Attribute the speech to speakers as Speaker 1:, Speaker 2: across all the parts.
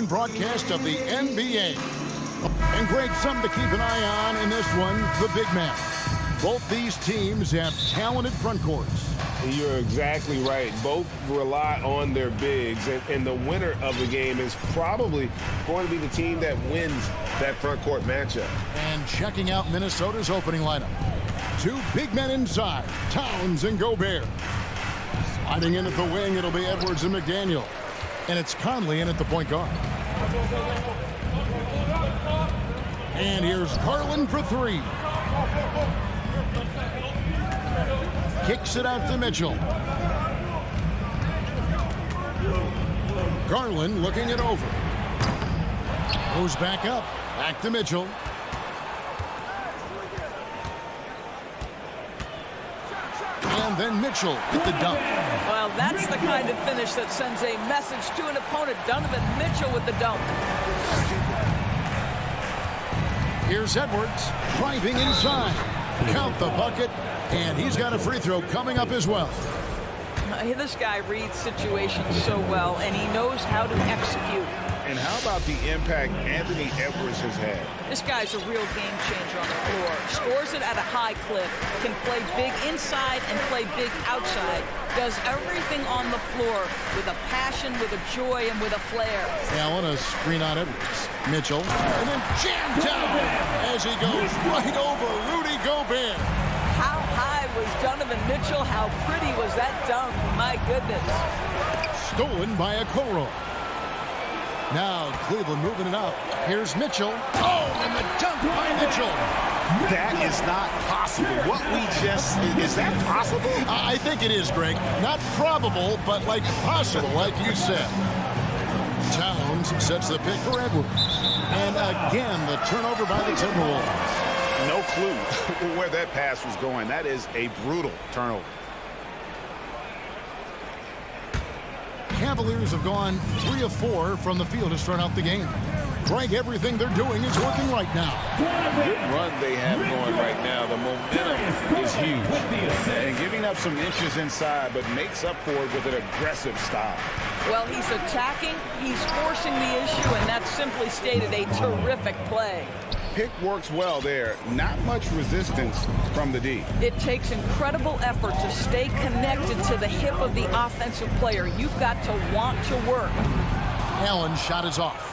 Speaker 1: afternoon broadcast of the NBA. And Greg, something to keep an eye on in this one, the big man. Both these teams have talented front courts.
Speaker 2: You're exactly right. Both rely on their bigs, and the winner of the game is probably going to be the team that wins that front court matchup.
Speaker 1: And checking out Minnesota's opening lineup. Two big men inside, Towns and Gobert. Sliding in at the wing, it'll be Edwards and McDaniel. And it's Conley in at the point guard. And here's Garland for three. Kicks it out to Mitchell. Garland looking it over. Goes back up. Back to Mitchell. And then Mitchell with the dunk.
Speaker 3: Well, that's the kind of finish that sends a message to an opponent. Donovan Mitchell with the dunk.
Speaker 1: Here's Edwards driving inside. Count the bucket. And he's got a free throw coming up as well.
Speaker 3: This guy reads situations so well, and he knows how to execute.
Speaker 2: And how about the impact Anthony Edwards has had?
Speaker 3: This guy's a real game changer on the floor. Scores it at a high clip. Can play big inside and play big outside. Does everything on the floor with a passion, with a joy, and with a flair.
Speaker 1: Allen, a screen on Edwards. Mitchell, and then jammed down as he goes right over Rudy Gobert.
Speaker 3: How high was Donovan Mitchell? How pretty was that dunk? My goodness.
Speaker 1: Stolen by Okoro. Now Cleveland moving it up. Here's Mitchell. Oh, and the dunk by Mitchell.
Speaker 4: That is not possible. What we just, is that possible?
Speaker 1: I think it is, Greg. Not probable, but like possible, like you said. Towns sets the pick for Edwards. And again, the turnover by the Timberwolves.
Speaker 4: No clue where that pass was going. That is a brutal turnover.
Speaker 1: Cavaliers have gone 3 of 4 from the field to start out the game. Greg, everything they're doing is working right now.
Speaker 2: Good run they have going right now. The momentum is huge.
Speaker 4: And giving up some inches inside, but makes up for it with an aggressive style.
Speaker 3: Well, he's attacking, he's forcing the issue, and that's simply stated a terrific play.
Speaker 4: Pick works well there. Not much resistance from the D.
Speaker 3: It takes incredible effort to stay connected to the hip of the offensive player. You've got to want to work.
Speaker 1: Allen's shot is off.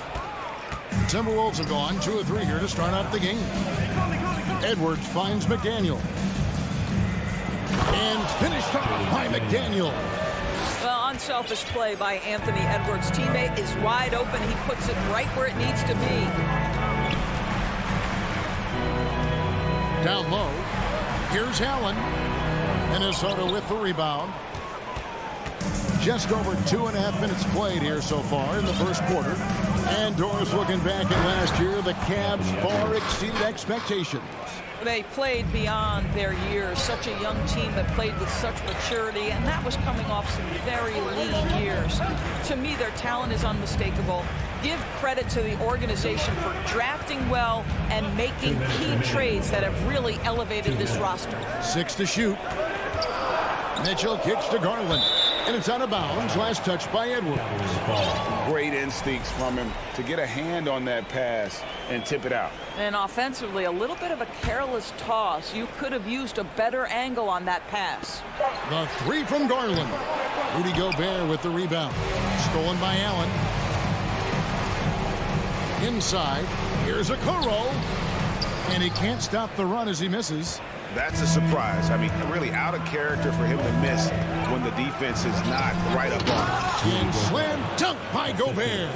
Speaker 1: Timberwolves have gone 2 of 3 here to start out the game. Edwards finds McDaniel. And finished off by McDaniel.
Speaker 3: Well, unselfish play by Anthony Edwards. Teammate is wide open. He puts it right where it needs to be.
Speaker 1: Down low, here's Allen. Minnesota with the rebound. Just over 2.5 minutes played here so far in the first quarter. And Doris looking back at last year, the Cavs far exceeded expectations.
Speaker 3: They played beyond their years. Such a young team that played with such maturity, and that was coming off some very lean years. To me, their talent is unmistakable. Give credit to the organization for drafting well and making key trades that have really elevated this roster.
Speaker 1: 6 to shoot. Mitchell kicks to Garland. And it's out of bounds. Last touch by Edwards.
Speaker 4: Great instincts from him to get a hand on that pass and tip it out.
Speaker 3: And offensively, a little bit of a careless toss. You could have used a better angle on that pass.
Speaker 1: The 3 from Garland. Rudy Gobert with the rebound. Stolen by Allen. Inside, here's Okoro. And he can't stop the run as he misses.
Speaker 4: That's a surprise. I mean, really out of character for him to miss when the defense is not right up on him.
Speaker 1: And slam dunk by Gobert.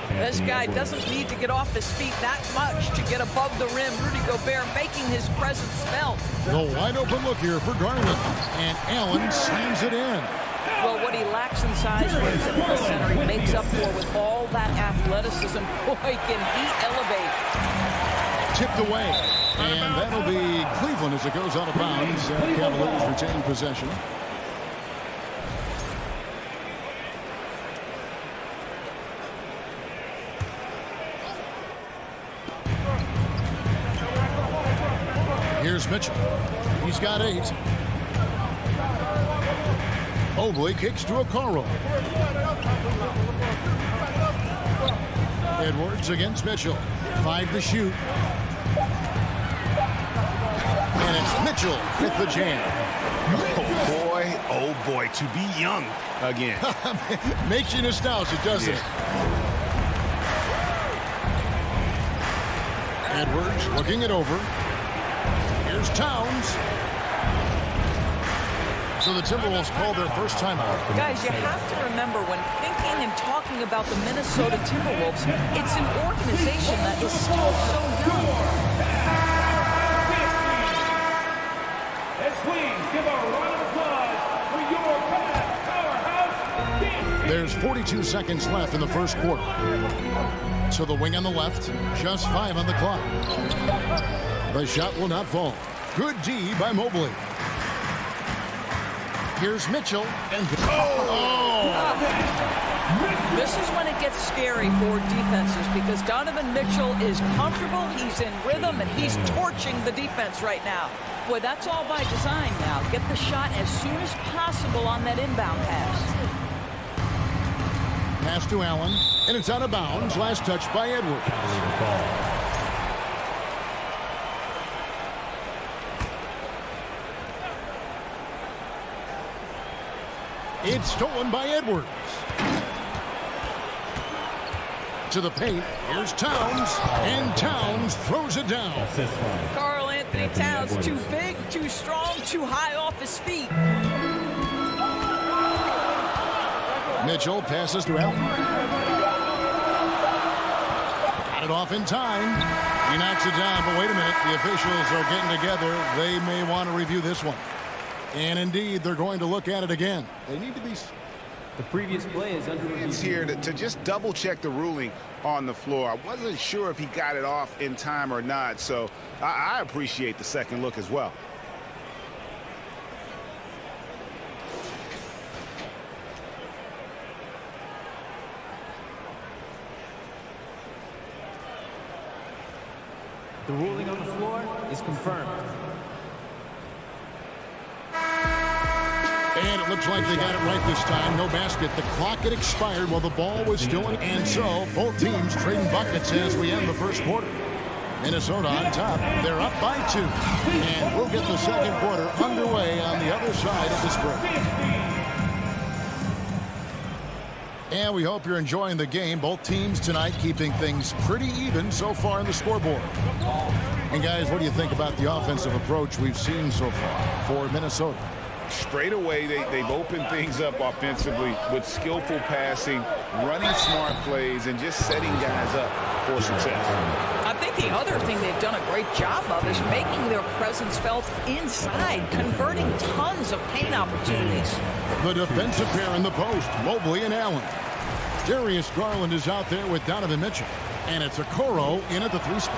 Speaker 3: This guy doesn't need to get off his feet that much to get above the rim. Rudy Gobert making his presence felt.
Speaker 1: The wide open look here for Garland. And Allen slams it in.
Speaker 3: Well, what he lacks in size for his center, he makes up for with all that athleticism. Boy, can he elevate.
Speaker 1: Tipped away. And that'll be Cleveland as it goes out of bounds. Cavaliers retain possession. Here's Mitchell. He's got 8. Mobley kicks to Okoro. Edwards against Mitchell. 5 to shoot. And it's Mitchell with the jam.
Speaker 4: Oh boy, to be young again.
Speaker 1: Makes you nostalgic, doesn't it? Edwards looking it over. Here's Towns. So the Timberwolves called their first timeout.
Speaker 3: Guys, you have to remember when thinking and talking about the Minnesota Timberwolves, it's an organization that is still so young.
Speaker 5: Let's please give a round of applause for your powerhouse.
Speaker 1: There's 42 seconds left in the first quarter. So the wing on the left, just 5 on the clock. The shot will not fall. Good D by Mobley. Here's Mitchell. And
Speaker 3: This is when it gets scary for defenses because Donovan Mitchell is comfortable, he's in rhythm, and he's torching the defense right now. Boy, that's all by design now. Get the shot as soon as possible on that inbound pass.
Speaker 1: Pass to Allen, and it's out of bounds. Last touch by Edwards. It's stolen by Edwards. To the paint. Here's Towns, and Towns throws it down.
Speaker 3: Karl Anthony Towns, too big, too strong, too high off his feet.
Speaker 1: Mitchell passes to Allen. Got it off in time. He knocks it down, but wait a minute. The officials are getting together. They may want to review this one. And indeed, they're going to look at it again. They need to be...
Speaker 6: The previous play is under review.
Speaker 4: It's here to just double check the ruling on the floor. I wasn't sure if he got it off in time or not, so I appreciate the second look as well.
Speaker 6: The ruling on the floor is confirmed.
Speaker 1: And it looks like they got it right this time. No basket. The clock had expired while the ball was still in. And so both teams trading buckets as we end the first quarter. Minnesota on top. They're up by 2. And we'll get the second quarter underway on the other side of this break. And we hope you're enjoying the game. Both teams tonight keeping things pretty even so far in the scoreboard. And guys, what do you think about the offensive approach we've seen so far for Minnesota?
Speaker 4: Straight away, they've opened things up offensively with skillful passing, running smart plays, and just setting guys up for success.
Speaker 3: I think the other thing they've done a great job of is making their presence felt inside, converting tons of paint opportunities.
Speaker 1: The defensive pair in the post, Mobley and Allen. Darius Garland is out there with Donovan Mitchell. And it's Okoro in at the 3 spot.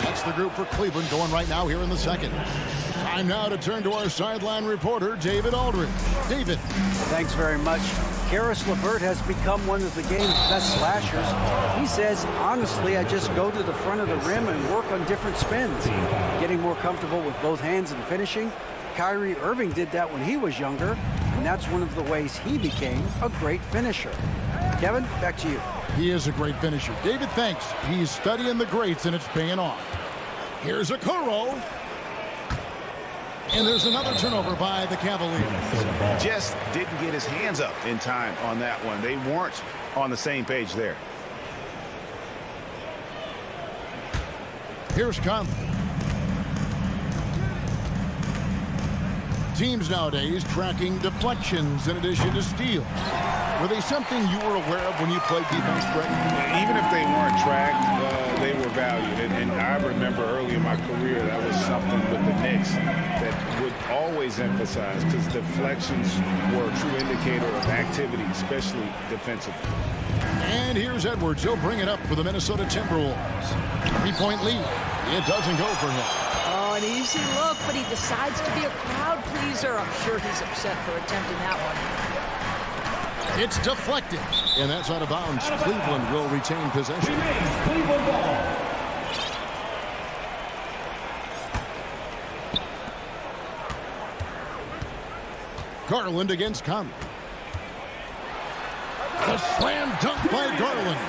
Speaker 1: That's the group for Cleveland going right now here in the second. Time now to turn to our sideline reporter, David Aldridge. David.
Speaker 7: Thanks very much. Karis LeVert has become one of the game's best slashers. He says, honestly, I just go to the front of the rim and work on different spins. Getting more comfortable with both hands and finishing. Kyrie Irving did that when he was younger, and that's one of the ways he became a great finisher. Kevin, back to you.
Speaker 1: He is a great finisher. David, thanks. He's studying the greats, and it's paying off. Here's Okoro. And there's another turnover by the Cavaliers.
Speaker 4: Just didn't get his hands up in time on that one. They weren't on the same page there.
Speaker 1: Here's Conley. Teams nowadays tracking deflections in addition to steals. Were they something you were aware of when you played defense, Brett?
Speaker 4: Even if they weren't tracked, they were valued. And I remember early in my career, that was something with the Knicks that would always emphasize, because deflections were a true indicator of activity, especially defensively.
Speaker 1: And here's Edwards. He'll bring it up for the Minnesota Timberwolves. 3-point lead. It doesn't go for him.
Speaker 3: Oh, an easy look, but he decides to be a crowd pleaser. I'm sure he's upset for attempting that one.
Speaker 1: It's deflected, and that's out of bounds. Cleveland will retain possession.
Speaker 5: Cleveland ball.
Speaker 1: Garland against Conley. The slam dunk by Garland.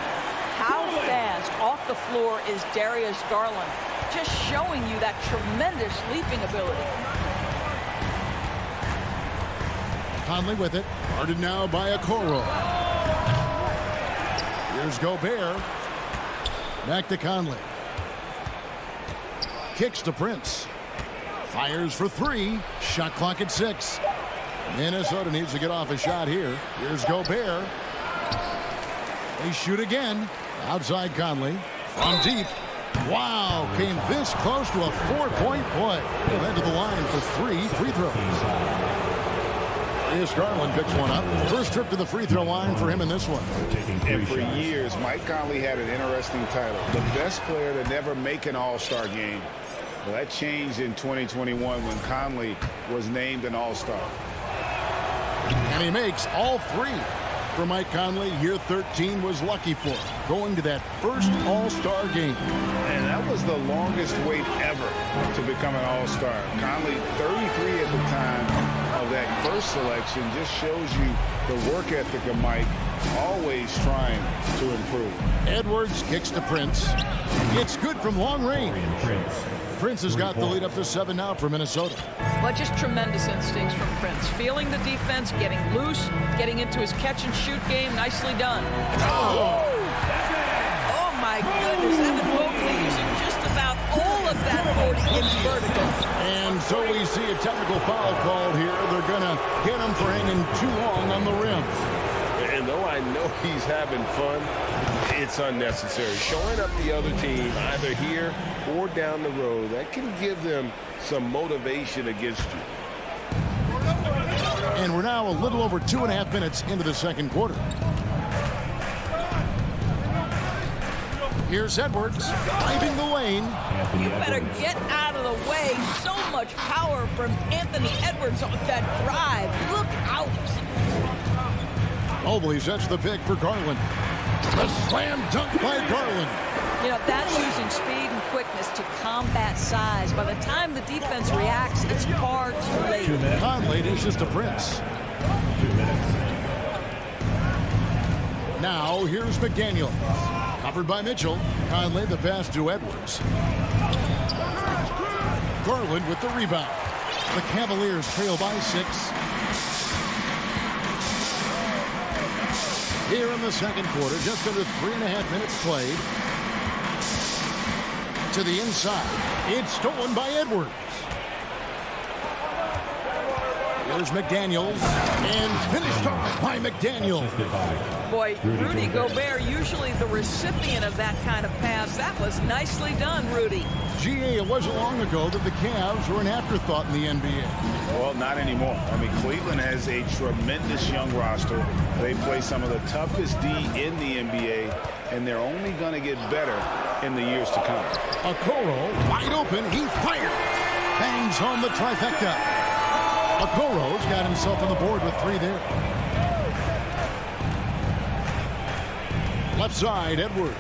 Speaker 3: How fast off the floor is Darius Garland, just showing you that tremendous leaping ability.
Speaker 1: Conley with it. Guarded now by Okoro. Here's Gobert. Back to Conley. Kicks to Prince. Fires for three. Shot clock at 6. Minnesota needs to get off a shot here. Here's Gobert. They shoot again. Outside Conley. From deep. Wow, came this close to a 4-point play. Led to the line for 3 free throws. Darius Garland picks one up. First trip to the free throw line for him in this one.
Speaker 4: And for years, Mike Conley had an interesting title. The best player to never make an All-Star game. Well, that changed in 2021 when Conley was named an All-Star.
Speaker 1: And he makes all 3. For Mike Conley, year 13 was lucky for him, going to that first All-Star game.
Speaker 4: And that was the longest wait ever to become an All-Star. Conley, 33 at the time of that first selection, just shows you the work ethic of Mike, always trying to improve.
Speaker 1: Edwards kicks to Prince. It's good from long range. Prince has got the lead up to 7 now for Minnesota.
Speaker 3: Well, just tremendous instincts from Prince. Feeling the defense, getting loose, getting into his catch-and-shoot game. Nicely done. Oh my goodness. Evan Mobley using just about all of that 40-inch vertical.
Speaker 1: And so we see a technical foul called here. They're going to hit him for hanging too long on the rim.
Speaker 2: And though I know he's having fun, it's unnecessary. Showing up the other team, either here or down the road, that can give them some motivation against you.
Speaker 1: And we're now a little over 2.5 minutes into the second quarter. Here's Edwards driving the lane.
Speaker 3: You better get out of the way. So much power from Anthony Edwards on that drive. Look out.
Speaker 1: Mobley sets the pick for Garland. A slam dunk by Garland.
Speaker 3: You know, that's using speed and quickness to combat size. By the time the defense reacts, it's far too late.
Speaker 1: Conley dishes to Prince.
Speaker 5: 2 minutes.
Speaker 1: Now here's McDaniel. Covered by Mitchell. Conley the pass to Edwards. Garland with the rebound. The Cavaliers trail by 6. Here in the second quarter, just under 3.5 minutes played. To the inside. It's stolen by Edwards. Here's McDaniels. And finished off by McDaniel.
Speaker 3: Boy, Rudy Gobert, usually the recipient of that kind of pass. That was nicely done, Rudy.
Speaker 1: GA, it wasn't long ago that the Cavs were an afterthought in the NBA.
Speaker 4: Well, not anymore. I mean, Cleveland has a tremendous young roster. They play some of the toughest D in the NBA, and they're only going to get better in the years to come.
Speaker 1: Okoro, wide open, he fired. Bangs home the trifecta. Okoro's got himself on the board with 3 there. Left side, Edwards.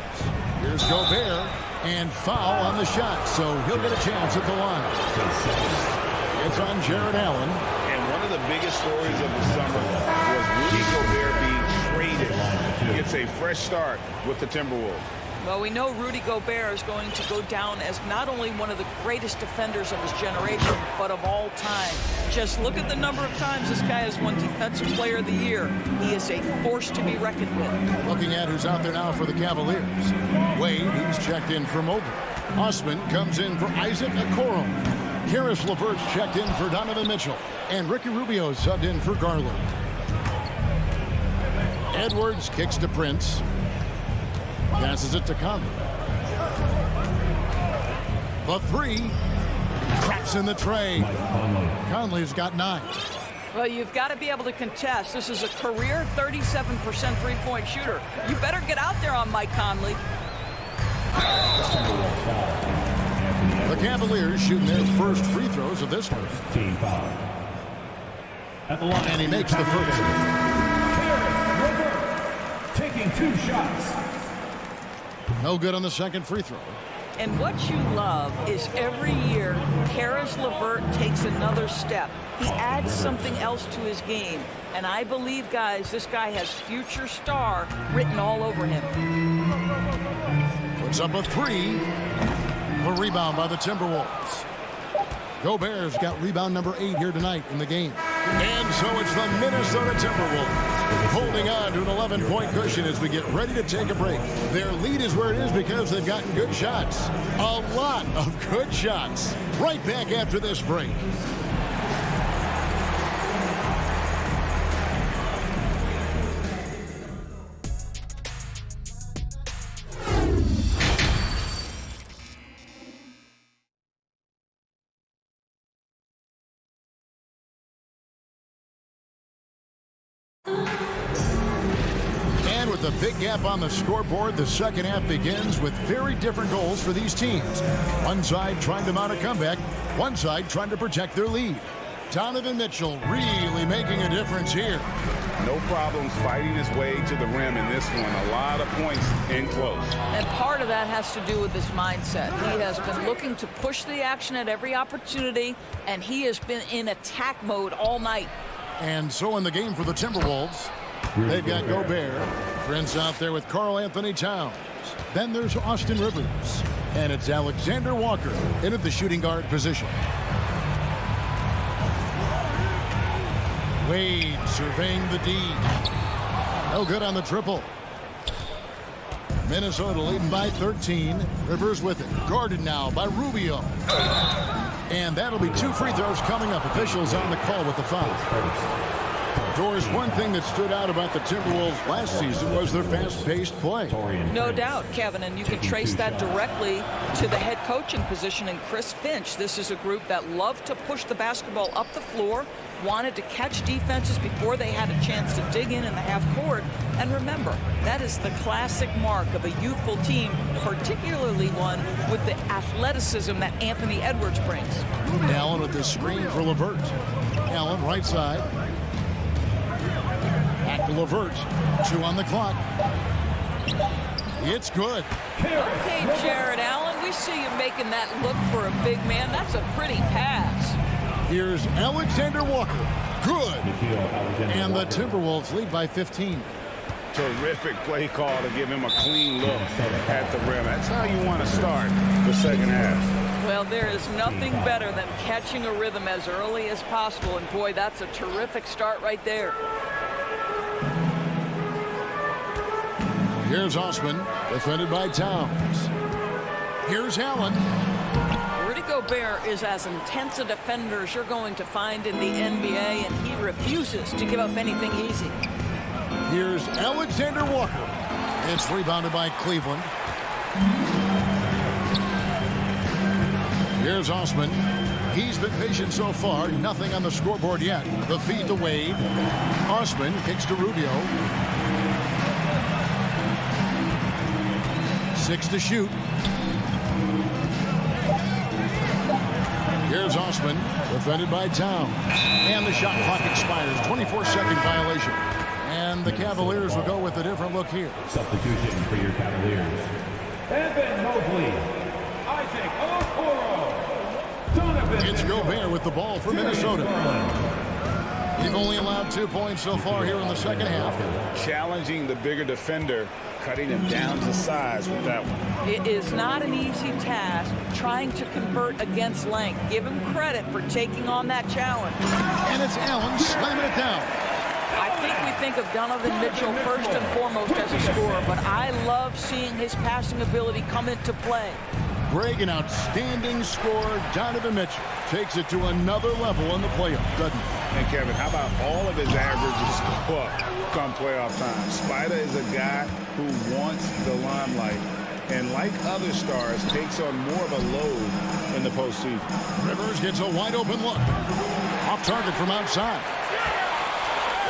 Speaker 1: Here's Gobert, and foul on the shot, so he'll get a chance at the line. It's on Jared Allen.
Speaker 4: And one of the biggest stories of the summer was Rudy Gobert being traded. He gets a fresh start with the Timberwolves.
Speaker 3: Well, we know Rudy Gobert is going to go down as not only one of the greatest defenders of his generation, but of all time. Just look at the number of times this guy has won Defensive Player of the Year. He is a force to be reckoned with.
Speaker 1: Looking at who's out there now for the Cavaliers. Wade, he's checked in for Mobley. Osman comes in for Isaac Okoro. Karis LeVert's checked in for Donovan Mitchell. And Ricky Rubio subbed in for Garland. Edwards kicks to Prince. Passes it to Conley. The 3. Traps in the tray. Conley's got 9.
Speaker 3: Well, you've got to be able to contest. This is a career 37% three-point shooter. You better get out there on Mike Conley.
Speaker 1: The Cavaliers shooting their first free throws of this one.
Speaker 5: Team foul. At the line.
Speaker 1: And he makes the first.
Speaker 5: Taking 2 shots.
Speaker 1: No good on the second free throw.
Speaker 3: And what you love is every year, Karis LeVert takes another step. He adds something else to his game. And I believe, guys, this guy has future star written all over him.
Speaker 1: Puts up a three. A rebound by the Timberwolves. Gobert's got rebound number 8 here tonight in the game. And so it's the Minnesota Timberwolves holding on to an 11-point cushion as we get ready to take a break. Their lead is where it is because they've gotten good shots. A lot of good shots. Right back after this break. The big gap on the scoreboard. The second half begins with very different goals for these teams. One side trying to mount a comeback, one side trying to protect their lead. Donovan Mitchell really making a difference here.
Speaker 4: No problems fighting his way to the rim in this one. A lot of points in close.
Speaker 3: And part of that has to do with his mindset. He has been looking to push the action at every opportunity, and he has been in attack mode all night.
Speaker 1: And so in the game for the Timberwolves, they've got Gobert. Friends out there with Karl Anthony Towns. Then there's Austin Rivers. And it's Alexander Walker in at the shooting guard position. Wade surveying the D. No good on the triple. Minnesota leading by 13. Rivers with it. Guarded now by Rubio. And that'll be 2 free throws coming up. Officials on the call with the foul. Doris, one thing that stood out about the Timberwolves last season was their fast-paced play.
Speaker 3: No doubt, Kevin, and you can trace that directly to the head coaching position in Chris Finch. This is a group that loved to push the basketball up the floor, wanted to catch defenses before they had a chance to dig in the half court. And remember, that is the classic mark of a youthful team, particularly one with the athleticism that Anthony Edwards brings.
Speaker 1: Allen with the screen for LeVert. Allen right side. Back to LeVert. 2 on the clock. It's good.
Speaker 3: Okay, Jared Allen, we see you making that look for a big man. That's a pretty pass.
Speaker 1: Here's Alexander Walker. Good. And the Timberwolves lead by 15.
Speaker 4: Terrific play call to give him a clean look at the rim. That's how you want to start the second half.
Speaker 3: Well, there is nothing better than catching a rhythm as early as possible. And boy, that's a terrific start right there.
Speaker 1: Here's Osman, defended by Towns. Here's Allen.
Speaker 3: Rudy Gobert is as intense a defender as you're going to find in the NBA, and he refuses to give up anything easy.
Speaker 1: Here's Alexander Walker. It's rebounded by Cleveland. Here's Osman. He's been patient so far. Nothing on the scoreboard yet. The feed to Wade. Osman kicks to Rubio. 6 to shoot. Here's Osman, defended by Towns. And the shot clock expires. 24-second violation. And the Cavaliers will go with a different look here.
Speaker 5: Substitution for your Cavaliers. Evan Mobley. Isaac Okoro. Donovan.
Speaker 1: It's Gobert with the ball for Minnesota. They've only allowed 2 points so far here in the second half.
Speaker 4: Challenging the bigger defender, cutting him down to size with that one.
Speaker 3: It is not an easy task trying to convert against length. Give him credit for taking on that challenge.
Speaker 1: And it's Allen slamming it down.
Speaker 3: I think we think of Donovan Mitchell first and foremost as a scorer, but I love seeing his passing ability come into play.
Speaker 1: Greg, an outstanding scorer. Donovan Mitchell takes it to another level in the playoffs, doesn't he?
Speaker 4: And Kevin, how about all of his averages go up come playoff time? Spider is a guy who wants the limelight, and like other stars, takes on more of a load in the postseason.
Speaker 1: Rivers gets a wide open look. Off target from outside.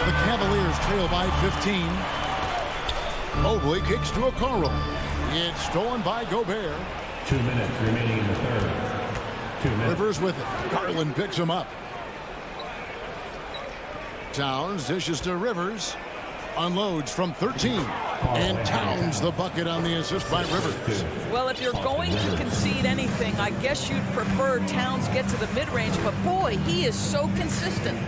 Speaker 1: The Cavaliers trail by 15. Mobley kicks to Okoro. It's stolen by Gobert.
Speaker 5: 2 minutes remaining in the third. 2 minutes.
Speaker 1: Rivers with it. Garland picks him up. Towns dishes to Rivers. Unloads from 13. And Towns the bucket on the assist by Rivers.
Speaker 3: Well, if you're going to concede anything, I guess you'd prefer Towns get to the mid-range, but boy, he is so consistent.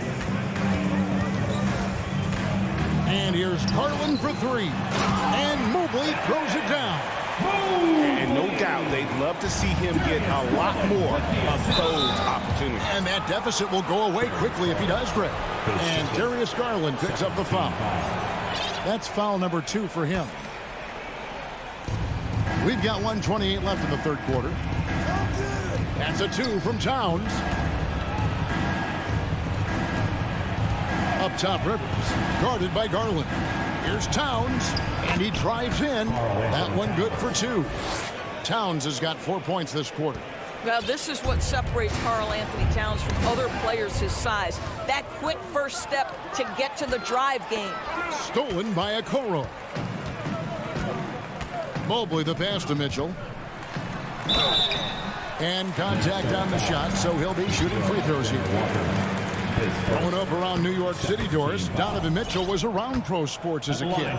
Speaker 1: And here's Garland for three. And Mobley throws it down.
Speaker 4: And no doubt they'd love to see him get a lot more of those opportunities.
Speaker 1: And that deficit will go away quickly if he does, Greg. And Darius Garland picks up the foul. That's foul number 2 for him. We've got 1:28 left in the third quarter. That's a 2 from Towns. Up top, Rivers, guarded by Garland. Here's Towns, and he drives in. That one good for 2. Towns has got 4 points this quarter.
Speaker 3: Well, this is what separates Karl Anthony Towns from other players his size. That quick first step to get to the drive game.
Speaker 1: Stolen by Okoro. Mobley the pass to Mitchell. And contact on the shot, so he'll be shooting free throws here. Growing up around New York City, Doris, Donovan Mitchell was around pro sports as a kid.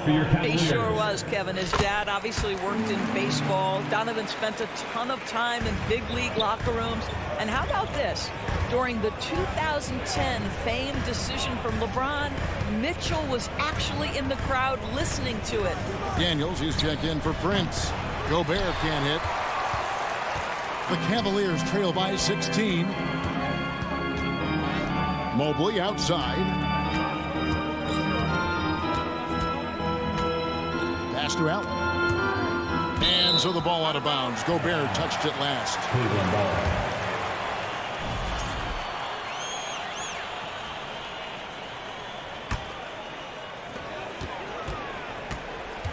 Speaker 3: He sure was, Kevin. His dad obviously worked in baseball. Donovan spent a ton of time in big league locker rooms. And how about this? During the 2010 famed decision from LeBron, Mitchell was actually in the crowd listening to it.
Speaker 1: Daniels, he's checked in for Prince. Gobert can't hit. The Cavaliers trail by 16. Mobley outside. Pass to Allen. And so the ball out of bounds. Gobert touched it last.
Speaker 5: Cleveland ball.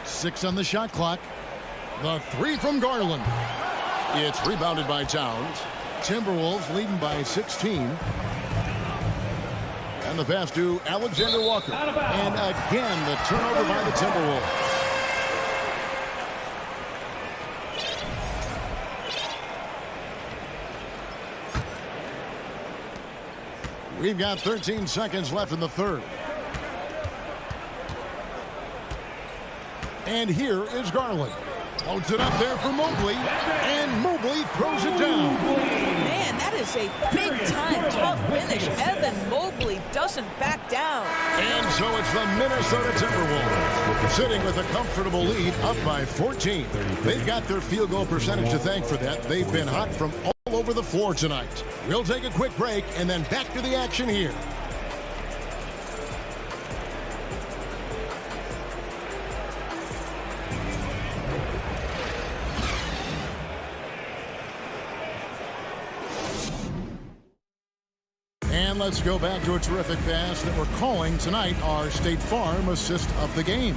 Speaker 1: 6 on the shot clock. The 3 from Garland. It's rebounded by Towns. Timberwolves leading by 16. And the pass to Alexander Walker. And again, the turnover by the Timberwolves. We've got 13 seconds left in the third. And here is Garland. Holds it up there for Mobley. And Mobley throws it down.
Speaker 3: Man, that is a big-time tough finish. Evan Mobley doesn't back down.
Speaker 1: And so it's the Minnesota Timberwolves sitting with a comfortable lead up by 14. They've got their field goal percentage to thank for that. They've been hot from all over the floor tonight. We'll take a quick break and then back to the action here. And let's go back to a terrific pass that we're calling tonight our State Farm assist of the game.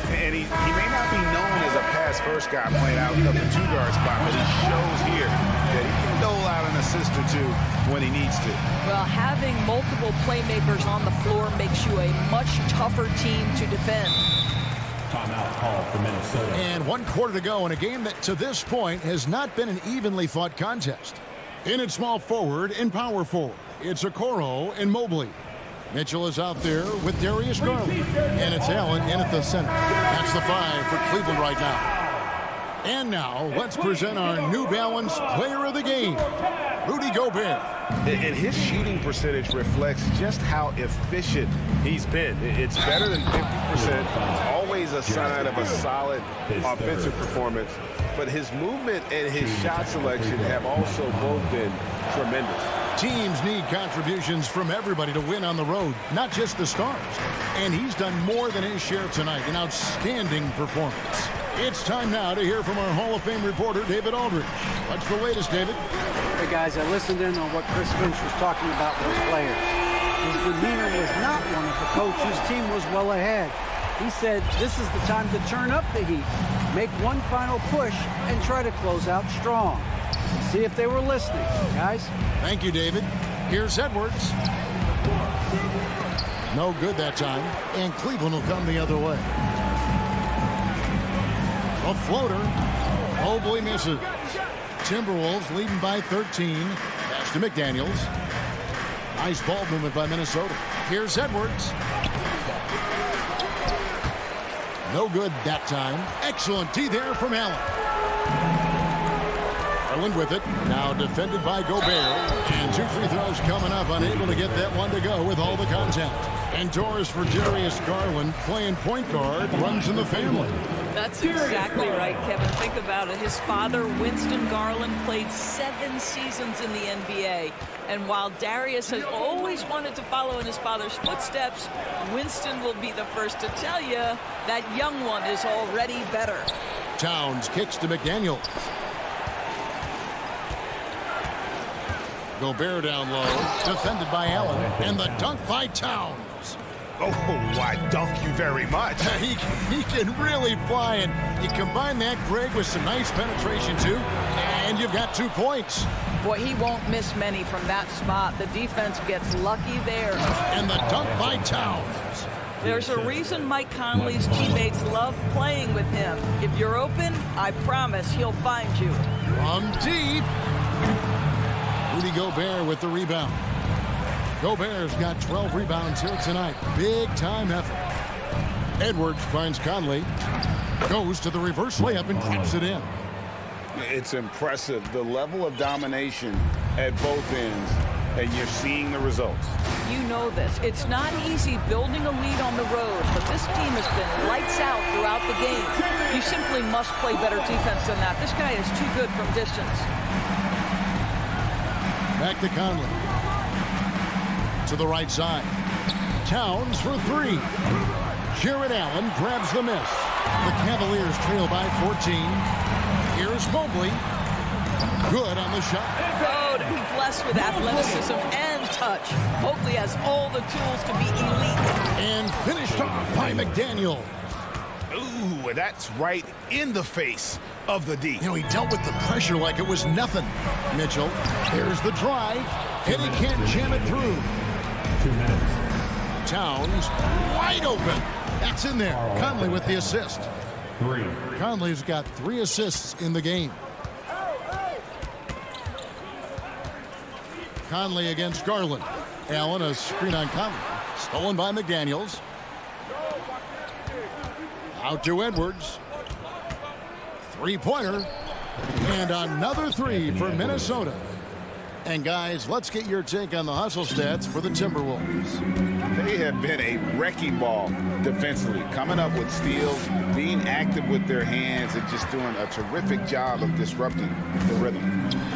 Speaker 4: And he may not be known as a pass-first guy playing out of the 2-guard spot, but he shows here that he can dole out an assist or 2 when he needs to.
Speaker 3: Well, having multiple playmakers on the floor makes you a much tougher team to defend.
Speaker 5: Timeout call for Minnesota.
Speaker 1: And 1 quarter to go in a game that to this point has not been an evenly fought contest. In at small forward and power forward, it's Okoro and Mobley. Mitchell is out there with Darius Garland. And it's Allen in at the center. That's the 5 for Cleveland right now. And now, let's present our New Balance player of the game, Rudy Gobert.
Speaker 4: And his shooting percentage reflects just how efficient he's been. It's better than 50%. Always a sign of a solid offensive performance. But his movement and his shot selection have also both been tremendous.
Speaker 1: Teams need contributions from everybody to win on the road, not just the stars. And he's done more than his share tonight, an outstanding performance. It's time now to hear from our Hall of Fame reporter, David Aldridge. What's the latest, David?
Speaker 7: Hey, guys, I listened in on what Chris Finch was talking about with his players. His demeanor was not one of the coach whose team was well ahead. He said this is the time to turn up the heat, make one final push, and try to close out strong. See if they were listening, guys.
Speaker 1: Thank you, David. Here's Edwards. No good that time, and Cleveland will come the other way. A floater. Mobley misses. Timberwolves leading by 13. Pass to McDaniels. Nice ball movement by Minnesota. Here's Edwards. No good that time. Excellent D there from Allen. Garland with it. Now defended by Gobert. And 2 free throws coming up. Unable to get that one to go with all the contact. And doors for Darius Garland, playing point guard, runs in the family.
Speaker 3: That's exactly right, Kevin. Think about it. His father, Winston Garland, played 7 seasons in the NBA. And while Darius has always wanted to follow in his father's footsteps, Winston will be the first to tell you that young one is already better.
Speaker 1: Towns kicks to McDaniel. Gobert down low, defended by Allen, and the dunk by Towns.
Speaker 4: Oh, why, dunk you very much.
Speaker 1: He can really fly, and you combine that, Greg, with some nice penetration, too, and you've got 2 points.
Speaker 3: Boy, he won't miss many from that spot. The defense gets lucky there.
Speaker 1: And the dunk by Towns.
Speaker 3: There's a reason Mike Conley's teammates love playing with him. If you're open, I promise he'll find you.
Speaker 1: From deep. Rudy Gobert with the rebound. Gobert's got 12 rebounds here tonight. Big time effort. Edwards finds Conley. Goes to the reverse layup and clips it in.
Speaker 4: It's impressive, the level of domination at both ends, and you're seeing the results.
Speaker 3: You know this. It's not easy building a lead on the road, but this team has been lights out throughout the game. You simply must play better defense than that. This guy is too good from distance.
Speaker 1: Back to Conley. To the right side. Towns for 3. Jared Allen grabs the miss. The Cavaliers trail by 14. Here's Mobley. Good on the shot.
Speaker 3: Oh, to be blessed with athleticism and touch. Mobley has all the tools to be elite.
Speaker 1: And finished off by McDaniel.
Speaker 4: Ooh, that's right in the face of the D.
Speaker 1: You know, he dealt with the pressure like it was nothing. Mitchell, there's the drive, and he can't jam it through.
Speaker 5: 2 minutes.
Speaker 1: Towns, wide open. That's in there. Conley with the assist.
Speaker 5: 3.
Speaker 1: Conley's got 3 assists in the game. Conley against Garland. Allen, a screen on Conley. Stolen by McDaniels. Out to Edwards. 3-pointer. And another 3 for Minnesota. And guys, let's get your take on the hustle stats for the Timberwolves.
Speaker 4: They have been a wrecking ball defensively, coming up with steals, being active with their hands, and just doing a terrific job of disrupting the rhythm.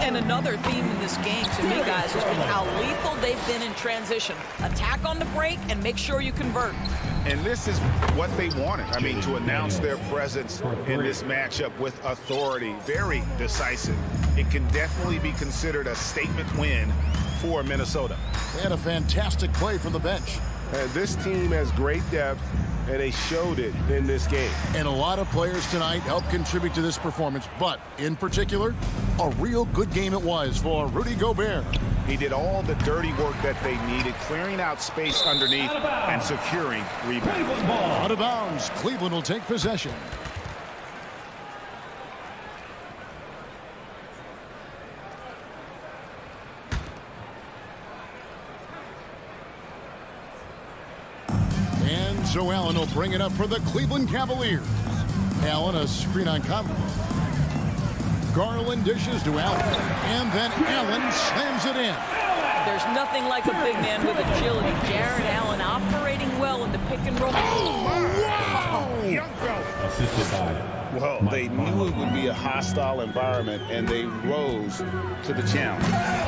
Speaker 3: And another theme in this game to me, guys, has been how lethal they've been in transition. Attack on the break and make sure you convert.
Speaker 4: And this is what they wanted. I mean, to announce their presence in this matchup with authority, very decisive. It can definitely be considered a statement win for Minnesota.
Speaker 1: They had a fantastic play from the bench.
Speaker 2: This team has great depth, and they showed it in this game.
Speaker 1: And a lot of players tonight helped contribute to this performance, but in particular, a real good game it was for Rudy Gobert.
Speaker 4: He did all the dirty work that they needed, clearing out space underneath and securing rebounds.
Speaker 1: Out of bounds, Cleveland will take possession. And so Allen will bring it up for the Cleveland Cavaliers. Allen, a screen on Conley. Garland dishes to Allen, and then Allen slams it in.
Speaker 3: There's nothing like a big man with agility. Jared Allen operating well in the pick and roll.
Speaker 5: Assisted by.
Speaker 4: Well, they knew it would be a hostile environment, and they rose to the challenge.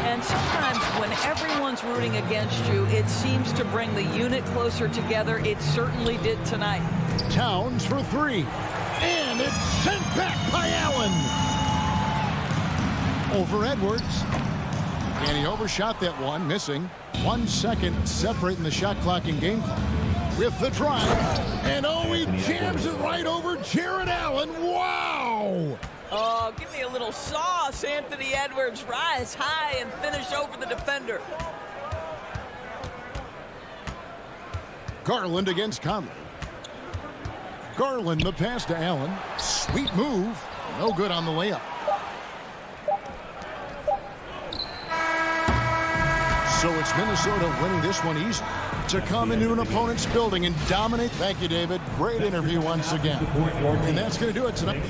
Speaker 3: And sometimes when everyone's rooting against you, it seems to bring the unit closer together. It certainly did tonight.
Speaker 1: Towns for 3. And it's sent back by Allen. Over Edwards. And he overshot that one, missing. 1 second separating the shot clock and game clock. With the drive. And oh, he jams it right over Jared Allen. Wow!
Speaker 3: Oh, give me a little sauce, Anthony Edwards. Rise high and finish over the defender.
Speaker 1: Garland against Conley. Garland the pass to Allen. Sweet move. No good on the layup. So it's Minnesota winning this one easy to come into an opponent's building and dominate. Thank you, David. Great interview once again. And that's going to do it tonight.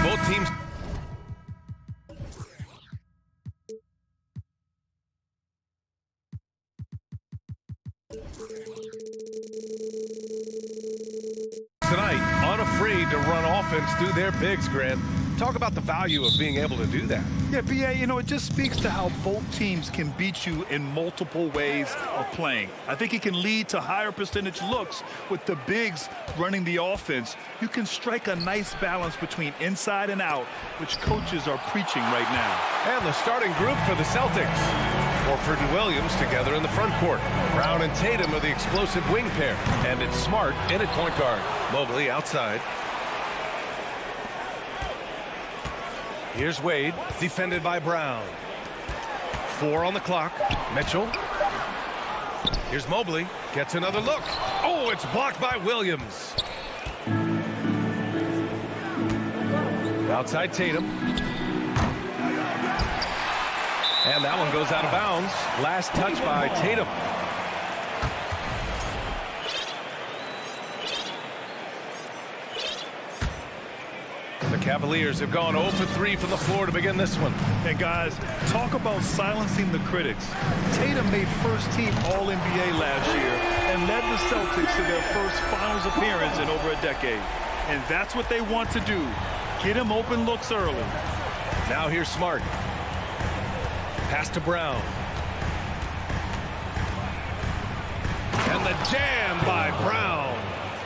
Speaker 8: Both teams. Tonight, unafraid to run offense through their bigs, Grant. Talk about the value of being able to do that.
Speaker 9: Yeah, B.A., you know, it just speaks to how both teams can beat you in multiple ways of playing. I think it can lead to higher percentage looks with the bigs running the offense. You can strike a nice balance between inside and out, which coaches are preaching right now.
Speaker 8: And the starting group for the Celtics. Horford and Williams together in the front court. Brown and Tatum are the explosive wing pair. And it's Smart in at point guard. Mobley outside. Here's Wade, defended by Brown. 4 on the clock. Mitchell. Here's Mobley. Gets another look. Oh, it's blocked by Williams. Outside Tatum. And that one goes out of bounds. Last touch by Tatum. The Cavaliers have gone 0 for 3 from the floor to begin this one.
Speaker 9: Hey, guys, talk about silencing the critics. Tatum made first-team All-NBA last year and led the Celtics to their first finals appearance in over a decade. And that's what they want to do. Get him open looks early.
Speaker 8: Now here's Smart. Pass to Brown. And the jam by Brown.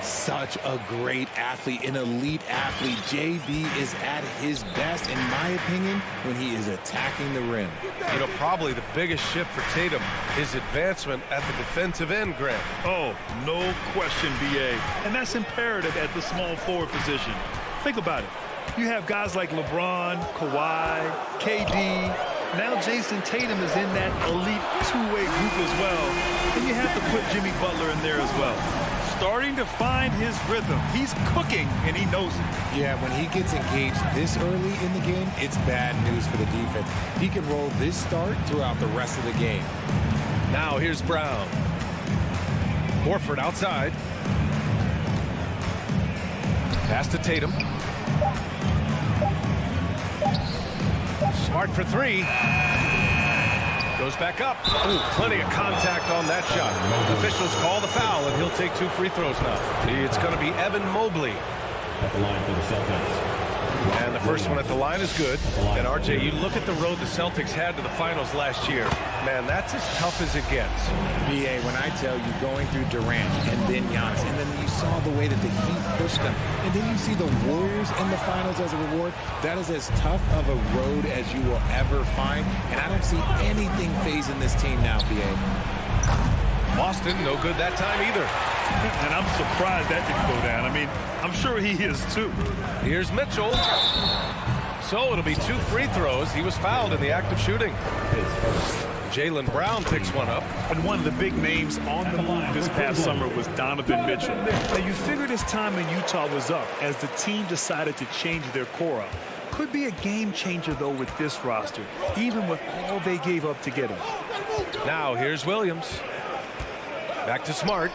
Speaker 10: Such a great athlete, an elite athlete. JV is at his best, in my opinion, when he is attacking the rim.
Speaker 8: You know, probably the biggest shift for Tatum, his advancement at the defensive end, Grant.
Speaker 9: Oh, no question, B.A. And that's imperative at the small forward position. Think about it. You have guys like LeBron, Kawhi, KD. Now Jason Tatum is in that elite two-way group as well. And you have to put Jimmy Butler in there as well. Starting to find his rhythm. He's cooking, and he knows it.
Speaker 10: Yeah, when he gets engaged this early in the game, it's bad news for the defense. He can roll this start throughout the rest of the game.
Speaker 8: Now here's Brown. Horford outside. Pass to Tatum. Smart for 3. Goes back up. Ooh, plenty of contact on that shot. Officials call the foul, and he'll take 2 free throws now. It's going to be Evan Mobley.
Speaker 5: At the line for the Celtics.
Speaker 8: And the first one at the line is good. And, RJ, you look at the road the Celtics had to the finals last year. Man, that's as tough as it gets.
Speaker 10: BA, when I tell you going through Durant and then Giannis, and then you saw the way that the Heat pushed them, and then you see the Warriors in the finals as a reward, that is as tough of a road as you will ever find. And I don't see anything phasing this team now, BA.
Speaker 8: Boston, no good that time either.
Speaker 9: And I'm surprised that didn't go down. I mean, I'm sure he is too.
Speaker 8: Here's Mitchell. So it'll be 2 free throws. He was fouled in the act of shooting. Jaylen Brown picks one up.
Speaker 9: And one of the big names on the move this past summer was Donovan Mitchell. Now, you figured his time in Utah was up as the team decided to change their core up. Could be a game changer, though, with this roster, even with all they gave up to get him.
Speaker 8: Now here's Williams. Back to Smart.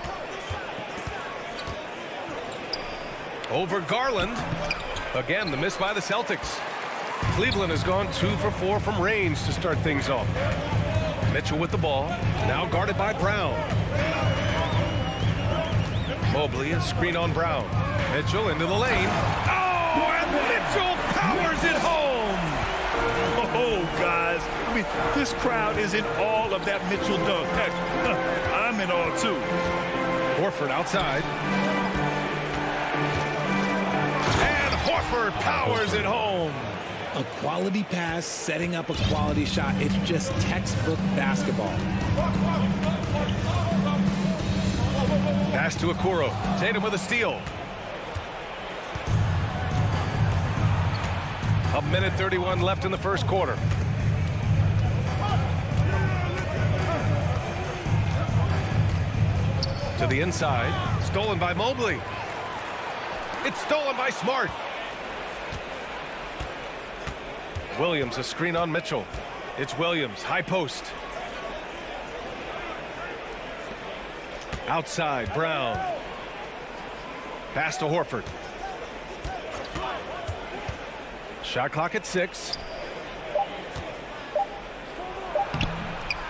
Speaker 8: Over Garland. Again, the miss by the Celtics. Cleveland has gone 2 for 4 from range to start things off. Mitchell with the ball. Now guarded by Brown. Mobley, a screen on Brown. Mitchell into the lane. Oh, and Mitchell powers it home.
Speaker 9: Oh, guys. I mean, this crowd is in awe of that Mitchell dunk. Heck, I'm in awe, too.
Speaker 8: Horford outside. And Horford powers it home.
Speaker 10: A quality pass, setting up a quality shot. It's just textbook basketball.
Speaker 8: Pass to Okoro. Tatum with a steal. A minute 31 left in the first quarter. To the inside. Stolen by Mobley. It's stolen by Smart. Williams, a screen on Mitchell. It's Williams, high post. Outside, Brown. Pass to Horford. Shot clock at 6.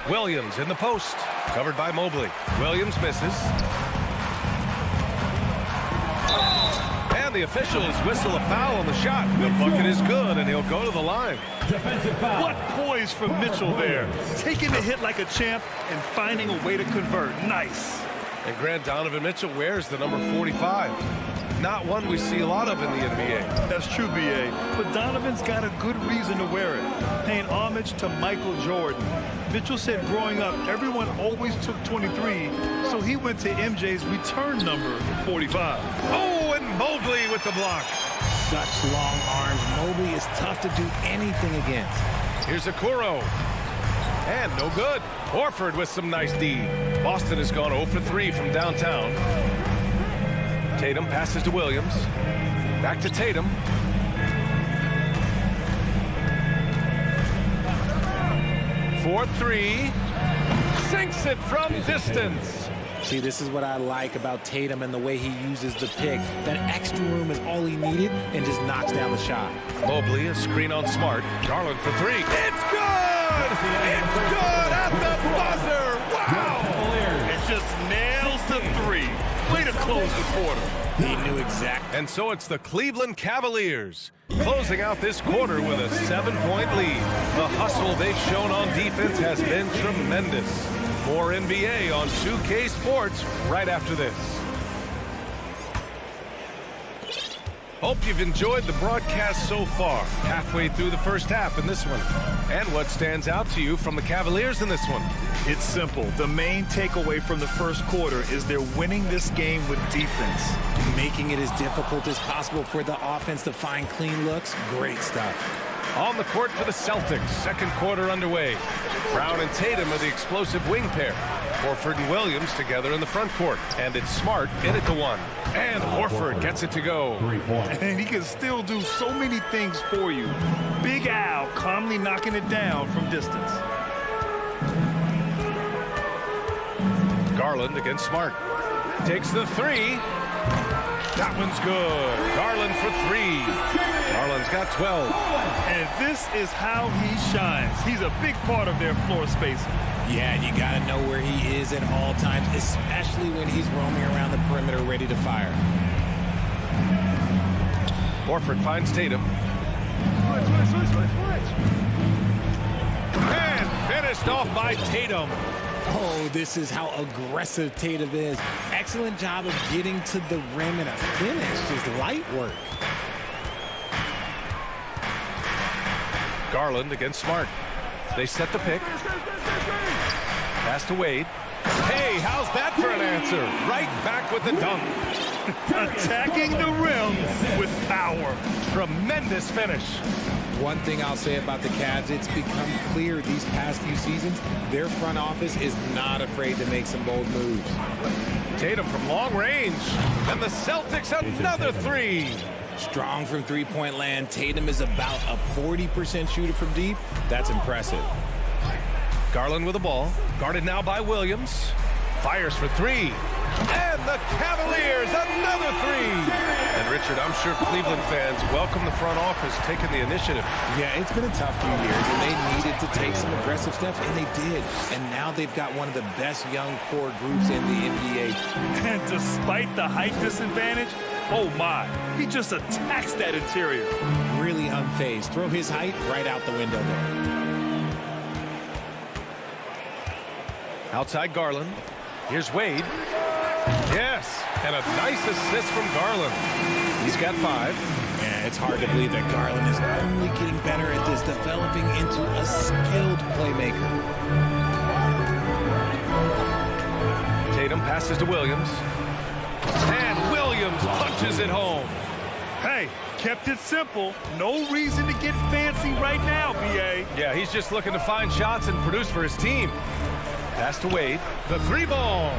Speaker 8: Williams in the post. Covered by Mobley. Williams misses. And the officials whistle a foul on the shot. The bucket is good, and he'll go to the line.
Speaker 9: What poise from Mitchell there. Taking the hit like a champ and finding a way to convert. Nice.
Speaker 8: And Grant, Donovan Mitchell wears the number 45. Not one we see a lot of in the NBA.
Speaker 9: That's true, B.A. But Donovan's got a good reason to wear it. Paying homage to Michael Jordan. Mitchell said growing up, everyone always took 23, so he went to MJ's return number, 45.
Speaker 8: Oh, and Mobley with the block.
Speaker 10: Such long arms. Mobley is tough to do anything against.
Speaker 8: Here's Okoro. And no good. Horford with some nice D. Boston has gone 0 for 3 from downtown. Tatum passes to Williams. Back to Tatum. For 3. Sinks it from distance.
Speaker 10: See, this is what I like about Tatum and the way he uses the pick. That extra room is all he needed and just knocks down the shot.
Speaker 8: Mobley, a screen on Smart. Garland for 3. It's good! It's good at the buzzer! Wow!
Speaker 9: It just nails the 3. Way to close the quarter.
Speaker 10: He knew exactly.
Speaker 8: And so it's the Cleveland Cavaliers closing out this quarter with a 7-point lead. The hustle they've shown on defense has been tremendous. More NBA on 2K Sports right after this. Hope you've enjoyed the broadcast so far. Halfway through the first half in this one. And what stands out to you from the Cavaliers in this one?
Speaker 9: It's simple. The main takeaway from the first quarter is they're winning this game with defense.
Speaker 10: Making it as difficult as possible for the offense to find clean looks. Great stuff.
Speaker 8: On the court for the Celtics, second quarter underway. Brown and Tatum are the explosive wing pair. Horford and Williams together in the front court. And it's Smart in at the 1. And Horford gets it to go.
Speaker 5: 3 points.
Speaker 9: And he can still do so many things for you. Big Al calmly knocking it down from distance.
Speaker 8: Garland against Smart. Takes the 3. That one's good. Garland for 3. Garland's got 12.
Speaker 9: And this is how he shines. He's a big part of their floor spacing.
Speaker 10: Yeah, and you got to know where he is at all times, especially when he's roaming around the perimeter ready to fire.
Speaker 8: Horford finds Tatum. And finished off by Tatum.
Speaker 10: Oh, this is how aggressive Tatum is. Excellent job of getting to the rim and a finish. Just light work.
Speaker 8: Garland against Smart. They set the pick. Pass to Wade. Hey, how's that for an answer? Right back with the dunk.
Speaker 9: Attacking the rim with power.
Speaker 8: Tremendous finish.
Speaker 10: One thing I'll say about the Cavs, it's become clear these past few seasons, their front office is not afraid to make some bold moves.
Speaker 8: Tatum from long range. And the Celtics another 3.
Speaker 10: Strong from three-point land. Tatum is about a 40% shooter from deep. That's impressive.
Speaker 8: Garland with the ball. Guarded now by Williams. Fires for 3. And the Cavaliers, another 3. And Richard, I'm sure Cleveland fans welcome the front office taking the initiative.
Speaker 10: Yeah, it's been a tough few years, and they needed to take some aggressive steps, and they did. And now they've got one of the best young core groups in the NBA.
Speaker 9: And despite the height disadvantage, oh my, he just attacks that interior.
Speaker 10: Really unfazed. Throw his height right out the window there.
Speaker 8: Outside Garland. Here's Wade. Yes, and a nice assist from Garland. He's got 5.
Speaker 10: Yeah, it's hard to believe that Garland is only getting better at this, developing into a skilled playmaker.
Speaker 8: Tatum passes to Williams. And Williams punches it home.
Speaker 9: Hey, kept it simple. No reason to get fancy right now, B.A.
Speaker 8: Yeah, he's just looking to find shots and produce for his team. Pass to Wade. The 3 ball.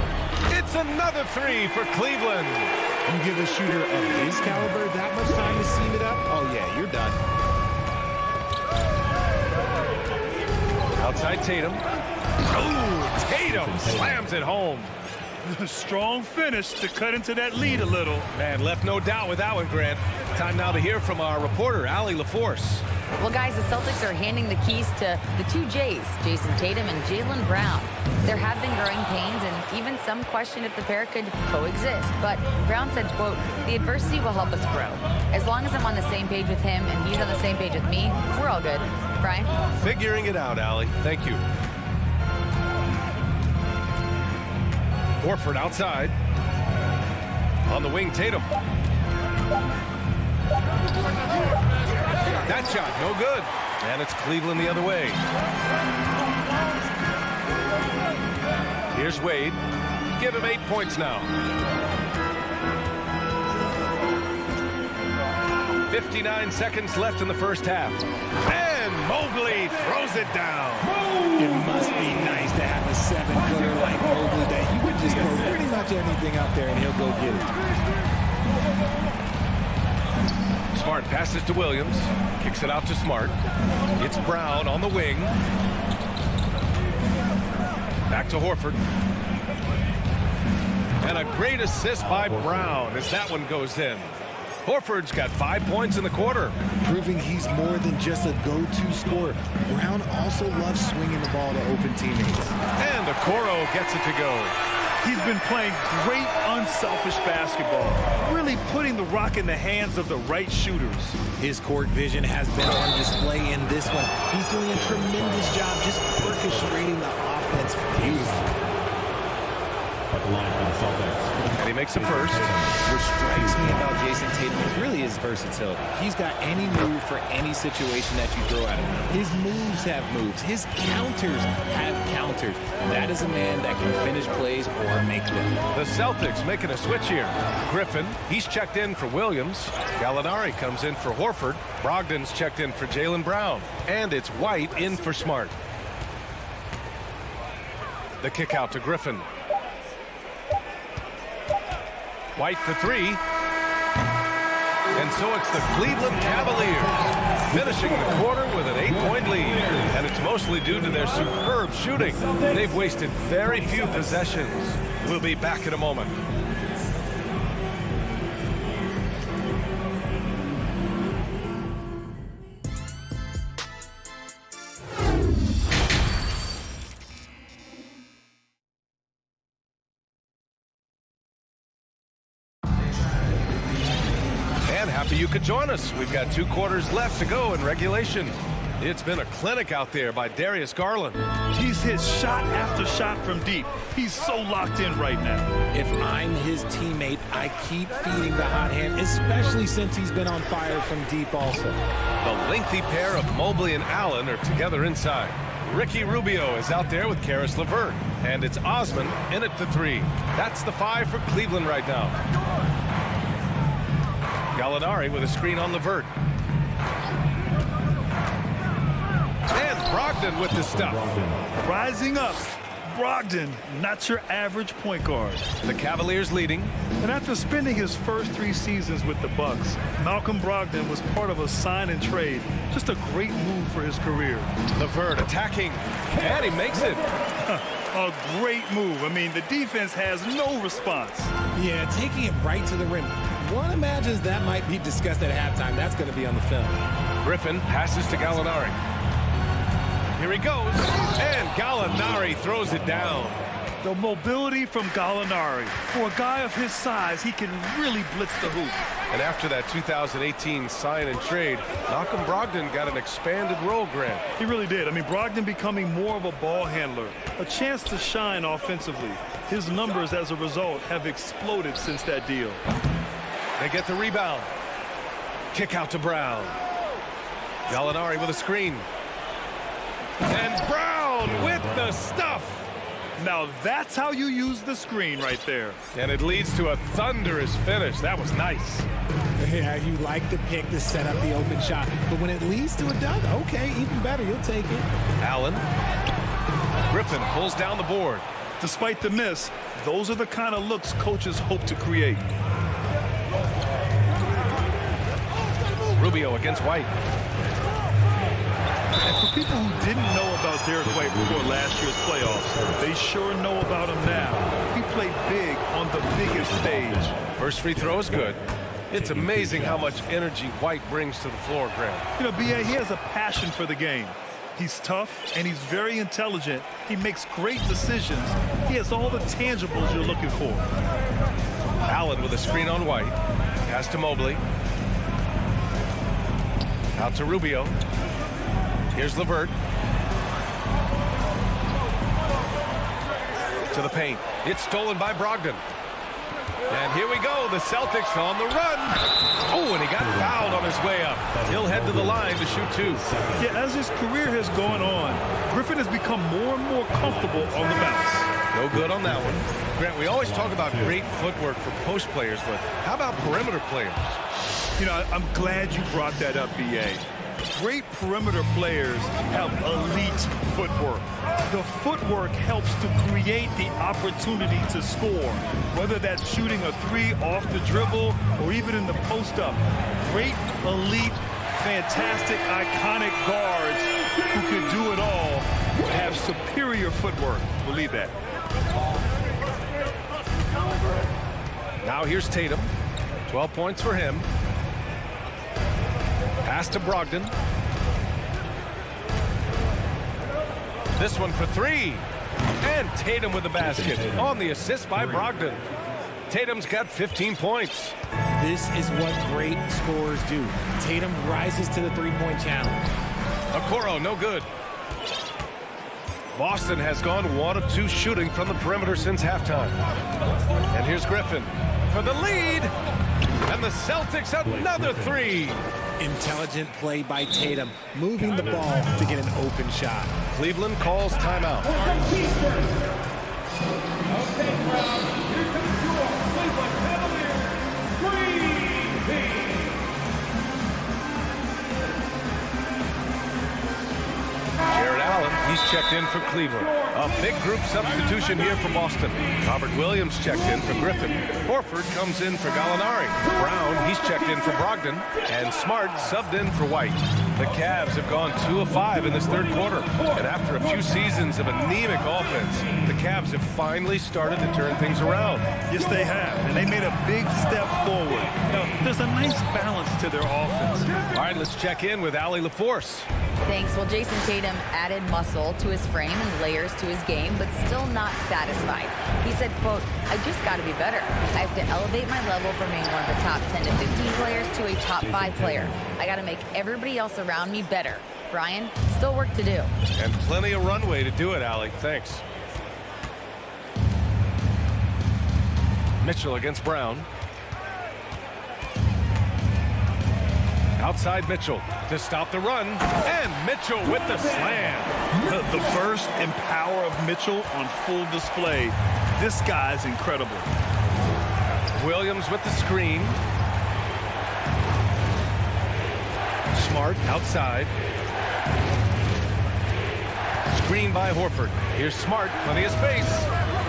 Speaker 8: It's another 3 for Cleveland.
Speaker 10: You give a shooter of his caliber that much time to seam it up? Oh, yeah, you're done.
Speaker 8: Outside Tatum. Oh, Tatum slams it home.
Speaker 9: Strong finish to cut into that lead a little.
Speaker 8: Man, left no doubt with that one, Grant. Time now to hear from our reporter, Allie LaForce.
Speaker 11: Well, guys, the Celtics are handing the keys to the two J's, Jason Tatum and Jaylen Brown. There have been growing pains, and even some question if the pair could coexist. But Brown said, quote, "The adversity will help us grow. As long as I'm on the same page with him and he's on the same page with me, we're all good." Brian?
Speaker 8: Figuring it out, Allie. Thank you. Horford outside. On the wing, Tatum. That shot, no good. And it's Cleveland the other way. Here's Wade. Give him 8 points now. 59 seconds left in the first half. And Mobley throws it down.
Speaker 10: It must be nice to have a 7-footer like Mobley that you could just throw pretty much anything out there and he'll go get it.
Speaker 8: Smart passes to Williams. Kicks it out to Smart. It's Brown on the wing. Back to Horford. And a great assist by Brown as that one goes in. Horford's got 5 points in the quarter.
Speaker 10: Proving he's more than just a go-to scorer. Brown also loves swinging the ball to open teammates.
Speaker 8: And Okoro gets it to go.
Speaker 9: He's been playing great, unselfish basketball, really putting the rock in the hands of the right shooters.
Speaker 10: His court vision has been on display in this one. He's doing a tremendous job just orchestrating the offense beautifully.
Speaker 8: And he makes a first.
Speaker 10: What strikes me about Jason Tatum is really his versatility. He's got any move for any situation that you throw at him. His moves have moves. His counters have counters. That is a man that can finish plays or make them.
Speaker 8: The Celtics making a switch here. Griffin, he's checked in for Williams. Gallinari comes in for Horford. Brogdon's checked in for Jaylen Brown. And it's White in for Smart. The kick out to Griffin. White for three. And so it's the Cleveland Cavaliers finishing the quarter with an 8-point lead. And it's mostly due to their superb shooting. They've wasted very few possessions. We'll be back in a moment. Happy you could join us. We've got 2 quarters left to go in regulation. It's been a clinic out there by Darius Garland.
Speaker 9: He's hit shot after shot from deep. He's so locked in right now.
Speaker 10: If I'm his teammate, I keep feeding the hot hand, especially since he's been on fire from deep also.
Speaker 8: The lengthy pair of Mobley and Allen are together inside. Ricky Rubio is out there with Karis LeVert. And it's Osman in at the 3. That's the 5 for Cleveland right now. Gallinari with a screen on LeVert. And Brogdon with the stuff.
Speaker 9: Rising up. Brogdon, not your average point guard.
Speaker 8: The Cavaliers leading.
Speaker 9: And after spending his first 3 seasons with the Bucks, Malcolm Brogdon was part of a sign and trade. Just a great move for his career.
Speaker 8: LeVert attacking. And he makes it.
Speaker 9: A great move. I mean, the defense has no response.
Speaker 10: Yeah, taking it right to the rim. One imagines that might be discussed at halftime. That's going to be on the film.
Speaker 8: Griffin passes to Gallinari. Here he goes. And Gallinari throws it down.
Speaker 9: The mobility from Gallinari. For a guy of his size, he can really blitz the hoop.
Speaker 8: And after that 2018 sign and trade, Malcolm Brogdon got an expanded role, Grant.
Speaker 9: He really did. I mean, Brogdon becoming more of a ball handler, a chance to shine offensively. His numbers as a result have exploded since that deal.
Speaker 8: They get the rebound. Kick out to Brown. Gallinari with a screen. And Brown with the stuff.
Speaker 9: Now that's how you use the screen right there.
Speaker 8: And it leads to a thunderous finish. That was nice.
Speaker 10: Yeah, you like the pick to set up the open shot. But when it leads to a dunk, okay, even better. You'll take it.
Speaker 8: Allen. Griffin pulls down the board.
Speaker 9: Despite the miss, those are the kind of looks coaches hope to create.
Speaker 8: Rubio against White.
Speaker 9: People who didn't know about Derek White before last year's playoffs, they sure know about him now. He played big on the biggest stage.
Speaker 8: First free throw is good. It's amazing how much energy White brings to the floor, Graham.
Speaker 9: You know, B.A., he has a passion for the game. He's tough, and he's very intelligent. He makes great decisions. He has all the tangibles you're looking for.
Speaker 8: Allen with a screen on White. Pass to Mobley. Out to Rubio. Here's LeVert. To the paint. It's stolen by Brogdon. And here we go. The Celtics on the run. Oh, and he got fouled on his way up. He'll head to the line to shoot two.
Speaker 9: Yeah, as his career has gone on, Griffin has become more and more comfortable on the bounce.
Speaker 8: No good on that one. Grant, we always talk about great footwork for post players, but how about perimeter players?
Speaker 9: You know, I'm glad you brought that up, B.A. Great perimeter players have elite footwork. The footwork helps to create the opportunity to score, whether that's shooting a three off the dribble or even in the post-up. Great, elite, fantastic, iconic guards who can do it all have superior footwork. Believe that.
Speaker 8: Now here's Tatum. 12 points for him. Pass to Brogdon. This one for three. And Tatum with the basket on the assist by Brogdon. Tatum's got 15 points.
Speaker 10: This is what great scorers do. Tatum rises to the three-point challenge.
Speaker 8: Okoro, no good. Boston has gone 1 of 2 shooting from the perimeter since halftime. And here's Griffin for the lead. And the Celtics another three.
Speaker 10: Intelligent play by Tatum, moving the ball to get an open shot.
Speaker 8: Cleveland calls timeout.
Speaker 12: Okay, crowd, here comes your Cleveland Cavaliers Green Team.
Speaker 8: Jared Allen, he's checked in for Cleveland. A big group substitution here for Boston. Robert Williams checked in for Griffin. Horford comes in for Gallinari. Brown, he's checked in for Brogdon. And Smart subbed in for White. The Cavs have gone 2 of 5 in this third quarter. And after a few seasons of anemic offense, the Cavs have finally started to turn things around.
Speaker 9: Yes, they have. And they made a big step forward. Now, there's a nice balance to their offense.
Speaker 8: All right, let's check in with Allie LaForce.
Speaker 11: Thanks. Well, Jason Tatum added muscle to his frame and layers to his game, but still not satisfied. He said, quote, I just got to be better. I have to elevate my level from being one of the top 10 to 15 players to a top 5 player. I got to make everybody else around me better. Brian, still work to do.
Speaker 8: And plenty of runway to do it, Allie. Thanks. Mitchell against Brown. Outside Mitchell to stop the run. And Mitchell with the slam.
Speaker 9: The burst and power of Mitchell on full display. This guy's incredible.
Speaker 8: Williams with the screen. Smart outside. Screen by Horford. Here's Smart, plenty of space.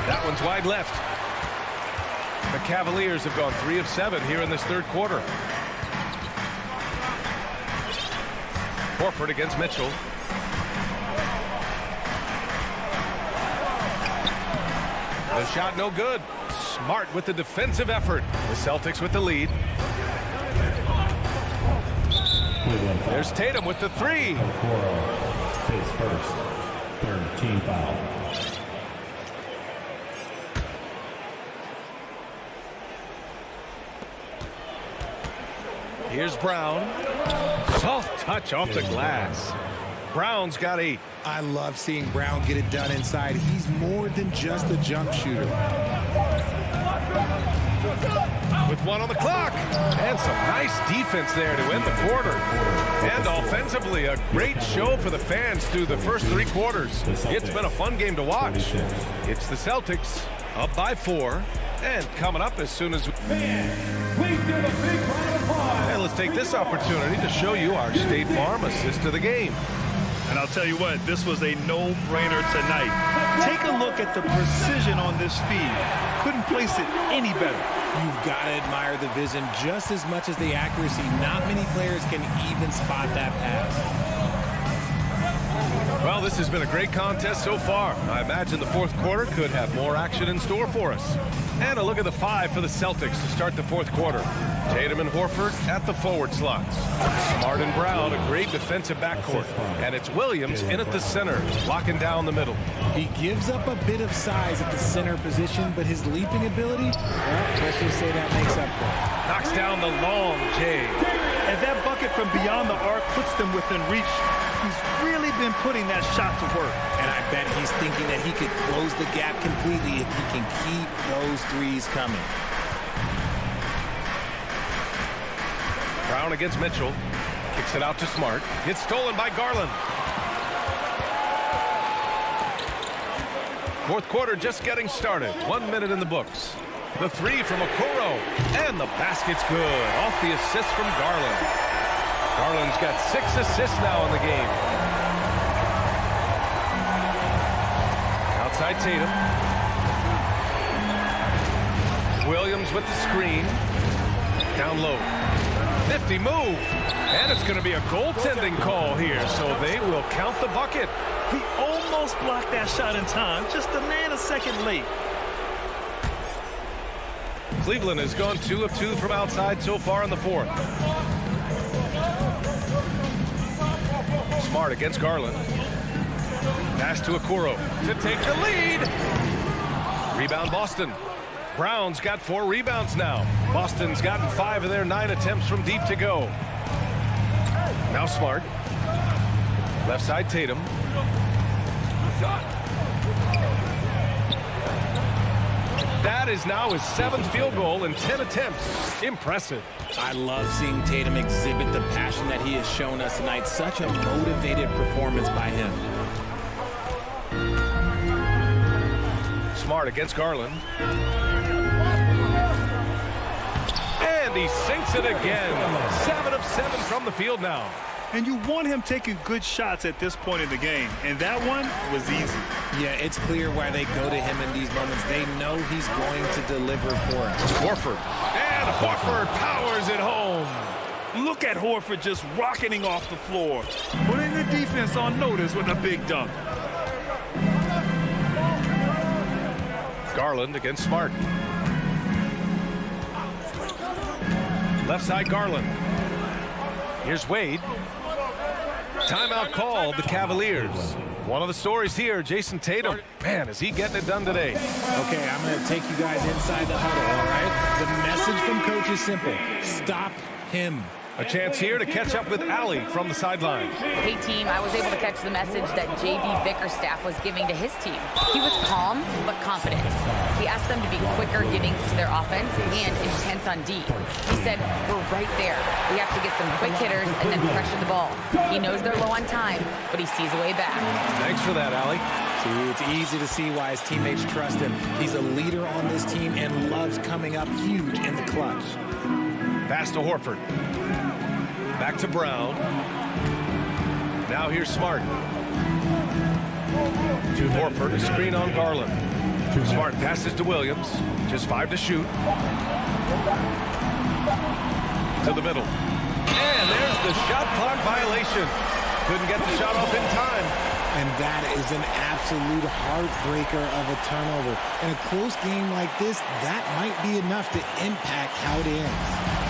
Speaker 8: That one's wide left. The Cavaliers have gone 3 of 7 here in this third quarter. Horford against Mitchell. The shot no good. Smart with the defensive effort. The Celtics with the lead. There's Tatum with the three.
Speaker 5: His first, third team foul.
Speaker 8: Here's Brown. Soft touch off the glass. Brown's got 8.
Speaker 10: I love seeing Brown get it done inside. He's more than just a jump shooter.
Speaker 8: With 1 on the clock. And some nice defense there to end the quarter. And offensively, a great show for the fans through the first 3 quarters. It's been a fun game to watch. It's the Celtics up by 4. And coming up as soon as we...
Speaker 12: Please give a big round of applause.
Speaker 8: And let's take this opportunity to show you our State Farm assist to the game.
Speaker 9: And I'll tell you what, this was a no-brainer tonight. Take a look at the precision on this feed. Couldn't place it any better.
Speaker 10: You've got to admire the vision just as much as the accuracy. Not many players can even spot that pass.
Speaker 8: Well, this has been a great contest so far. I imagine the fourth quarter could have more action in store for us. And a look at the 5 for the Celtics to start the fourth quarter. Tatum and Horford at the forward slots. Smart and Brown, a great defensive backcourt. And it's Williams in at the center, locking down the middle.
Speaker 10: He gives up a bit of size at the center position, but his leaping ability, well, let's just say that makes up for it.
Speaker 8: Knocks down the long J.
Speaker 9: And that bucket from beyond the arc puts them within reach. He's really been putting that shot to work.
Speaker 10: And I bet he's thinking that he could close the gap completely if he can keep those threes coming.
Speaker 8: Brown against Mitchell. Kicks it out to Smart. It's stolen by Garland. Fourth quarter just getting started. 1 minute in the books. The 3 from Okoro. And the basket's good. Off the assist from Garland. Garland's got 6 assists now in the game. Outside Tatum. Williams with the screen. Down low. Nifty move. And it's going to be a goaltending call here, so they will count the bucket.
Speaker 9: He almost blocked that shot in time, just a nanosecond late.
Speaker 8: Cleveland has gone 2 of 2 from outside so far in the fourth. Smart against Garland. Pass to Okoro to take the lead. Rebound Boston. Brown's got 4 rebounds now. Boston's gotten 5 of their 9 attempts from deep to go. Now Smart. Left side Tatum. That is now his 7th field goal in 10 attempts. Impressive.
Speaker 10: I love seeing Tatum exhibit the passion that he has shown us tonight. Such a motivated performance by him.
Speaker 8: Smart against Garland. And he sinks it again. 7 of 7 from the field now.
Speaker 9: And you want him taking good shots at this point in the game. And that one was easy.
Speaker 10: Yeah, it's clear why they go to him in these moments. They know he's going to deliver for us.
Speaker 8: Horford. And Horford powers it home.
Speaker 9: Look at Horford just rocketing off the floor. Putting the defense on notice with a big dunk.
Speaker 8: Garland against Smart. Left side Garland. Here's Wade. Timeout called the Cavaliers. One of the stories here, Jason Tatum. Man, is he getting it done today.
Speaker 10: Okay, I'm going to take you guys inside the huddle, all right? The message from coach is simple. Stop him.
Speaker 8: A chance here to catch up with Allie from the sideline.
Speaker 11: Hey, team, I was able to catch the message that J.B. Bickerstaff was giving to his team. He was calm but confident. He asked them to be quicker getting to their offense and intense on D. He said, we're right there. We have to get some quick hitters and then pressure the ball. He knows they're low on time, but he sees a way back.
Speaker 8: Thanks for that, Allie.
Speaker 10: See, it's easy to see why his teammates trust him. He's a leader on this team and loves coming up huge in the clutch.
Speaker 8: Pass to Horford. Back to Brown. Now here's Smart. Horford, a screen on Garland. Smart passes to Williams. Just 5 to shoot. To the middle. And there's the shot clock violation. Couldn't get the shot off in time.
Speaker 10: And that is an absolute heartbreaker of a turnover. In a close game like this, that might be enough to impact how it ends.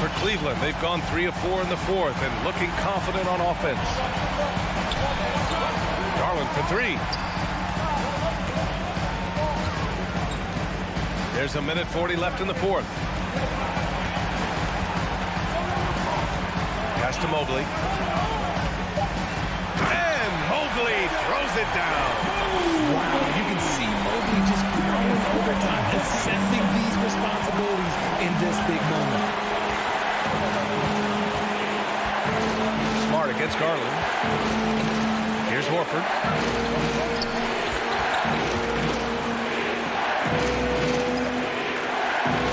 Speaker 8: For Cleveland, they've gone 3 of 4 in the fourth and looking confident on offense. Garland for 3. There's a minute 40 left in the fourth. Pass to Mobley. And Mobley throws it down.
Speaker 10: Wow, you can see Mobley just growing over time, assessing these responsibilities in this big moment.
Speaker 8: Smart against Garland. Here's Horford.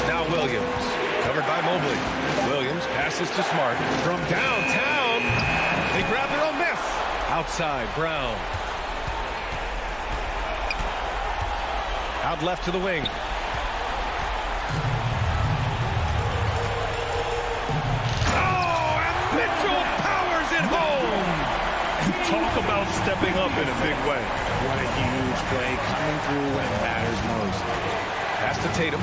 Speaker 8: Now Williams, covered by Mobley. Williams passes to Smart. From downtown, they grab their own miss. Outside, Brown. Out left to the wing.
Speaker 9: Talk about stepping up in a big way.
Speaker 10: What a huge play, coming through when it matters most.
Speaker 8: Pass to Tatum.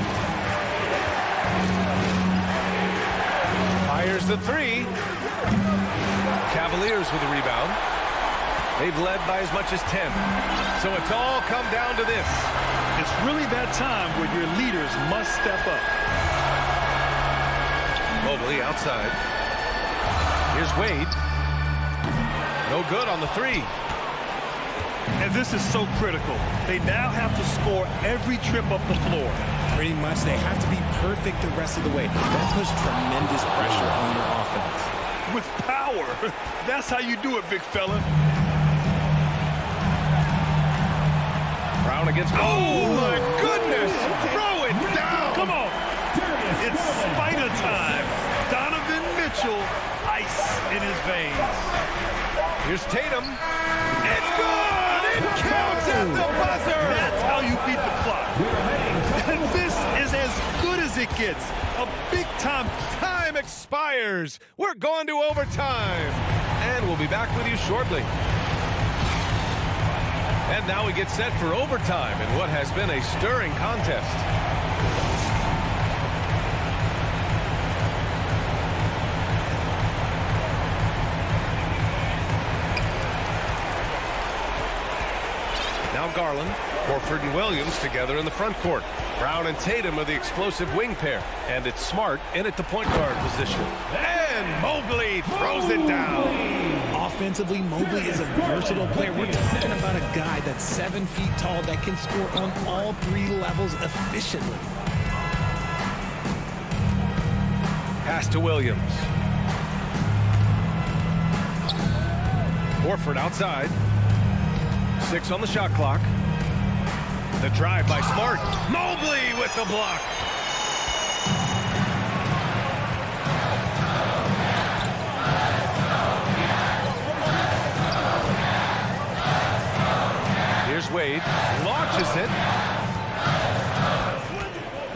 Speaker 8: Fires the three. Cavaliers with a rebound. They've led by as much as 10. So it's all come down to this.
Speaker 9: It's really that time where your leaders must step up.
Speaker 8: Mobley outside. Here's Wade. No good on the three.
Speaker 9: And this is so critical. They now have to score every trip up the floor.
Speaker 10: Pretty much, they have to be perfect the rest of the way. That puts tremendous pressure on your offense.
Speaker 9: With power. That's how you do it, big fella.
Speaker 8: Brown against... Oh, my goodness! Throw it down!
Speaker 9: Come on. It's spider time. Donovan Mitchell, ice in his veins.
Speaker 8: Here's Tatum. It's good! It counts at the buzzer!
Speaker 9: That's how you beat the clock. And this is as good as it gets. A big-time...
Speaker 8: Time expires. We're going to overtime. And we'll be back with you shortly. And now we get set for overtime in what has been a stirring contest. Now Garland, Horford and Williams together in the front court. Brown and Tatum are the explosive wing pair. And it's Smart in at the point guard position. And Mobley throws it down.
Speaker 10: Offensively, Mobley is a versatile player. We're talking about a guy that's 7 feet tall that can score on all three levels efficiently.
Speaker 8: Pass to Williams. Horford outside. 6 on the shot clock. The drive by Smart. Mobley with the block. Here's Wade. Launches it.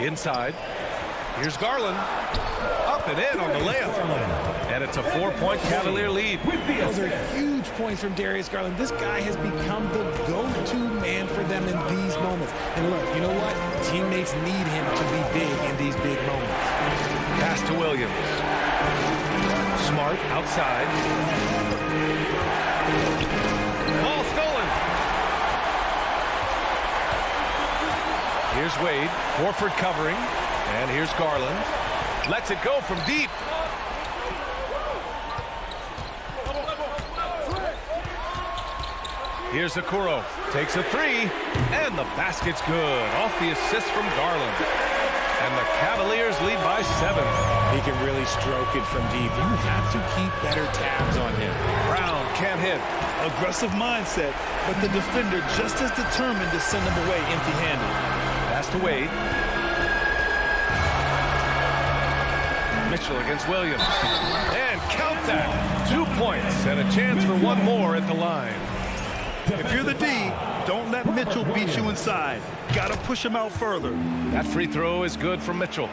Speaker 8: Inside. Here's Garland. Up and in on the layup. And it's a 4-point Cavalier lead.
Speaker 10: Those are huge points from Darius Garland. This guy has become the go-to man for them in these moments. And look, you know what? Teammates need him to be big in these big moments.
Speaker 8: Pass to Williams. Smart outside. Ball stolen. Here's Wade. Horford covering. And here's Garland. Lets it go from deep. Here's Okoro. Takes a three. And the basket's good. Off the assist from Garland. And the Cavaliers lead by 7.
Speaker 10: He can really stroke it from deep. You have to keep better tabs on him.
Speaker 8: Brown can't hit.
Speaker 9: Aggressive mindset, but the defender just as determined to send him away empty-handed.
Speaker 8: Pass to Wade. Mitchell against Williams. And count that. 2 points and a chance for one more at the line.
Speaker 9: If you're the D, don't let Mitchell beat you inside. Got to push him out further.
Speaker 8: That free throw is good from Mitchell.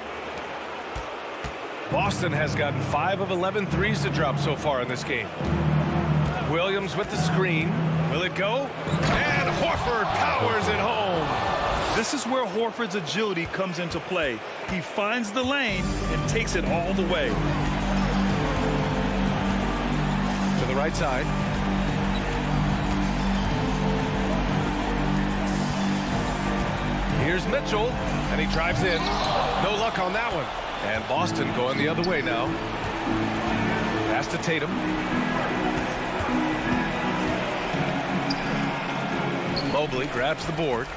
Speaker 8: Boston has gotten 5 of 11 threes to drop so far in this game. Williams with the screen. Will it go? And Horford powers it home.
Speaker 9: This is where Horford's agility comes into play. He finds the lane and takes it all the way.
Speaker 8: To the right side. Here's Mitchell, and he drives in. No luck on that one. And Boston going the other way now. Pass to Tatum. Mobley grabs the board.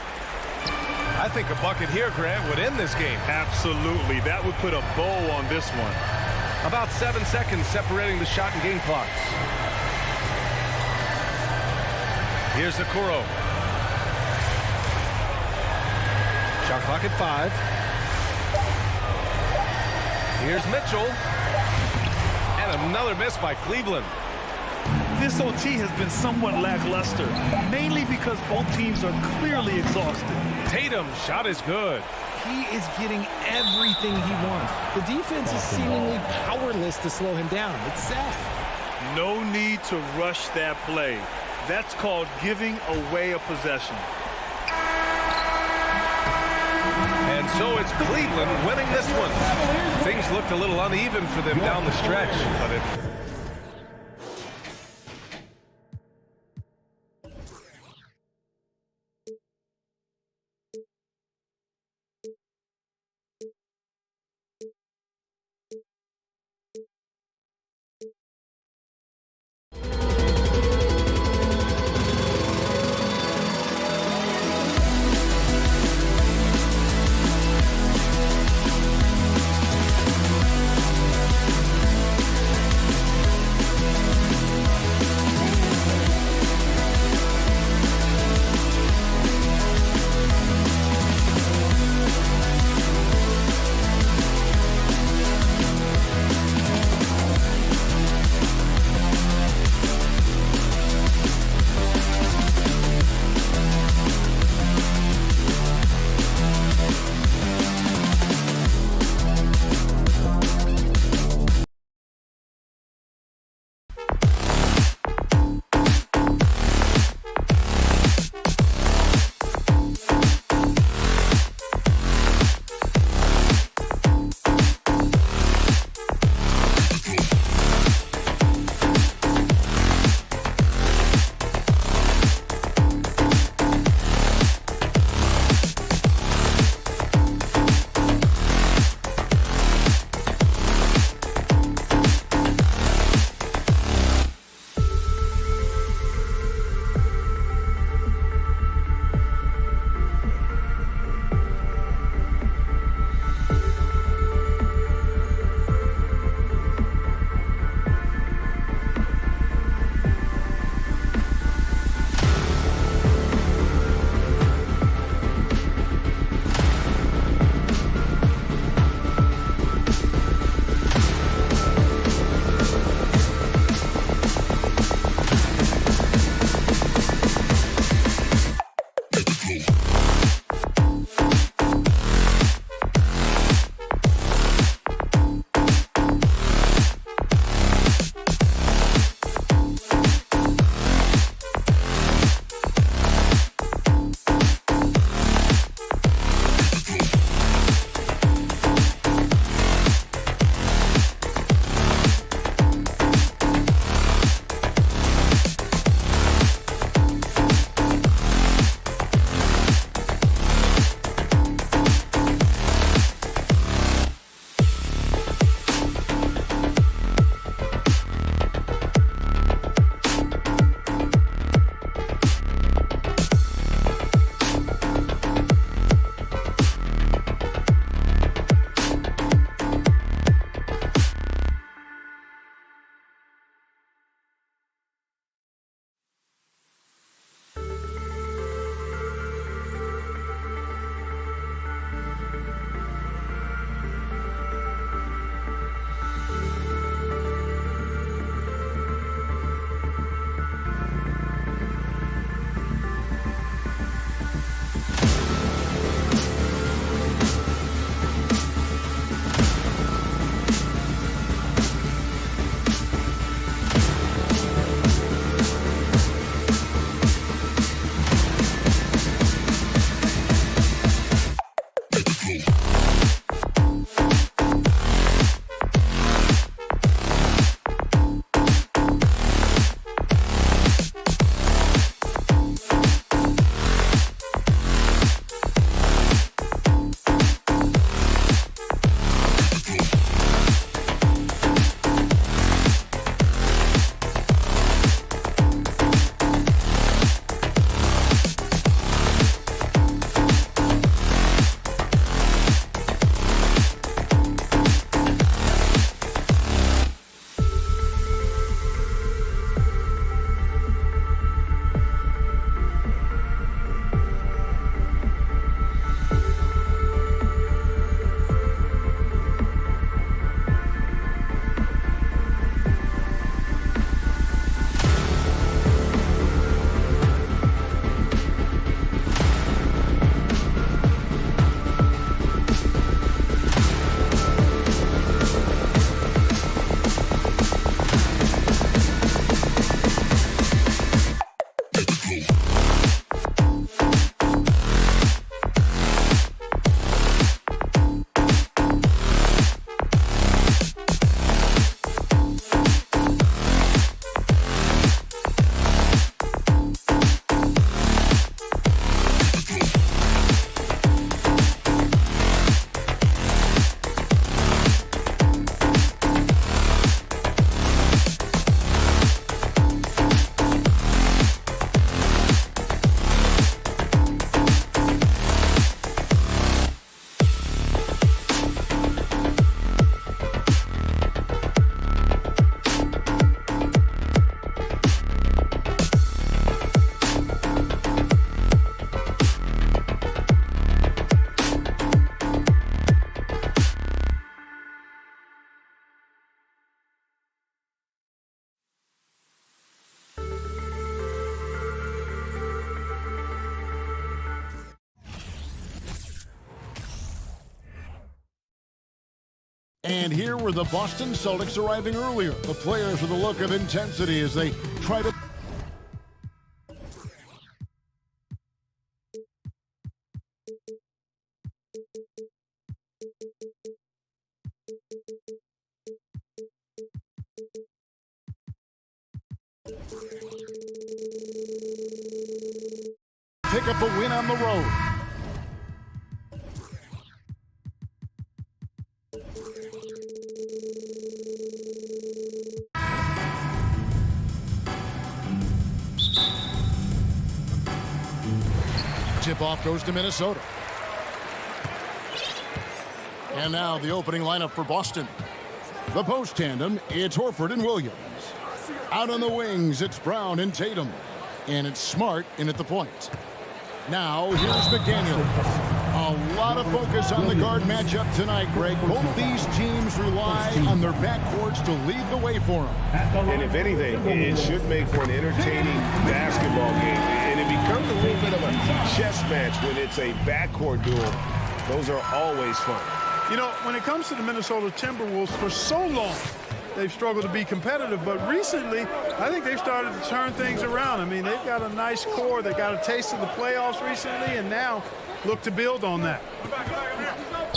Speaker 8: I think a bucket here, Grant, would end this game.
Speaker 9: Absolutely. That would put a bow on this one.
Speaker 8: About 7 seconds separating the shot and game clocks. Here's Okoro. Shot clock at 5. Here's Mitchell. And another miss by Cleveland.
Speaker 9: This OT has been somewhat lackluster, mainly because both teams are clearly exhausted.
Speaker 8: Tatum's shot is good.
Speaker 10: He is getting everything he wants. The defense is seemingly powerless to slow him down. It's sad.
Speaker 9: No need to rush that play. That's called giving away a possession.
Speaker 8: And so it's Cleveland winning this one. Things looked a little uneven for them down the stretch, but it...
Speaker 1: And here were the Boston Celtics arriving earlier. The players with a look of intensity as they try to... pick up a win on the road. Tip-off goes to Minnesota. And now the opening lineup for Boston. The post tandem, it's Horford and Williams. Out on the wings, it's Brown and Tatum. And it's Smart in at the point. Now, here's McDaniel. A lot of focus on the guard matchup tonight, Greg. Both these teams rely on their backcourts to lead the way for them.
Speaker 2: And if anything, it should make for an entertaining basketball game. And it becomes a little bit of a chess match when it's a backcourt duel. Those are always fun.
Speaker 9: You know, when it comes to the Minnesota Timberwolves, for so long, they've struggled to be competitive, but recently, I think they've started to turn things around. I mean, they've got a nice core. They got a taste of the playoffs recently, and now look to build on that.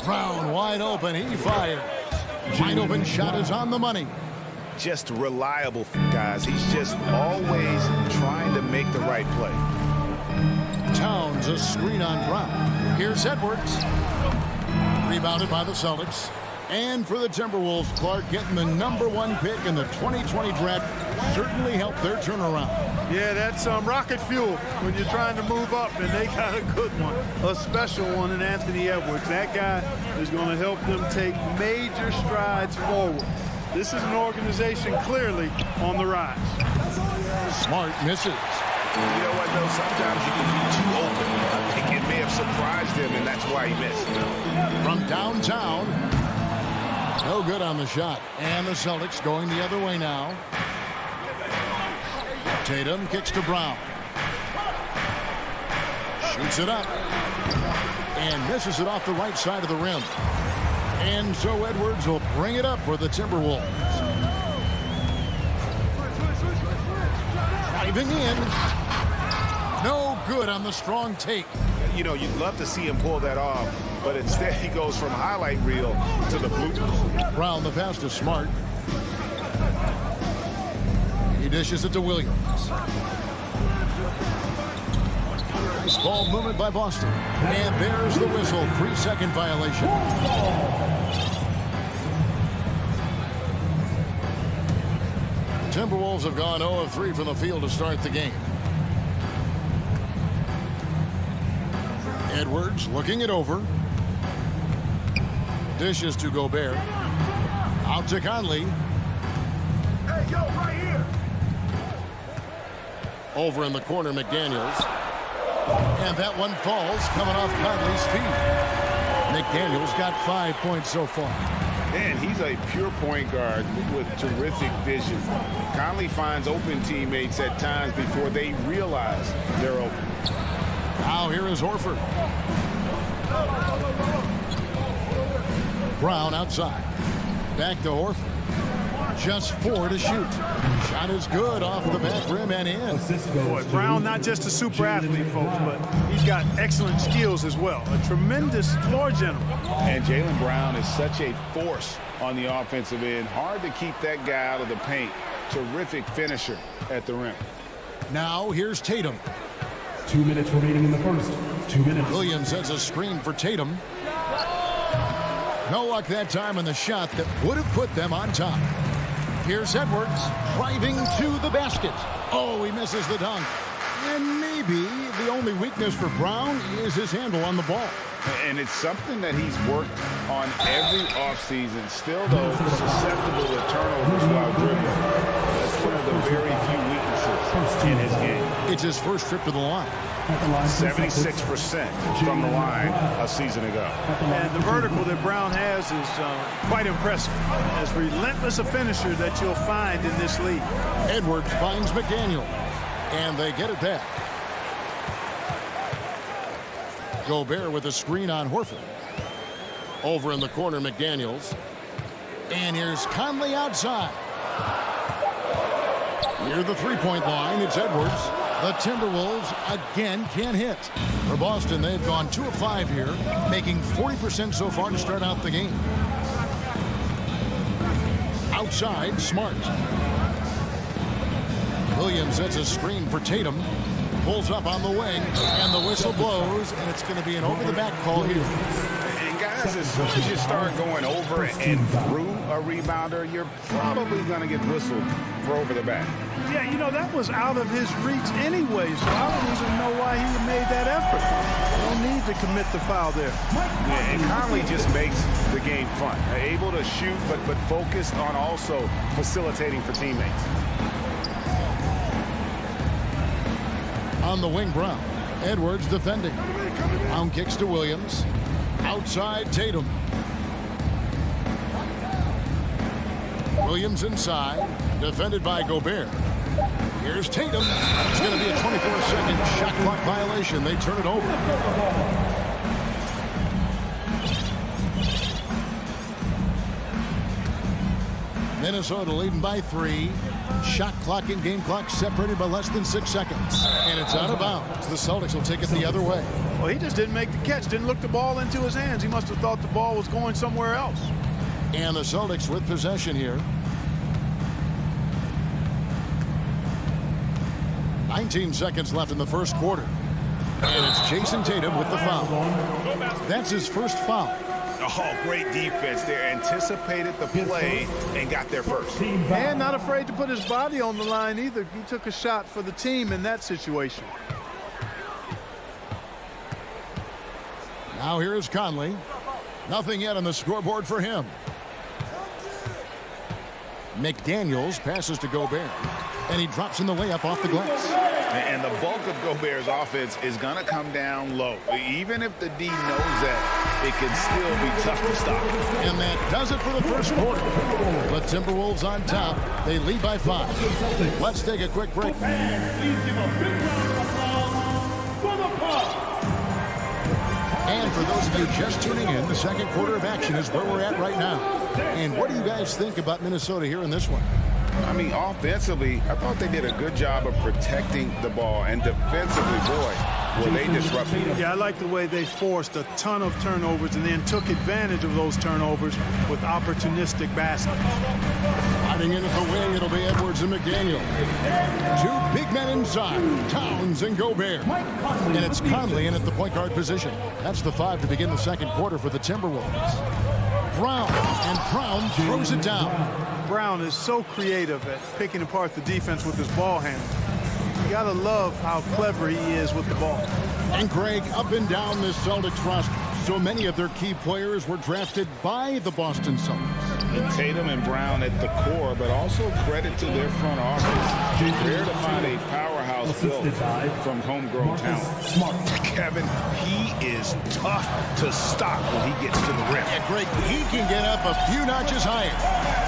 Speaker 1: Brown wide open, he fires. Wide open shot is on the money.
Speaker 4: Just reliable, guys. He's just always trying to make the right play.
Speaker 1: Towns a screen on Brown. Here's Edwards. Rebounded by the Celtics. And for the Timberwolves, Clark getting the #1 pick in the 2020 draft certainly helped their turnaround.
Speaker 9: Yeah, that's rocket fuel when you're trying to move up, and they got a good one, a special one in Anthony Edwards. That guy is going to help them take major strides forward. This is an organization clearly on the rise.
Speaker 1: Smart misses.
Speaker 4: You know what, though? Sometimes you can be too open. I think it may have surprised him, and that's why he missed.
Speaker 1: From downtown. No good on the shot. And the Celtics going the other way now. Tatum kicks to Brown. Shoots it up. And misses it off the right side of the rim. And so Edwards will bring it up for the Timberwolves. Driving in. No good on the strong take.
Speaker 4: You know, you'd love to see him pull that off, but instead he goes from highlight reel to the bloopers.
Speaker 1: Brown, the pass to Smart. He dishes it to Williams. Nice ball movement by Boston. And there's the whistle. 3-second violation. Timberwolves have gone 0 of 3 from the field to start the game. Edwards looking it over. Dishes to Gobert. Out to Conley.
Speaker 12: Hey, yo, right here.
Speaker 1: Over in the corner, McDaniels. And that one falls coming off Conley's feet. McDaniels got 5 points so far.
Speaker 4: Man, he's a pure point guard with terrific vision. Conley finds open teammates at times before they realize they're open.
Speaker 1: Now here is Horford. Brown outside. Back to Horford. Just 4 to shoot. Shot is good off the back rim and in.
Speaker 9: Boy, Brown not just a super athlete, folks, but he's got excellent skills as well. A tremendous floor general.
Speaker 4: And Jaylen Brown is such a force on the offensive end. Hard to keep that guy out of the paint. Terrific finisher at the rim.
Speaker 1: Now here's Tatum.
Speaker 5: 2 minutes remaining in the first. 2 minutes.
Speaker 1: Williams sets a screen for Tatum. No luck that time on the shot that would have put them on top. Here's Edwards driving to the basket. Oh, he misses the dunk. And maybe the only weakness for Brown is his handle on the ball.
Speaker 4: And it's something that he's worked on every offseason. Still, though, susceptible to turnovers while dribbling. That's one of the very few weaknesses in his game.
Speaker 1: It's his first trip to the line.
Speaker 4: 76% from the line a season ago.
Speaker 9: And the vertical that Brown has is quite impressive. As relentless a finisher that you'll find in this league.
Speaker 1: Edwards finds McDaniel. And they get it back. Gobert with a screen on Horford. Over in the corner, McDaniels. And here's Conley outside. Near the three-point line, it's Edwards. The Timberwolves again can't hit. For Boston, they've gone 2 of 5 here, making 40% so far to start out the game. Outside, Smart. Williams sets a screen for Tatum. Pulls up on the wing, and the whistle blows, and it's going to be an over-the-back call here.
Speaker 4: And guys, as soon as you start going over and through a rebounder, you're probably going to get whistled for over the back.
Speaker 9: Yeah, you know, that was out of his reach anyway, so I don't even know why he made that effort. No need to commit the foul there.
Speaker 4: Yeah, and Conley just makes the game fun. Able to shoot, but focused on also facilitating for teammates.
Speaker 1: On the wing, Brown. Edwards defending. Brown kicks to Williams. Outside, Tatum. Williams inside. Defended by Gobert. Here's Tatum. It's going to be a 24-second shot clock violation. They turn it over. Minnesota leading by 3. Shot clock and game clock separated by less than 6 seconds. And it's out of bounds. The Celtics will take it the other way.
Speaker 9: Well, he just didn't make the catch. Didn't look the ball into his hands. He must have thought the ball was going somewhere else.
Speaker 1: And the Celtics with possession here. 19 seconds left in the first quarter. And it's Jason Tatum with the foul. That's his first foul.
Speaker 4: Oh, great defense there. Anticipated the play and got there first.
Speaker 9: And not afraid to put his body on the line either. He took a shot for the team in that situation.
Speaker 1: Now here is Conley. Nothing yet on the scoreboard for him. McDaniels passes to Gobert. And he drops in the layup off the glass.
Speaker 4: And the bulk of Gobert's offense is going to come down low. Even if the D knows that, it can still be tough to stop.
Speaker 1: And that does it for the first quarter. The Timberwolves on top. They lead by 5. Let's take a quick break. And for those of you just tuning in, the second quarter of action is where we're at right now. And what do you guys think about Minnesota here in this one?
Speaker 4: I mean, offensively, I thought they did a good job of protecting the ball. And defensively, boy, were they disruptive.
Speaker 9: Yeah, I like the way they forced a ton of turnovers and then took advantage of those turnovers with opportunistic baskets.
Speaker 1: Sliding into the wing, it'll be Edwards and McDaniel. 2 big men inside, Towns and Gobert. And it's Conley in at the point guard position. That's the 5 to begin the second quarter for the Timberwolves. Brown, and Brown throws it down.
Speaker 9: Brown is so creative at picking apart the defense with his ball handling. You gotta love how clever he is with the ball.
Speaker 1: And Greg, up and down this Celtics roster, so many of their key players were drafted by the Boston Celtics.
Speaker 4: And Tatum and Brown at the core, but also credit to their front office. Rare to find a powerhouse built from homegrown talent. Kevin, he is tough to stop when he gets to the rim.
Speaker 1: Yeah, Greg, he can get up a few notches higher.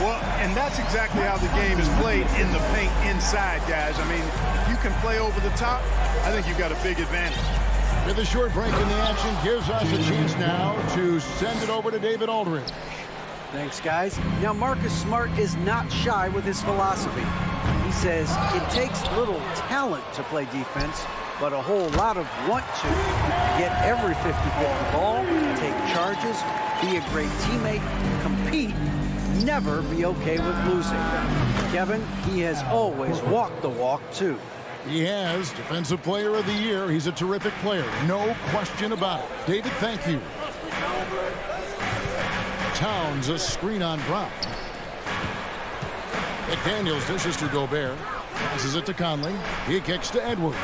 Speaker 9: Well, and that's exactly how the game is played in the paint inside, guys. I mean, if you can play over the top, I think you've got a big advantage.
Speaker 1: With a short break in the action, gives us a chance now to send it over to David Aldridge.
Speaker 7: Thanks, guys. Now, Marcus Smart is not shy with his philosophy. He says it takes little talent to play defense, but a whole lot of want to. Get every 50-50 ball, take charges, be a great teammate, compete, never be okay with losing. Kevin, he has always walked the walk, too.
Speaker 1: He has. Defensive Player of the Year. He's a terrific player. No question about it. David, thank you. Towns, a screen on Brown. McDaniels dishes to Gobert. Passes it to Conley. He kicks to Edwards.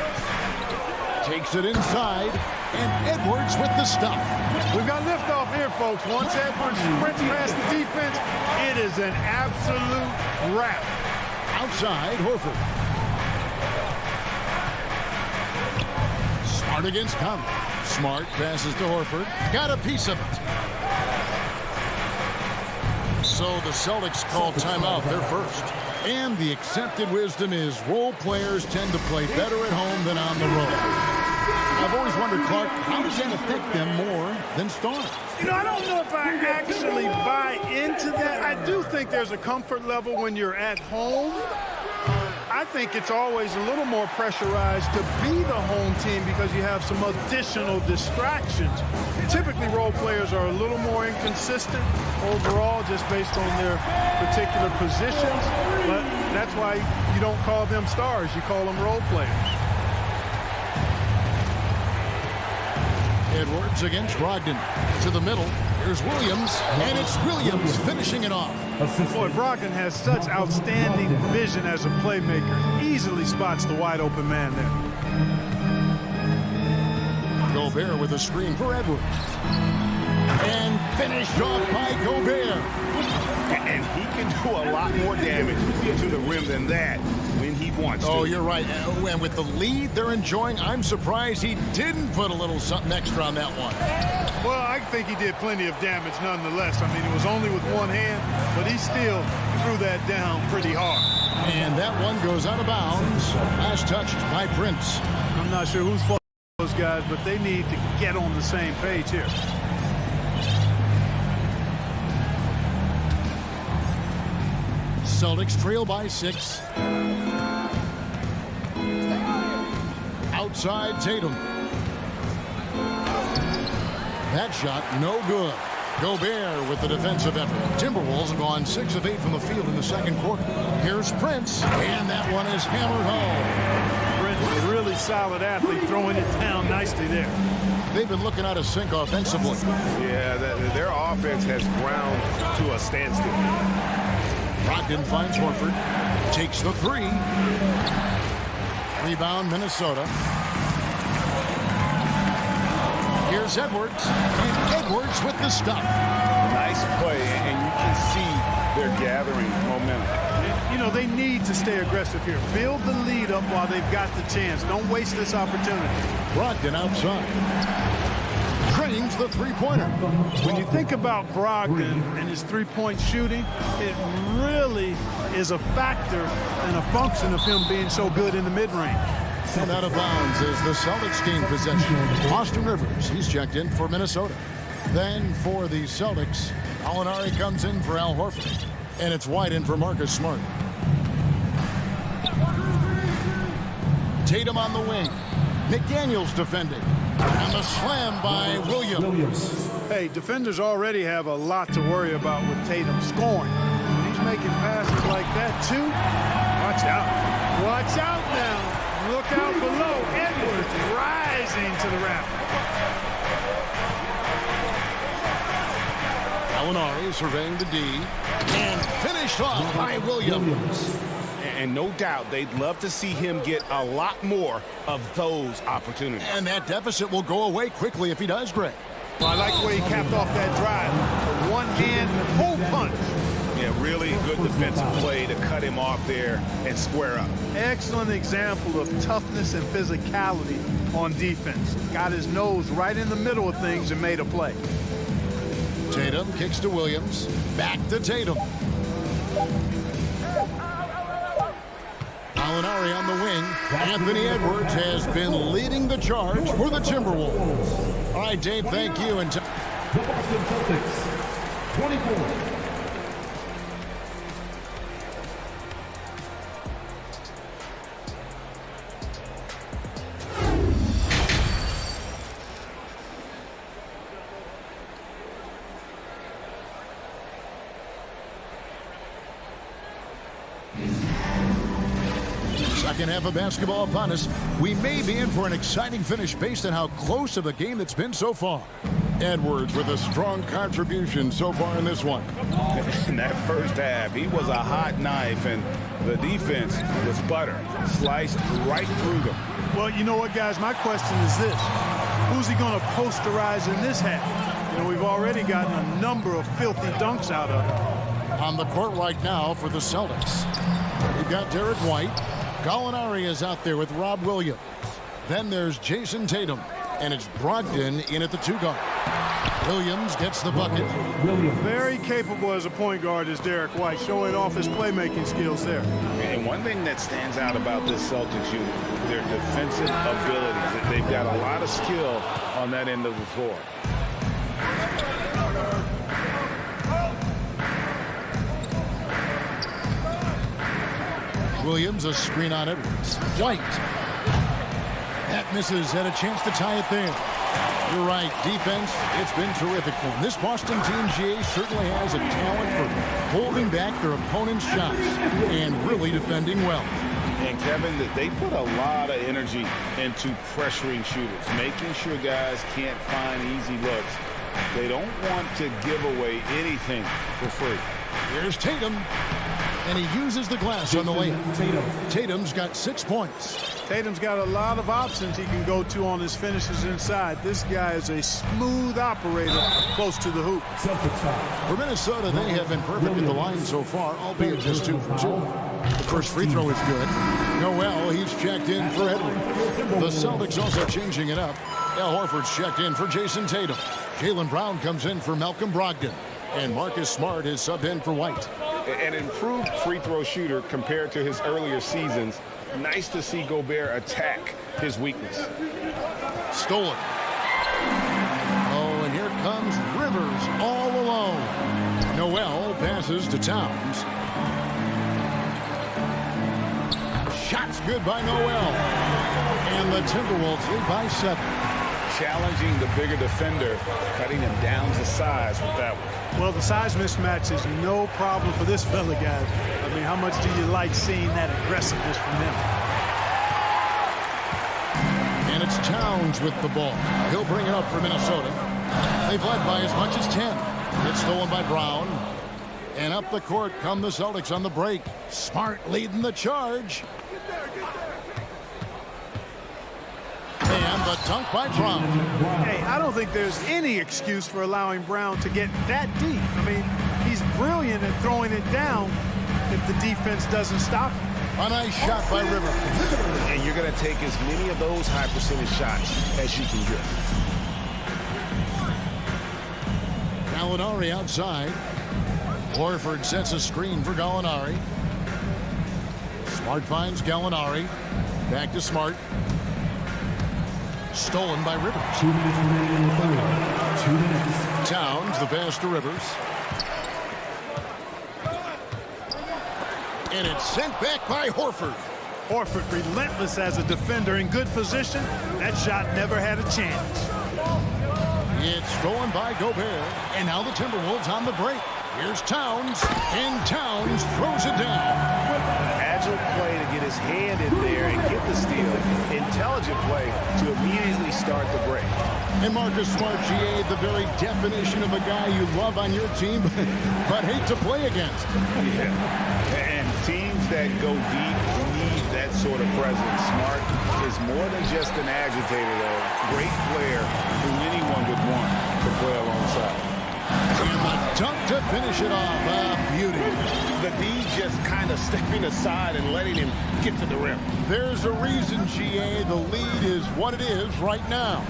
Speaker 1: Takes it inside. And Edwards with the stop.
Speaker 9: We've got liftoff here, folks. Once Edwards sprints past the defense, it is an absolute wrap.
Speaker 1: Outside, Horford. Smart against Conley. Smart passes to Horford. Got a piece of it. So the Celtics call timeout. They're first. And the accepted wisdom is role players tend to play better at home than on the road. I've always wanted wonder, Clark, how does that affect them more than stars?
Speaker 9: You know, I don't know if I actually buy into that. I do think there's a comfort level when you're at home. I think it's always a little more pressurized to be the home team because you have some additional distractions. Typically, role players are a little more inconsistent overall just based on their particular positions, but that's why you don't call them stars. You call them role players.
Speaker 1: Edwards against Brogdon. To the middle. Here's Williams, and it's Williams finishing it off.
Speaker 9: Boy, Brogdon has such outstanding vision as a playmaker. Easily spots the wide open man there.
Speaker 1: Gobert with a screen for Edwards. And finished off by Gobert.
Speaker 4: And he can do a lot more damage to the rim than that when he wants to.
Speaker 1: Oh, you're right. And with the lead they're enjoying, I'm surprised he didn't put a little something extra on that one.
Speaker 9: Well, I think he did plenty of damage nonetheless. I mean, it was only with one hand, but he still threw that down pretty hard.
Speaker 1: And that one goes out of bounds. Last touched by Prince.
Speaker 9: I'm not sure whose fault those guys, but they need to get on the same page here.
Speaker 1: Celtics trail by 6. Outside Tatum. That shot no good. Gobert with the defensive effort. Timberwolves have gone 6 of 8 from the field in the second quarter. Here's Prince, and that one is hammered home.
Speaker 9: Prince, a really solid athlete, throwing it down nicely there.
Speaker 1: They've been looking out of sync offensively.
Speaker 4: Yeah, their offense has ground to a standstill.
Speaker 1: Brogdon finds Horford. Takes the 3. Rebound, Minnesota. Here's Edwards. And Edwards with the stop.
Speaker 4: Nice play, and you can see they're gathering momentum.
Speaker 9: You know, they need to stay aggressive here. Build the lead up while they've got the chance. Don't waste this opportunity.
Speaker 1: Brogdon outside. Drains the three-pointer.
Speaker 9: When you think about Brogdon and his three-point shooting, it really is a factor and a function of him being so good in the mid-range.
Speaker 1: And out of bounds is the Celtics gain possession. Austin Rivers, he's checked in for Minnesota. Then for the Celtics, Gallinari comes in for Al Horford. And it's White in for Marcus Smart. Tatum on the wing. McDaniels defending. And the slam by Williams.
Speaker 9: Hey, defenders already have a lot to worry about with Tatum scoring. He's making passes like that, too. Watch out. Watch out now. Look out below. Edwards rising to the rafters.
Speaker 1: Gallinari surveying the D. And finished off by Williams.
Speaker 4: And no doubt they'd love to see him get a lot more of those opportunities.
Speaker 1: And that deficit will go away quickly if he does, Greg.
Speaker 9: Well, I like the way he capped off that drive. One hand pull punch.
Speaker 4: Yeah, really good defensive play to cut him off there and square up.
Speaker 9: Excellent example of toughness and physicality on defense. Got his nose right in the middle of things and made a play.
Speaker 1: Tatum kicks to Williams. Back to Tatum. Gallinari on the wing. Anthony Edwards has been leading the charge for the Timberwolves. All right, Dave, thank you. And
Speaker 5: the Boston Celtics, 24.
Speaker 1: Second half of basketball upon us. We may be in for an exciting finish based on how close of a game that's been so far. Edwards with a strong contribution so far in this one.
Speaker 4: In that first half, he was a hot knife, and the defense was butter. Sliced right through them.
Speaker 9: Well, you know what, guys? My question is this. Who's he going to posterize in this half? You know, we've already gotten a number of filthy dunks out of him.
Speaker 1: On the court right now for the Celtics. We've got Derek White. Gallinari is out there with Rob Williams. Then there's Jason Tatum. And it's Brogdon in at the 2 guard. Williams gets the bucket.
Speaker 9: Very capable as a point guard is Derek White, showing off his playmaking skills there.
Speaker 4: And one thing that stands out about this Celtics unit their defensive abilities. They've got a lot of skill on that end of the floor.
Speaker 1: Williams, a screen on Edwards. White. That misses. Had a chance to tie it there. You're right. Defense, it's been terrific for them. This Boston team, GA, certainly has a talent for holding back their opponent's shots and really defending well.
Speaker 4: And, Kevin, they put a lot of energy into pressuring shooters, making sure guys can't find easy looks. They don't want to give away anything for free.
Speaker 1: Here's Tatum, and he uses the glass on the way. Tatum's got 6 points.
Speaker 13: Tatum's got a lot of options he can go to on his finishes inside. This guy is a smooth operator close to the hoop.
Speaker 1: For Minnesota, they have been perfect at the line so far, albeit just 2 for 2. The first free throw is good. Noel, he's checked in for Edwards. The Celtics also changing it up. Al Horford's checked in for Jason Tatum. Jaylen Brown comes in for Malcolm Brogdon. And Marcus Smart is subbed in for White.
Speaker 4: An improved free throw shooter compared to his earlier seasons. Nice to see Gobert attack his weakness.
Speaker 1: Stolen. Oh, and here comes Rivers all alone. Noel passes to Towns. Shots good by Noel. And the Timberwolves lead by 7.
Speaker 4: Challenging the bigger defender, cutting him down to size with that one.
Speaker 13: Well, the size mismatch is no problem for this fella, guys. I mean, how much do you like seeing that aggressiveness from him?
Speaker 1: And it's Towns with the ball. He'll bring it up for Minnesota. They've led by as much as 10. It's stolen by Brown. And up the court come the Celtics on the break. Smart leading the charge. And the dunk by Brown.
Speaker 13: Hey, I don't think there's any excuse for allowing Brown to get that deep. I mean, he's brilliant at throwing it down if the defense doesn't stop him.
Speaker 1: A nice shot by Rivers.
Speaker 4: And you're going to take as many of those high percentage shots as you can get.
Speaker 1: Gallinari outside. Horford sets a screen for Gallinari. Smart finds Gallinari. Back to Smart. Stolen by Rivers.
Speaker 5: 2 minutes remaining in the third. 2 minutes.
Speaker 1: Towns, the pass to Rivers. And it's sent back by Horford.
Speaker 13: Horford relentless as a defender in good position. That shot never had a chance.
Speaker 1: It's stolen by Gobert. And now the Timberwolves on the break. Here's Towns. And Towns throws it down.
Speaker 4: Agile play to get his hand in there and get the steal. Intelligent play to immediately start the break.
Speaker 1: And Marcus Smart, GA, the very definition of a guy you love on your team, but hate to play against.
Speaker 4: Yeah. And teams that go deep need that sort of presence. Smart is more than just an agitator, though. Great player who anyone would want to play alongside.
Speaker 1: And the dunk to finish it off. Beauty.
Speaker 2: The D just kind of stepping aside and letting him get to the rim.
Speaker 1: There's a reason, GA, the lead is what it is right now.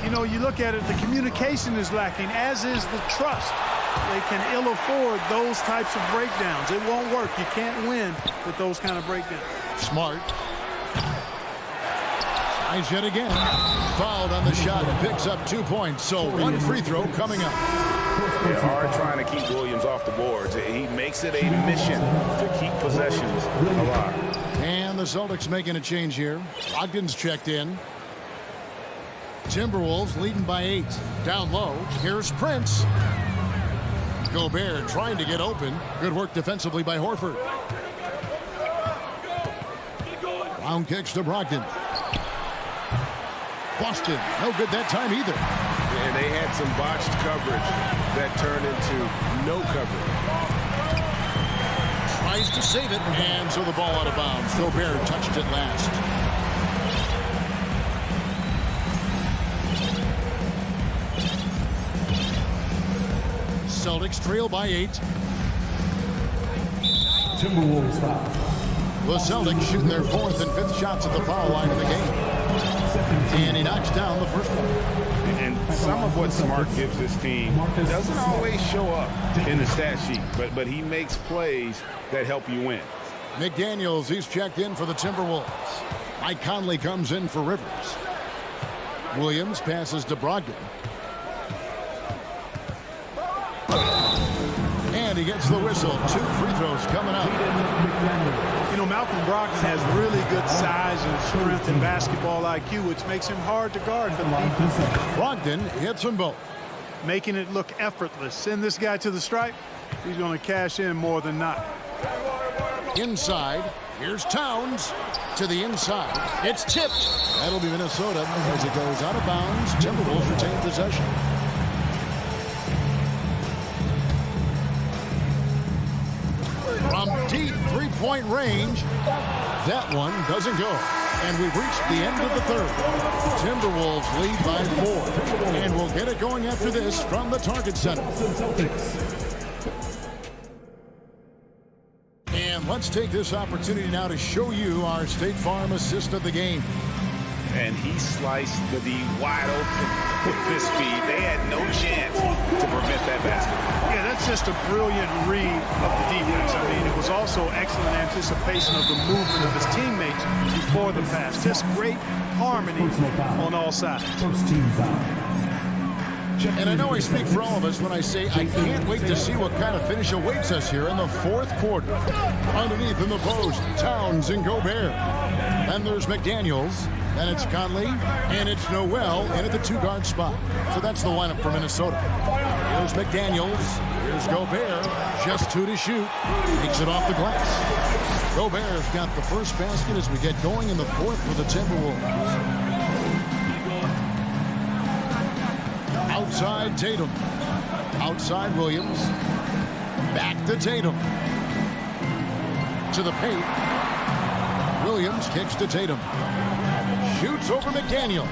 Speaker 13: You know, you look at it, the communication is lacking, as is the trust. They can ill afford those types of breakdowns. It won't work. You can't win with those kind of breakdowns.
Speaker 1: Smart. Tries yet again. Fouled on the shot and picks up 2 points. So one free throw coming up.
Speaker 4: They're hard trying to keep Williams off the boards. He makes it a mission to keep possessions alive.
Speaker 1: And the Celtics making a change here. Brogdon's checked in. Timberwolves leading by 8. Down low. Here's Prince. Gobert trying to get open. Good work defensively by Horford. Brown kicks to Brogdon. Boston, no good that time either.
Speaker 2: And they had some botched coverage that turned into no coverage.
Speaker 1: Tries to save it, and so the ball out of bounds. Gobert touched it last. Celtics trail by 8.
Speaker 5: Timberwolves foul.
Speaker 1: The Celtics shooting their 4th and 5th shots at the foul line of the game. And he knocks down the first one.
Speaker 4: And some of what Smart gives this team doesn't always show up in the stat sheet, but he makes plays that help you win.
Speaker 1: McDaniels, he's checked in for the Timberwolves. Mike Conley comes in for Rivers. Williams passes to Brogdon. And he gets the whistle. 2 free throws coming up.
Speaker 13: You know, Malcolm Brogdon has really good size and strength and basketball IQ, which makes him hard to guard for the defense.
Speaker 1: Brogdon hits them both,
Speaker 13: making it look effortless. Send this guy to the stripe. He's going to cash in more than not.
Speaker 1: Inside, here's Towns to the inside. It's tipped. That'll be Minnesota as it goes out of bounds. Timberwolves retain possession. From deep three-point range, that one doesn't go. And we've reached the end of the third. Timberwolves lead by 4. And we'll get it going after this from the Target Center. And let's take this opportunity now to show you our State Farm assist of the game.
Speaker 4: And he sliced the D wide open with this speed. They had no chance to prevent that basket.
Speaker 13: Yeah, that's just a brilliant read of the defense. I mean, it was also excellent anticipation of the movement of his teammates before the pass. Just great harmony on all sides.
Speaker 1: And I know I speak for all of us when I say I can't wait to see what kind of finish awaits us here in the fourth quarter. Underneath in the post, Towns and Gobert. And there's McDaniels. And it's Conley, and it's Noel in at the 2-guard spot. So that's the lineup for Minnesota. Here's McDaniels. Here's Gobert. Just 2 to shoot. Takes it off the glass. Gobert's got the first basket as we get going in the fourth for the Timberwolves. Outside Tatum. Outside Williams. Back to Tatum. To the paint. Williams kicks to Tatum. Shoots over McDaniel.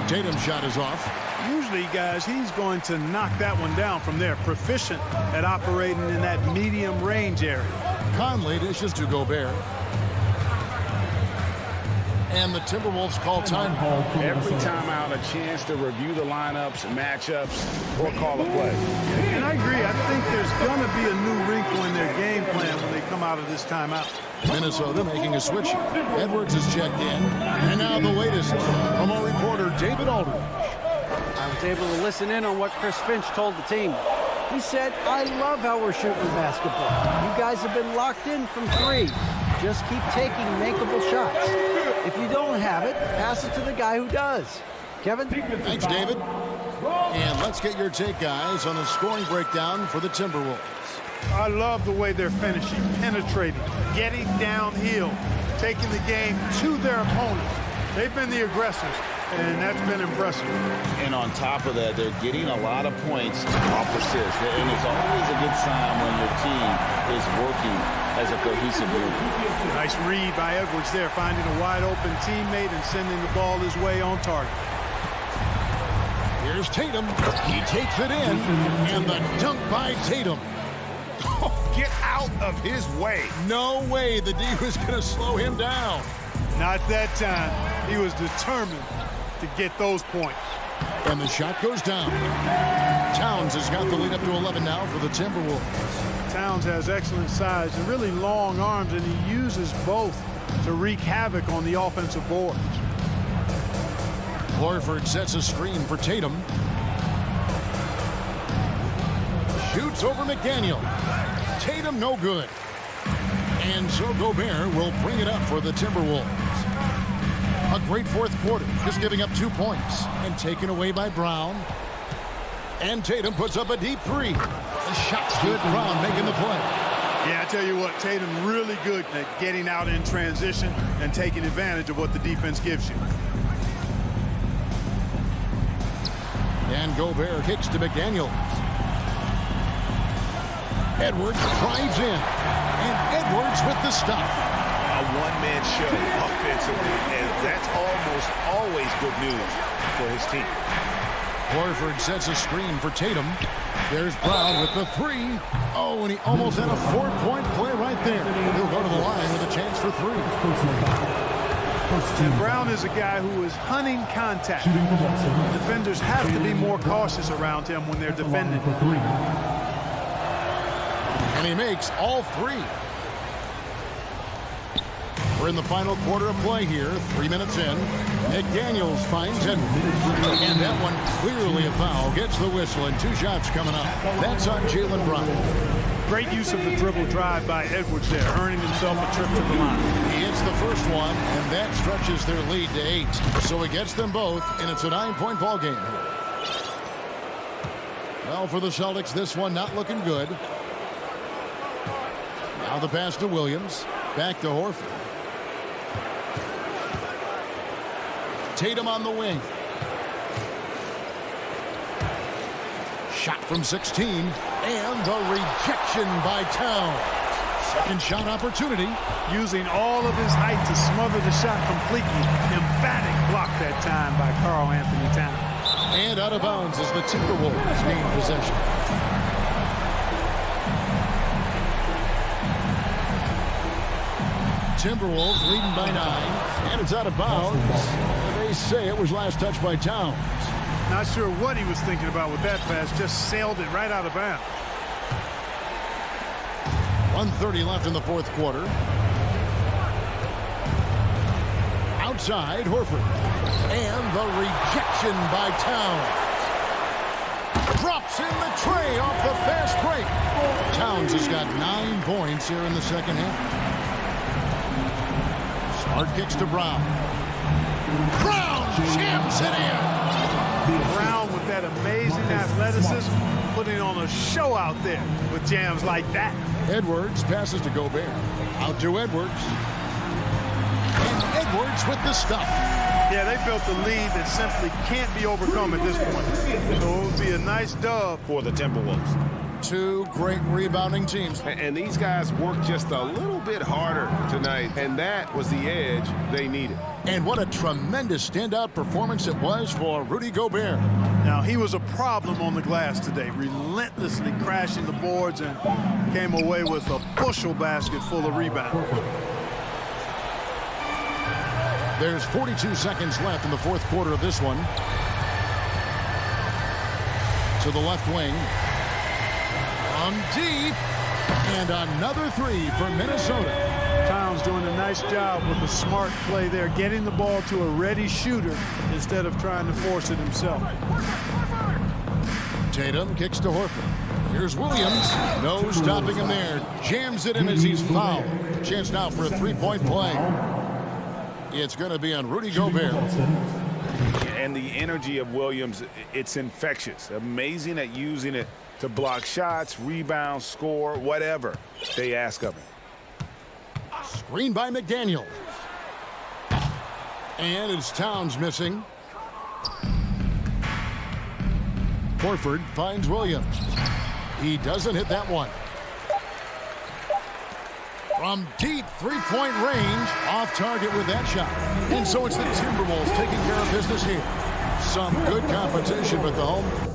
Speaker 1: Tatum's shot is off.
Speaker 13: Usually, guys, he's going to knock that one down from there. Proficient at operating in that medium range area.
Speaker 1: Conley dishes to Gobert. And the Timberwolves call time.
Speaker 4: Every timeout, a chance to review the lineups, matchups, or call a play.
Speaker 13: And I agree. I think there's going to be a new wrinkle in their game plan when they come out of this timeout.
Speaker 1: Minnesota making a switch. Edwards is checked in. And now the latest from our reporter, David Aldridge.
Speaker 7: I was able to listen in on what Chris Finch told the team. He said, I love how we're shooting the basketball. You guys have been locked in from 3. Just keep taking makeable shots. If you don't have it, pass it to the guy who does. Kevin?
Speaker 1: Thanks, David. And let's get your take, guys, on the scoring breakdown for the Timberwolves.
Speaker 13: I love the way they're finishing, penetrating, getting downhill, taking the game to their opponents. They've been the aggressors, and that's been impressive.
Speaker 4: And on top of that, they're getting a lot of points off assists. And it's always a good sign when your team is working as a cohesive group.
Speaker 13: Nice read by Edwards there, finding a wide-open teammate and sending the ball his way on target.
Speaker 1: Here's Tatum. He takes it in, and the dunk by Tatum.
Speaker 4: Get out of his way.
Speaker 1: No way the D was going to slow him down.
Speaker 13: Not that time. He was determined to get those points.
Speaker 1: And the shot goes down. Towns has got the lead up to 11 now for the Timberwolves.
Speaker 13: Towns has excellent size and really long arms, and he uses both to wreak havoc on the offensive boards.
Speaker 1: Horford sets a screen for Tatum. Shoots over McDaniel. Tatum no good. And so Gobert will bring it up for the Timberwolves. A great fourth quarter, just giving up 2 points and taken away by Brown. And Tatum puts up a deep 3. The shot's good. Brown making the play.
Speaker 13: Yeah, I tell you what, Tatum really good at getting out in transition and taking advantage of what the defense gives you.
Speaker 1: And Gobert kicks to McDaniels. Edwards drives in. And Edwards with the stop.
Speaker 4: A one-man show offensively, and that's almost always good news for his team.
Speaker 1: Horford sets a screen for Tatum. There's Brown with the 3. Oh, and he almost had a 4-point play right there. He'll go to the line with a chance for 3.
Speaker 13: And Brown is a guy who is hunting contact. Defenders have to be more cautious around him when they're defending.
Speaker 1: And he makes all 3. We're in the final quarter of play here. 3 minutes in. McDaniels finds it. And that one clearly a foul. Gets the whistle and 2 shots coming up. That's on Jaylen Brown.
Speaker 13: Great use of the dribble drive by Edwards there, earning himself a trip to the line.
Speaker 1: He hits the first one, and that stretches their lead to 8. So he gets them both, and it's a 9-point ball game here. Well, for the Celtics, this one not looking good. Now the pass to Williams. Back to Horford. Tatum on the wing. Shot from 16. And the rejection by Towns. Second shot opportunity.
Speaker 13: Using all of his height to smother the shot completely. Emphatic block that time by Karl Anthony Towns.
Speaker 1: And out of bounds as the Timberwolves gain possession. Timberwolves leading by 9. And it's out of bounds. They say it was last touched by Towns.
Speaker 13: Not sure what he was thinking about with that pass. Just sailed it right out of bounds.
Speaker 1: 1:30 left in the fourth quarter. Outside, Horford. And the rejection by Towns. Drops in the tray off the fast break. Towns has got 9 points here in the second half. Smart kicks to Brown. Brown jams it in.
Speaker 13: Brown with that amazing athleticism, putting on a show out there with jams like that.
Speaker 1: Edwards passes to Gobert. Out to Edwards. And Edwards with the stop.
Speaker 13: Yeah, they built a lead that simply can't be overcome at this point. So it would be a nice dub
Speaker 4: for the Timberwolves.
Speaker 1: 2 great rebounding teams.
Speaker 2: And these guys worked just a little bit harder tonight, and that was the edge they needed.
Speaker 1: And what a tremendous standout performance it was for Rudy Gobert.
Speaker 13: Now, he was a problem on the glass today, relentlessly crashing the boards and came away with a bushel basket full of rebounds.
Speaker 1: There's 42 seconds left in the fourth quarter of this one. To the left wing. From deep. And another 3 for Minnesota.
Speaker 13: Towns doing a nice job with a smart play there, getting the ball to a ready shooter instead of trying to force it himself.
Speaker 1: Tatum kicks to Horford. Here's Williams. No stopping him there. Jams it in as he's fouled. Chance now for a 3-point play. It's going to be on Rudy Gobert.
Speaker 4: And the energy of Williams, it's infectious. Amazing at using it to block shots, rebound, score, whatever they ask of him.
Speaker 1: Screen by McDaniel. And it's Towns missing. Horford finds Williams. He doesn't hit that one. From deep 3-point range, off target with that shot. And so it's the Timberwolves taking care of business here. Some good competition, but the home.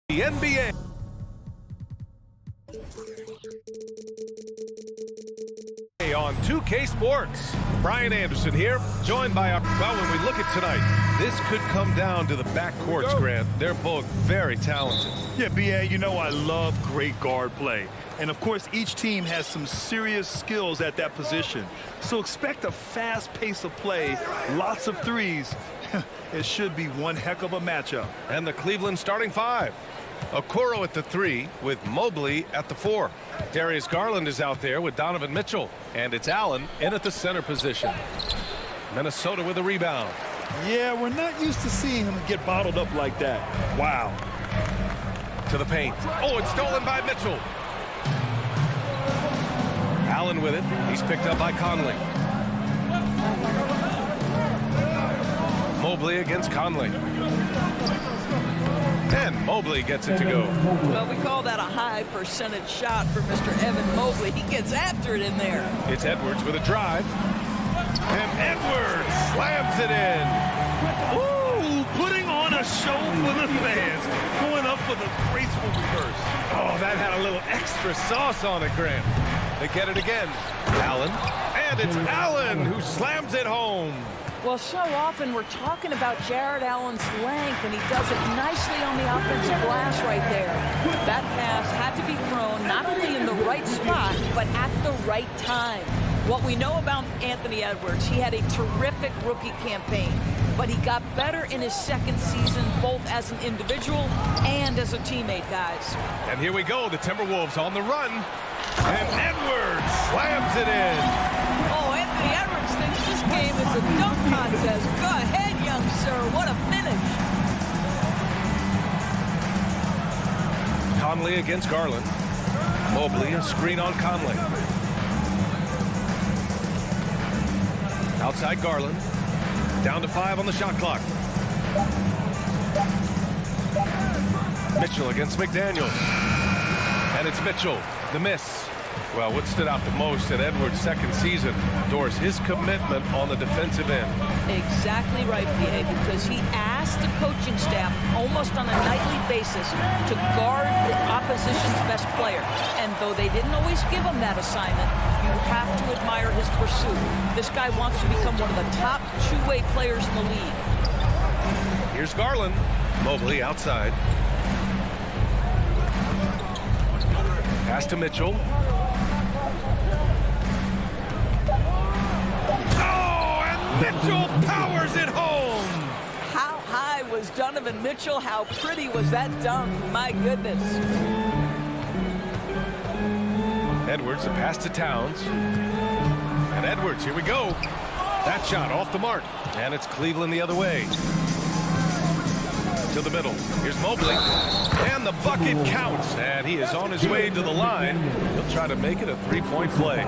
Speaker 8: The NBA. On 2K Sports, Brian Anderson here, joined by our... Well, when we look at tonight, this could come down to the backcourts, Grant. They're both very talented.
Speaker 9: Yeah, B.A., you know I love great guard play. And, of course, each team has some serious skills at that position. So expect a fast pace of play, lots of threes. It should be one heck of a matchup.
Speaker 8: And the Cleveland starting five. Okoro at the 3 with Mobley at the 4. Darius Garland is out there with Donovan Mitchell. And it's Allen in at the center position. Minnesota with a rebound.
Speaker 9: Yeah, we're not used to seeing him get bottled up like that. Wow.
Speaker 8: To the paint. Oh, it's stolen by Mitchell. Allen with it. He's picked up by Conley. Mobley against Conley. And Mobley gets it to go.
Speaker 3: Well, we call that a high percentage shot for Mr. Evan Mobley. He gets after it in there.
Speaker 8: It's Edwards with a drive. And Edwards slams it in.
Speaker 9: Ooh, putting on a show for the fans. Going up for the graceful reverse.
Speaker 8: Oh, that had a little extra sauce on it, Grant. They get it again. Allen. And it's Allen who slams it home.
Speaker 3: Well, so often we're talking about Jared Allen's length, and he does it nicely on the offensive glass right there. That pass had to be thrown not only in the right spot, but at the right time. What we know about Anthony Edwards, he had a terrific rookie campaign, but he got better in his second season, both as an individual and as a teammate, guys.
Speaker 8: And here we go, the Timberwolves on the run. And Edwards slams it in.
Speaker 3: Oh, Anthony Edwards thinks this game is a dunk contest. Go ahead, young sir. What a finish.
Speaker 8: Conley against Garland. Mobley, a screen on Conley. Outside Garland. Down to 5 on the shot clock. Mitchell against McDaniels. And it's Mitchell. The miss. Well, what stood out the most at Edwards' second season, Doris, his commitment on the defensive end.
Speaker 3: Exactly right, PA, because he asked the coaching staff almost on a nightly basis to guard the opposition's best player. And though they didn't always give him that assignment, you have to admire his pursuit. This guy wants to become one of the top two-way players in the league.
Speaker 8: Here's Garland. Mobley outside. Pass to Mitchell. Oh, and Mitchell powers it home.
Speaker 3: How high was Donovan Mitchell? How pretty was that dunk? My goodness.
Speaker 8: Edwards, a pass to Towns. And Edwards, here we go. That shot off the mark. And it's Cleveland the other way. To the middle. Here's Mobley. And the bucket counts. And he is on his way to the line. He'll try to make it a three-point play.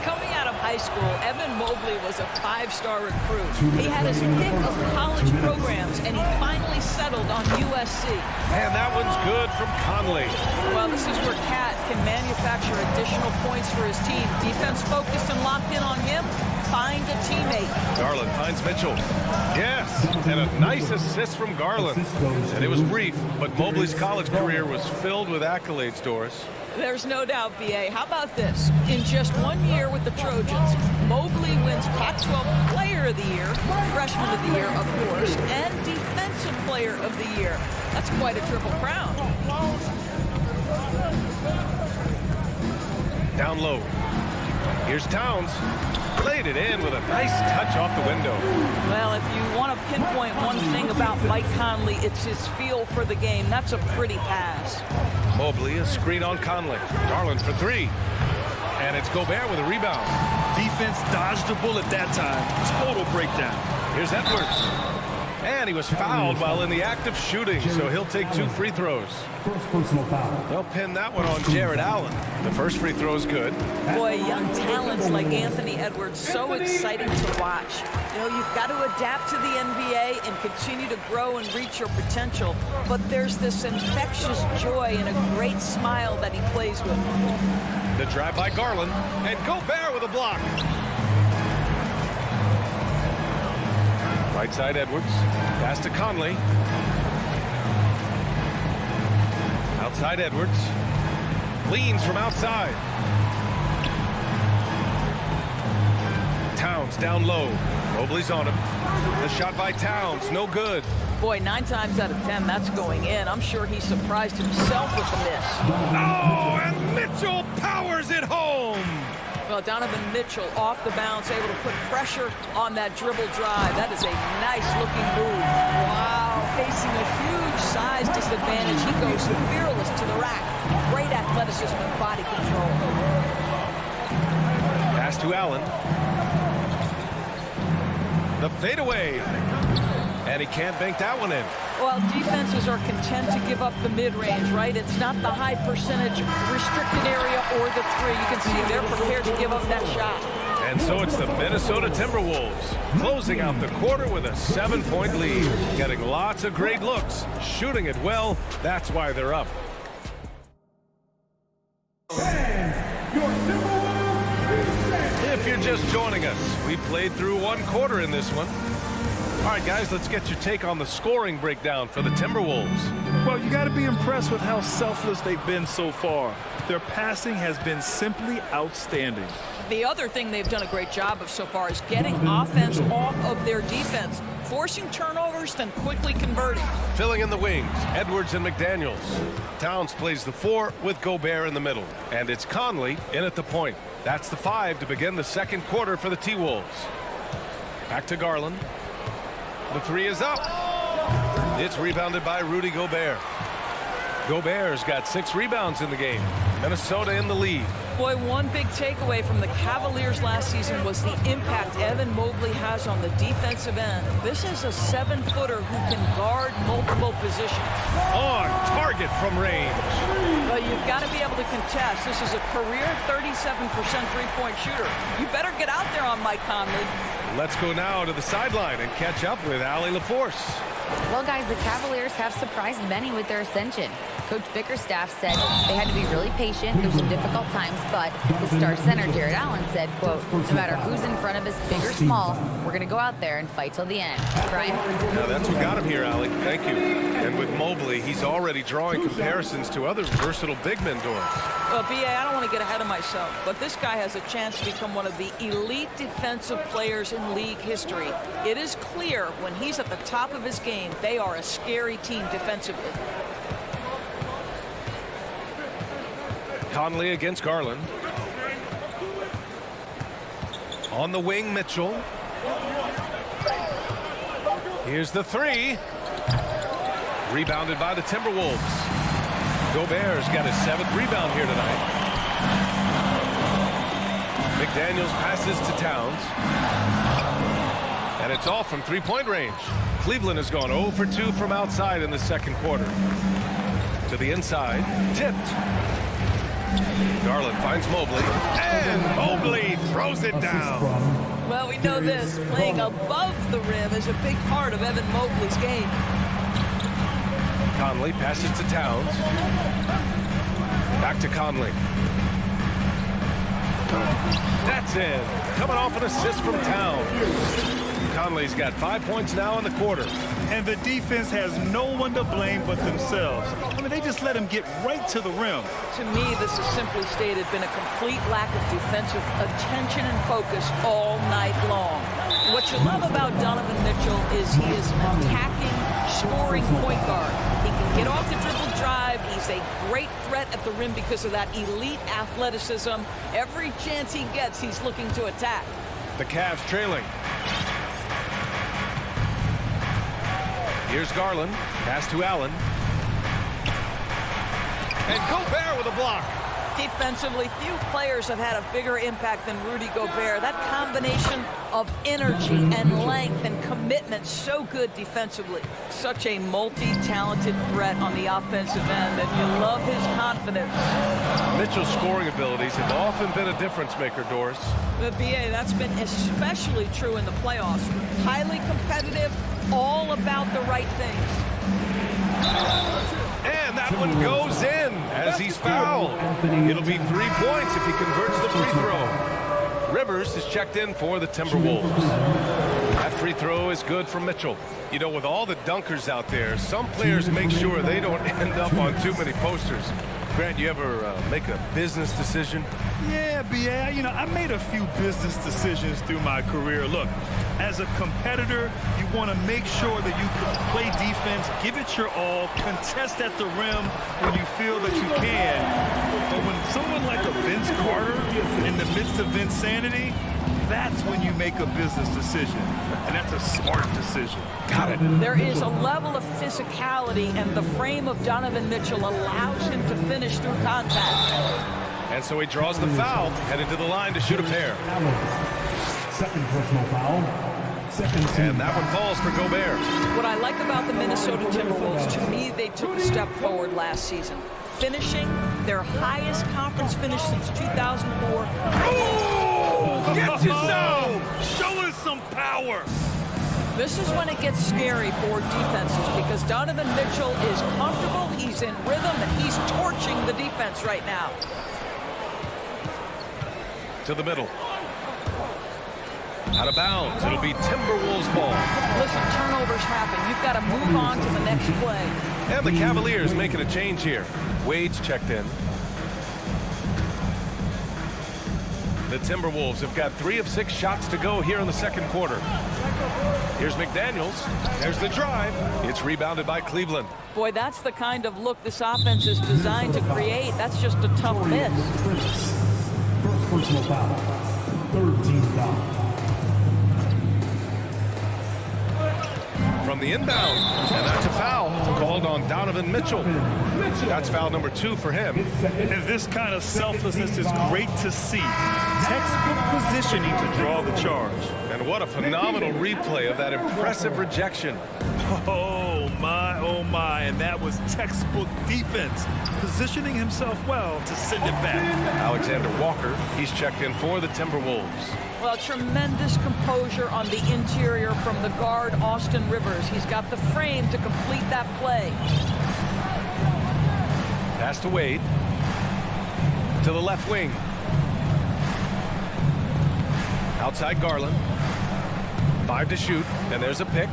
Speaker 3: Coming out of high school, Evan Mobley was a five-star recruit. He had his pick of college programs, and he finally settled on USC.
Speaker 8: And that one's good from Conley.
Speaker 3: Well, this is where Cat can manufacture additional points for his team. Defense focused and locked in on him. Find a teammate.
Speaker 8: Garland finds Mitchell. Yes, and a nice assist from Garland. And it was brief, but Mobley's college career was filled with accolades, Doris.
Speaker 3: There's no doubt, B.A. How about this? In just 1 year with the Trojans, Mobley wins Pac-12 Player of the Year, Freshman of the Year, of course, and Defensive Player of the Year. That's quite a triple crown.
Speaker 8: Down low. Here's Towns. Laid it in with a nice touch off the window.
Speaker 3: Well, if you want to pinpoint one thing about Mike Conley, it's his feel for the game. That's a pretty pass.
Speaker 8: Mobley, a screen on Conley. Garland for three. And it's Gobert with a rebound.
Speaker 9: Defense dodged a bullet that time. Total breakdown.
Speaker 8: Here's Edwards. And he was fouled while in the act of shooting, so he'll take 2 free throws.
Speaker 5: First personal foul.
Speaker 8: They'll pin that one on Jared Allen. The first free throw is good.
Speaker 3: Boy, young talents like Anthony Edwards, so exciting to watch. You know, you've got to adapt to the NBA and continue to grow and reach your potential. But there's this infectious joy and a great smile that he plays with.
Speaker 8: The drive by Garland, and Gobert with a block. Right side Edwards. Pass to Conley. Outside Edwards. Leans from outside. Towns down low. Mobley's on him. The shot by Towns, no good.
Speaker 3: Boy, 9 times out of 10, that's going in. I'm sure he surprised himself with the miss.
Speaker 8: Oh, and Mitchell powers it home.
Speaker 3: Well, Donovan Mitchell off the bounce, able to put pressure on that dribble drive. That is a nice-looking move. Wow, facing a huge size disadvantage. He goes fearless to the rack. Great athleticism and body control.
Speaker 8: Pass to Allen. The fadeaway. And he can't bank that one in.
Speaker 3: Well, defenses are content to give up the mid-range, right? It's not the high percentage restricted area or the three. You can see they're prepared to give up that shot.
Speaker 8: And so it's the Minnesota Timberwolves closing out the quarter with a 7-point lead. Getting lots of great looks, shooting it well. That's why they're up. If you're just joining us, we played through 1 quarter in this one. All right, guys, let's get your take on the scoring breakdown for the Timberwolves.
Speaker 9: Well, you got to be impressed with how selfless they've been so far. Their passing has been simply outstanding.
Speaker 3: The other thing they've done a great job of so far is getting offense off of their defense, forcing turnovers, then quickly converting.
Speaker 8: Filling in the wings, Edwards and McDaniels. Towns plays the 4 with Gobert in the middle. And it's Conley in at the point. That's the 5 to begin the second quarter for the T-Wolves. Back to Garland. The 3 is up. It's rebounded by Rudy Gobert. Gobert's got 6 rebounds in the game. Minnesota in the lead.
Speaker 3: Boy, one big takeaway from the Cavaliers last season was the impact Evan Mobley has on the defensive end. This is a 7-footer who can guard multiple positions.
Speaker 8: On target from range.
Speaker 3: Well, you've got to be able to contest. This is a career 37% three-point shooter. You better get out there on Mike Conley.
Speaker 8: Let's go now to the sideline and catch up with Allie LaForce.
Speaker 11: Well, guys, the Cavaliers have surprised many with their ascension. Coach Bickerstaff said they had to be really patient through some difficult times, but the star center, Jared Allen, said, quote, no matter who's in front of us, big or small, we're going to go out there and fight till the end. Brian?
Speaker 8: Now, that's what got him here, Allie. Thank you. And with Mobley, he's already drawing comparisons to other versatile big men, Doris.
Speaker 3: Well, B.A., I don't want to get ahead of myself, but this guy has a chance to become one of the elite defensive players in league history. It is clear when he's at the top of his game, they are a scary team defensively.
Speaker 8: Conley against Garland. On the wing, Mitchell. Here's the 3. Rebounded by the Timberwolves. Gobert's got his 7th rebound here tonight. McDaniels passes to Towns. And it's off from 3-point range. Cleveland has gone 0 for 2 from outside in the second quarter. To the inside. Tipped. Garland finds Mobley. And Mobley throws it down.
Speaker 3: Well, we know this. Playing above the rim is a big part of Evan Mobley's game.
Speaker 8: Conley passes to Towns. Back to Conley. That's in. Coming off an assist from Towns. Conley's got 5 points now in the quarter.
Speaker 9: And the defense has no one to blame but themselves. I mean, they just let him get right to the rim.
Speaker 3: To me, this has simply stated been a complete lack of defensive attention and focus all night long. What you love about Donovan Mitchell is he is an attacking, scoring point guard. He can get off the dribble drive. He's a great threat at the rim because of that elite athleticism. Every chance he gets, he's looking to attack.
Speaker 8: The Cavs trailing. Here's Garland. Pass to Allen. And Gobert with a block.
Speaker 3: Defensively, few players have had a bigger impact than Rudy Gobert. That combination of energy and length and commitment, so good defensively. Such a multi-talented threat on the offensive end, and you love his confidence.
Speaker 8: Mitchell's scoring abilities have often been a difference maker, Doris.
Speaker 3: The BA, that's been especially true in the playoffs. Highly competitive, all about the right things.
Speaker 8: And that one goes in as he's fouled. It'll be 3 points if he converts the free throw. Rivers is checked in for the Timberwolves. That free throw is good from Mitchell. You know, with all the dunkers out there, some players make sure they don't end up on too many posters. Grant, you ever make a business decision?
Speaker 9: Yeah, B.A., you know, I made a few business decisions through my career. Look, as a competitor, you want to make sure that you can play defense, give it your all, contest at the rim when you feel that you can. But when someone like a Vince Carter in the midst of insanity, that's when you make a business decision. And that's a smart decision.
Speaker 8: Got it.
Speaker 3: There is a level of physicality, and the frame of Donovan Mitchell allows him to finish through contact.
Speaker 8: And so he draws the foul, headed to the line to shoot a pair.
Speaker 5: Second personal foul.
Speaker 8: And that one falls for Gobert.
Speaker 3: What I like about the Minnesota Timberwolves, to me, they took a step forward last season, finishing their highest conference finish since 2004.
Speaker 9: Get yourself! Show us some power!
Speaker 3: This is when it gets scary for defenses because Donovan Mitchell is comfortable, he's in rhythm, and he's torching the defense right now.
Speaker 8: To the middle. Out of bounds. It'll be Timberwolves ball.
Speaker 3: Listen, turnovers happen. You've got to move on to the next play.
Speaker 8: And the Cavaliers making a change here. Wade's checked in. The Timberwolves have got 3 of 6 shots to go here in the second quarter. Here's McDaniels. There's the drive. It's rebounded by Cleveland.
Speaker 3: Boy, that's the kind of look this offense is designed to create. That's just a tough miss.
Speaker 5: First personal foul. Third team foul.
Speaker 8: From the inbound, and that's a foul called on Donovan Mitchell. That's foul number 2 for him.
Speaker 9: And this kind of selflessness is great to see. Textbook positioning to draw the charge.
Speaker 8: And what a phenomenal replay of that impressive rejection.
Speaker 9: Oh my, and that was textbook defense. Positioning himself well to send it back.
Speaker 8: Alexander Walker, he's checked in for the Timberwolves.
Speaker 3: Well, tremendous composure on the interior from the guard, Austin Rivers. He's got the frame to complete that play.
Speaker 8: Pass to Wade. To the left wing. Outside Garland. 5 to shoot, and there's a pick.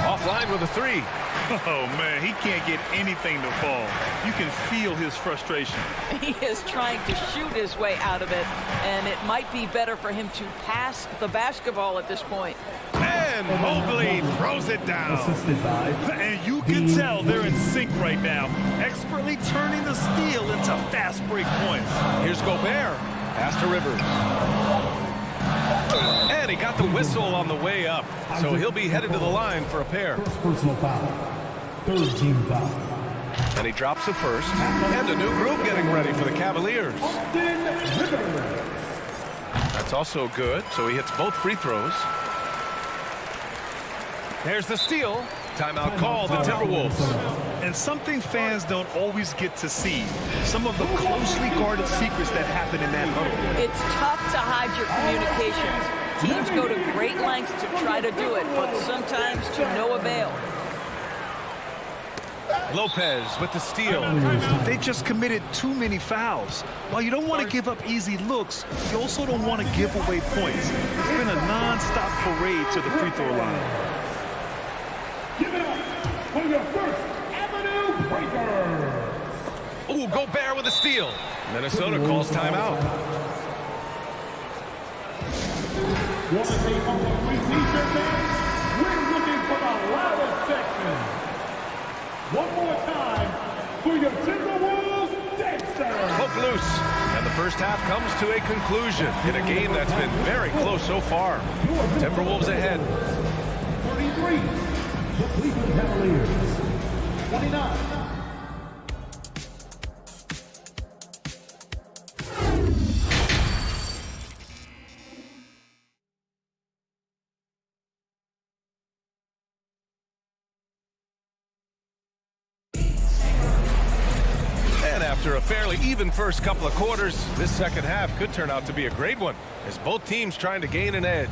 Speaker 8: Offline with a 3.
Speaker 9: Oh, man, he can't get anything to fall. You can feel his frustration.
Speaker 3: He is trying to shoot his way out of it, and it might be better for him to pass the basketball at this point.
Speaker 9: And Mobley throws it down. And you can tell they're in sync right now, expertly turning the steal into fast break points.
Speaker 8: Here's Gobert. Pass to Rivers. And he got the whistle on the way up, so he'll be headed to the line for a pair.
Speaker 5: First personal foul. Third team foul.
Speaker 8: And he drops the first. And a new group getting ready for the Cavaliers. That's also good, so he hits both free throws. There's the steal. Timeout called the Timberwolves.
Speaker 9: And something fans don't always get to see. Some of the closely guarded secrets that happen in that huddle.
Speaker 3: It's tough to hide your communications. Teams go to great lengths to try to do it, but sometimes to no avail.
Speaker 8: Lopez with the steal.
Speaker 9: They just committed too many fouls. While you don't want to give up easy looks, you also don't want to give away points. It's been a non-stop parade to the free throw line.
Speaker 12: Give it up for your first Avenue Breaker.
Speaker 8: Ooh, Gobert with a steal. Minnesota calls timeout.
Speaker 12: Want to take home the free t-shirt fans? We're looking for the loudest section. One more time for your Timberwolves dancers.
Speaker 8: Hook loose. And the first half comes to a conclusion in a game that's been very close so far. Timberwolves ahead.
Speaker 12: 33. The Cleveland Cavaliers. 29.
Speaker 8: After a fairly even first couple of quarters, this second half could turn out to be a great one as both teams trying to gain an edge.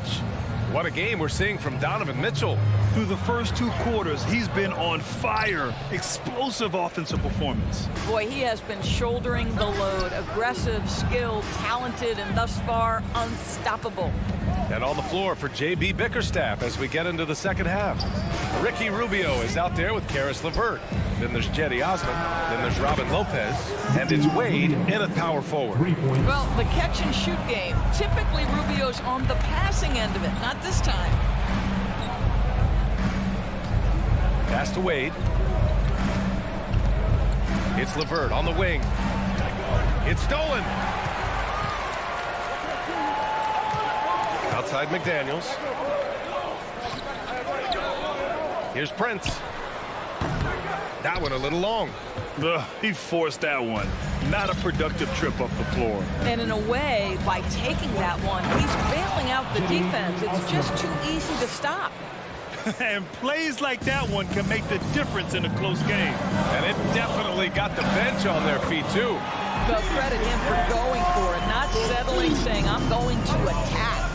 Speaker 8: What a game we're seeing from Donovan Mitchell.
Speaker 9: Through the first 2 quarters, he's been on fire. Explosive offensive performance.
Speaker 3: Boy, he has been shouldering the load. Aggressive, skilled, talented, and thus far unstoppable.
Speaker 8: And on the floor for J.B. Bickerstaff as we get into the second half. Ricky Rubio is out there with Karis LeVert. Then there's Cedi Osman. Then there's Robin Lopez. And it's Wade in a power forward.
Speaker 3: Well, the catch and shoot game. Typically, Rubio's on the passing end of it. Not this time.
Speaker 8: Pass to Wade. It's LeVert on the wing. It's stolen. Outside McDaniels. Here's Prince. That one a little long.
Speaker 9: He forced that one. Not a productive trip up the floor.
Speaker 3: And in a way, by taking that one, he's bailing out the defense. It's just too easy to stop.
Speaker 9: And plays like that one can make the difference in a close game.
Speaker 8: And it definitely got the bench on their feet, too.
Speaker 3: They'll credit him for going for it, not settling, saying, I'm going to attack.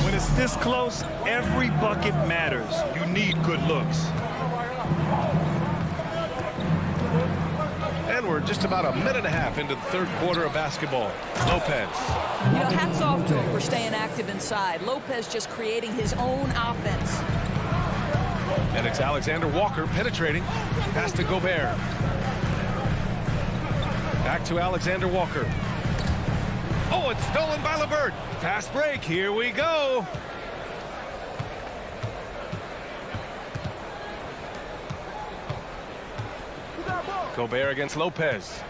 Speaker 9: When it's this close, every bucket matters. You need good looks.
Speaker 8: And we're just about a minute and a half into the third quarter of basketball. Lopez.
Speaker 3: You know, hats off to him for staying active inside. Lopez just creating his own offense.
Speaker 8: And it's Alexander Walker penetrating. Pass to Gobert. Back to Alexander Walker. Oh, it's stolen by LeVert. Fast break. Here we go. Gobert against Lopez.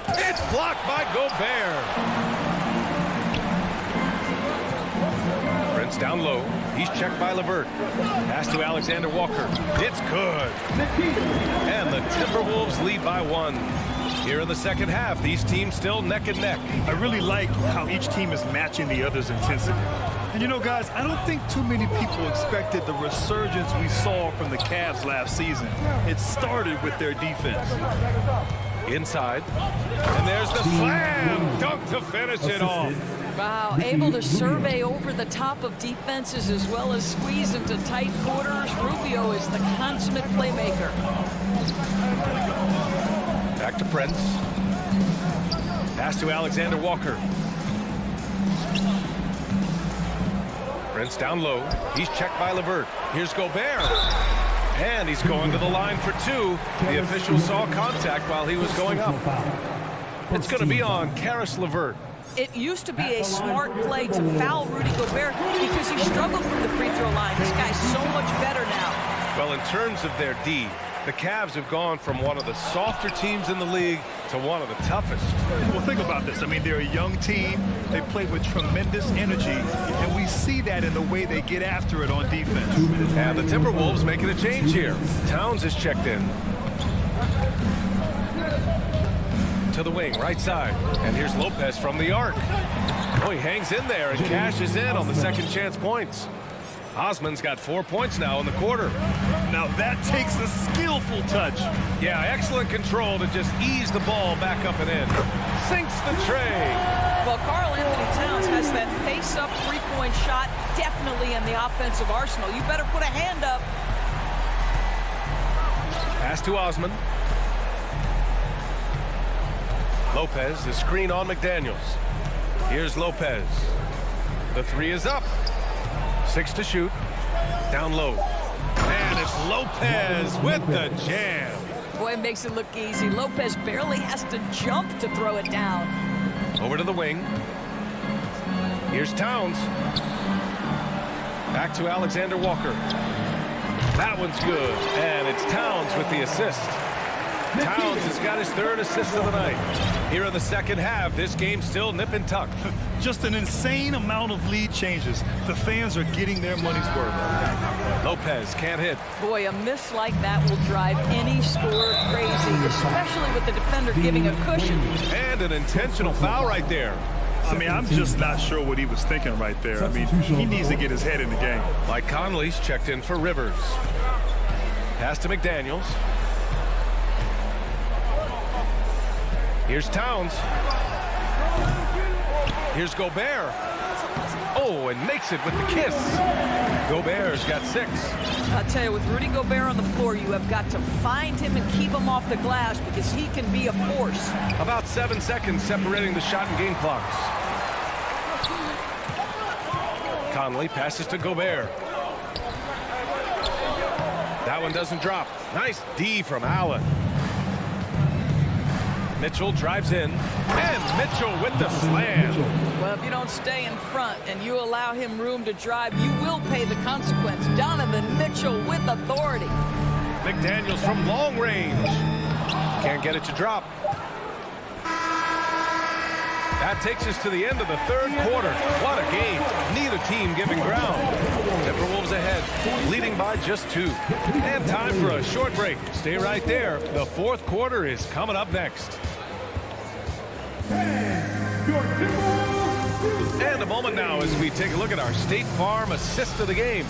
Speaker 8: It's blocked by Gobert. Prince down low. He's checked by LeVert. Pass to Alexander Walker. It's good. And the Timberwolves lead by 1. Here in the second half, these teams still neck and neck.
Speaker 9: I really like how each team is matching the other's intensity. And you know, guys, I don't think too many people expected the resurgence we saw from the Cavs last season. It started with their defense.
Speaker 8: Inside. And there's the slam dunk to finish it off.
Speaker 3: Wow, able to survey over the top of defenses as well as squeeze into tight quarters. Rubio is the consummate playmaker.
Speaker 8: Back to Prince. Pass to Alexander Walker. Prince down low. He's checked by LeVert. Here's Gobert. And he's going to the line for 2. The official saw contact while he was going up. It's going to be on Karis LeVert.
Speaker 3: It used to be a smart play to foul Rudy Gobert because he struggled from the free throw line. This guy's so much better now.
Speaker 8: Well, in terms of their D, the Cavs have gone from one of the softer teams in the league to one of the toughest.
Speaker 9: Well, think about this. I mean, they're a young team. They play with tremendous energy, and we see that in the way they get after it on defense.
Speaker 8: And the Timberwolves making a change here. Towns is checked in. To the wing, right side. And here's Lopez from the arc. Oh, he hangs in there and cashes in on the second chance points. Osman's got 4 points now in the quarter.
Speaker 9: Now that takes a skillful touch.
Speaker 8: Yeah, excellent control to just ease the ball back up and in. Sinks the tray.
Speaker 3: Well, Karl Anthony Towns has that face-up three-point shot definitely in the offensive arsenal. You better put a hand up.
Speaker 8: Pass to Osman. Lopez, the screen on McDaniels. Here's Lopez. The 3 is up. 6 to shoot. Down low. And it's Lopez with the jam.
Speaker 3: Boy, it makes it look easy. Lopez barely has to jump to throw it down.
Speaker 8: Over to the wing. Here's Towns. Back to Alexander Walker. That one's good. And it's Towns with the assist. Towns has got his 3rd assist of the night. Here in the second half, this game's still nip and tuck.
Speaker 9: Just an insane amount of lead changes. The fans are getting their money's worth.
Speaker 8: Lopez can't hit.
Speaker 3: Boy, a miss like that will drive any scorer crazy, especially with the defender giving a cushion.
Speaker 8: And an intentional foul right there.
Speaker 9: I mean, I'm just not sure what he was thinking right there. I mean, he needs to get his head in the game.
Speaker 8: Mike Conley's checked in for Rivers. Pass to McDaniels. Here's Towns. Here's Gobert. Oh, and makes it with the kiss. Gobert's got 6.
Speaker 3: I'll tell you, with Rudy Gobert on the floor, you have got to find him and keep him off the glass because he can be a force.
Speaker 8: About 7 seconds separating the shot and game clocks. Conley passes to Gobert. That one doesn't drop. Nice D from Allen. Mitchell drives in, and Mitchell with the slam.
Speaker 3: Well, if you don't stay in front and you allow him room to drive, you will pay the consequence. Donovan Mitchell with authority.
Speaker 8: McDaniels from long range. Can't get it to drop. That takes us to the end of the third quarter. What a game. Neither team giving ground. Timberwolves ahead, leading by just 2. And time for a short break. Stay right there. The fourth quarter is coming up next. And a moment now as we take a look at our State Farm assist of the game.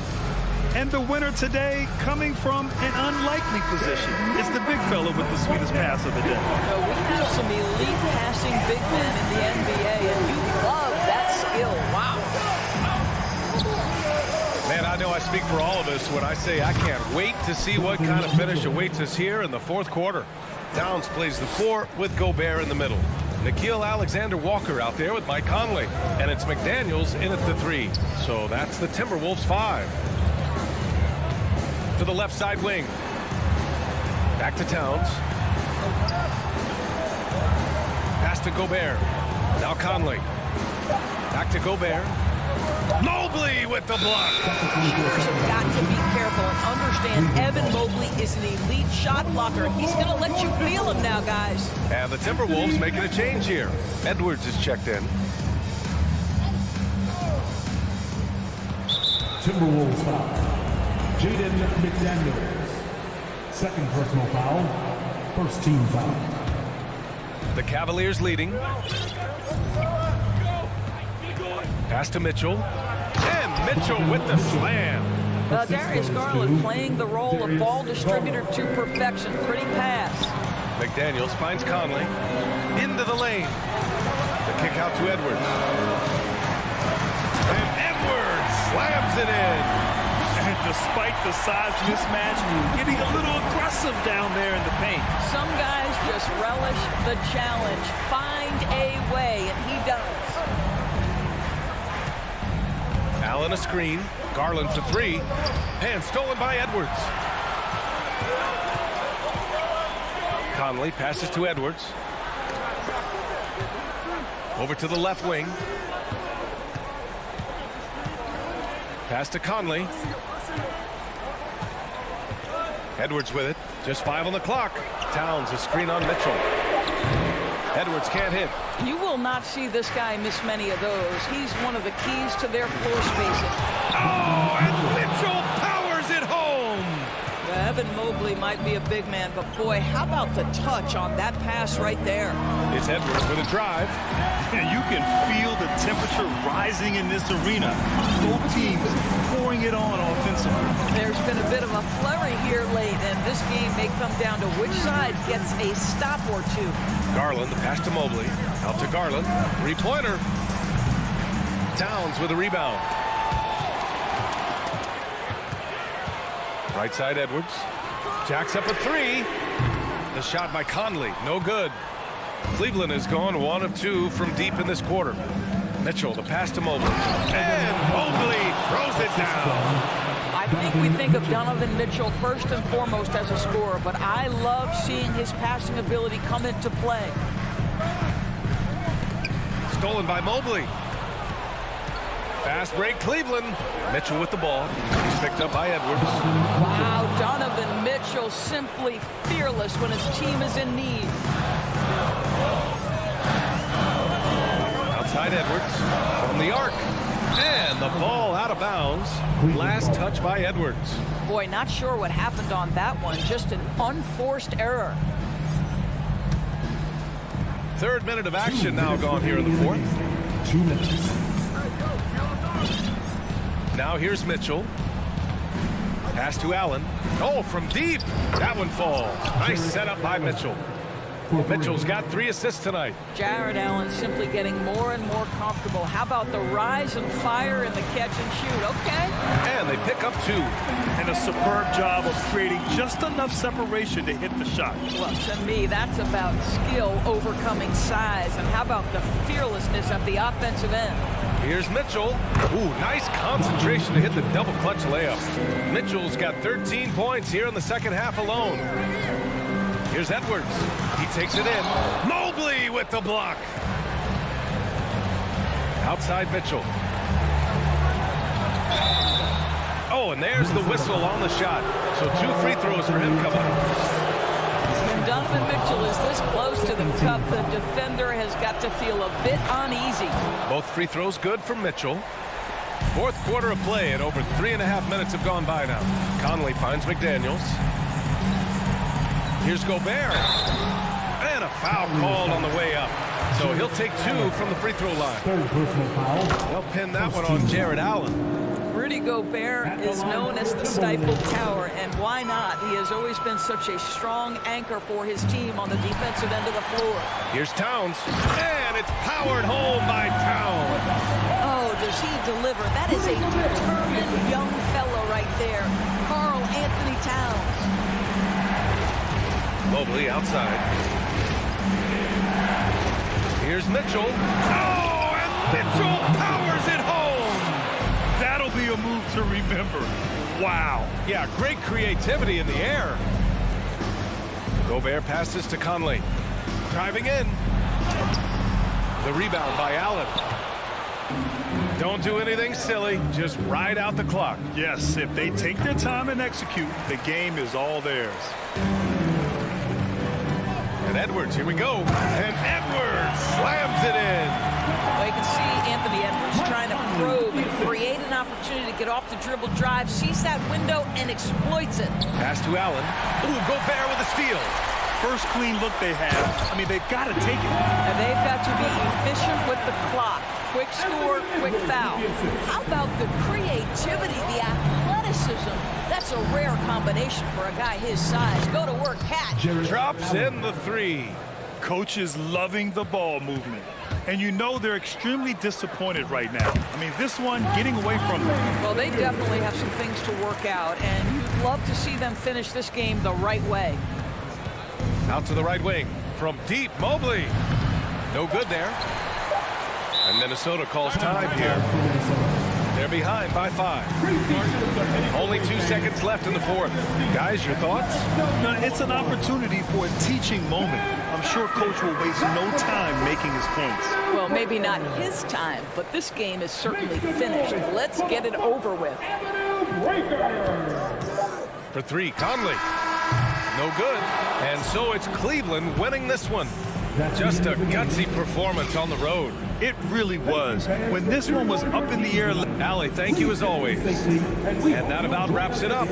Speaker 9: And the winner today coming from an unlikely position. It's the big fella with the sweetest pass of the day.
Speaker 3: We have some elite passing big men in the NBA, and you love that skill. Wow.
Speaker 8: Man, I know I speak for all of us when I say I can't wait to see what kind of finish awaits us here in the fourth quarter. Downs plays the 4 with Gobert in the middle. Nickeil Alexander-Walker out there with Mike Conley. And it's McDaniels in at the 3. So that's the Timberwolves 5. To the left side wing. Back to Towns. Pass to Gobert. Now Conley. Back to Gobert. Mobley with the block.
Speaker 3: Shooters have got to be careful and understand Evan Mobley is an elite shot blocker. He's going to let you feel him now, guys.
Speaker 8: And the Timberwolves making a change here. Edwards is checked in.
Speaker 12: Timberwolves foul. Jaden McDaniels. Second personal foul. First team foul.
Speaker 8: The Cavaliers leading. Pass to Mitchell. And Mitchell with the slam.
Speaker 3: Darius Garland playing the role of ball distributor to perfection. Pretty pass.
Speaker 8: McDaniels finds Conley. Into the lane. The kick out to Edwards. And Edwards slams it in.
Speaker 9: And despite the size mismatch, getting a little aggressive down there in the paint.
Speaker 3: Some guys just relish the challenge. Find a way, and he does.
Speaker 8: Allen a screen. Garland for 3. And stolen by Edwards. Conley passes to Edwards. Over to the left wing. Pass to Conley. Edwards with it. Just 5 on the clock. Towns a screen on Mitchell. Edwards can't hit.
Speaker 3: You will not see this guy miss many of those. He's one of the keys to their floor spacing.
Speaker 8: Oh, and Mitchell powers it home.
Speaker 3: Evan Mobley might be a big man, but boy, how about the touch on that pass right there?
Speaker 8: It's Edwards with a drive.
Speaker 9: And you can feel the temperature rising in this arena. Both teams pouring it on offensively.
Speaker 3: There's been a bit of a flurry here late, and this game may come down to which side gets a stop or 2.
Speaker 8: Garland, the pass to Mobley. Out to Garland. 3-pointer. Towns with a rebound. Right side Edwards. Jacks up a 3. The shot by Conley. No good. Cleveland has gone 1 of 2 from deep in this quarter. Mitchell, the pass to Mobley. And Mobley throws it down.
Speaker 3: I think we think of Donovan Mitchell first and foremost as a scorer, but I love seeing his passing ability come into play.
Speaker 8: Stolen by Mobley. Fast break, Cleveland. Mitchell with the ball. He's picked up by Edwards.
Speaker 3: Wow, Donovan Mitchell simply fearless when his team is in need.
Speaker 8: Outside Edwards from the arc. And the ball out of bounds. Last touch by Edwards.
Speaker 3: Boy, not sure what happened on that one. Just an unforced error.
Speaker 8: Third minute of action now gone here in the fourth.
Speaker 12: 2 minutes.
Speaker 8: Now here's Mitchell. Pass to Allen. Oh, from deep. That one falls. Nice setup by Mitchell. Mitchell's got 3 assists tonight.
Speaker 3: Jared Allen simply getting more and more comfortable. How about the rise and fire in the catch and shoot? Okay.
Speaker 8: And they pick up 2.
Speaker 9: And a superb job of creating just enough separation to hit the shot.
Speaker 3: Well, to me, that's about skill overcoming size. And how about the fearlessness at the offensive end?
Speaker 8: Here's Mitchell. Ooh, nice concentration to hit the double clutch layup. Mitchell's got 13 points here in the second half alone. Here's Edwards. He takes it in. Mobley with the block. Outside Mitchell. Oh, and there's the whistle on the shot. So 2 free throws for him coming up.
Speaker 3: When Donovan Mitchell is this close to the cup, the defender has got to feel a bit uneasy.
Speaker 8: Both free throws good for Mitchell. Fourth quarter of play, and over 3.5 minutes have gone by now. Conley finds McDaniels. Here's Gobert. And a foul called on the way up. So he'll take 2 from the free throw line. They'll pin that one on Jared Allen.
Speaker 3: Rudy Gobert is known as the stifled tower, and why not? He has always been such a strong anchor for his team on the defensive end of the floor.
Speaker 8: Here's Towns, and it's powered home by Towns.
Speaker 3: Oh, does he deliver? That is a determined young fellow right there. Karl Anthony Towns.
Speaker 8: Mobley outside. Here's Mitchell. Oh, and Mitchell powers it home.
Speaker 9: That'll be a move to remember. Wow.
Speaker 8: Yeah, great creativity in the air. Gobert passes to Conley. Driving in. The rebound by Allen. Don't do anything silly. Just ride out the clock.
Speaker 9: Yes, if they take their time and execute, the game is all theirs.
Speaker 8: And Edwards, here we go. And Edwards slams it in.
Speaker 3: Well, you can see Anthony Edwards trying to probe and create an opportunity to get off the dribble drive, sees that window, and exploits it.
Speaker 8: Pass to Allen. Ooh, Gobert with a steal.
Speaker 9: First clean look they have. I mean, they've got to take it.
Speaker 3: And they've got to be efficient with the clock. Quick score, quick foul. How about the creativity, the athleticism? That's a rare combination for a guy his size. Go to work, catch.
Speaker 8: Drops in the 3.
Speaker 9: Coach is loving the ball movement. And you know they're extremely disappointed right now. I mean, this one getting away from them.
Speaker 3: Well, they definitely have some things to work out, and you'd love to see them finish this game the right way.
Speaker 8: Out to the right wing. From deep, Mobley. No good there. And Minnesota calls time here. They're behind by 5. Only 2 seconds left in the fourth. Guys, your thoughts?
Speaker 9: No, it's an opportunity for a teaching moment. I'm sure Coach will waste no time making his points.
Speaker 3: Well, maybe not his time, but this game is certainly finished. Let's get it over with.
Speaker 8: For 3, Conley. No good. And so it's Cleveland winning this one. Just a gutsy performance on the road.
Speaker 9: It really was. When this one was up in the air.
Speaker 8: Allie, thank you as always. And that about wraps it up.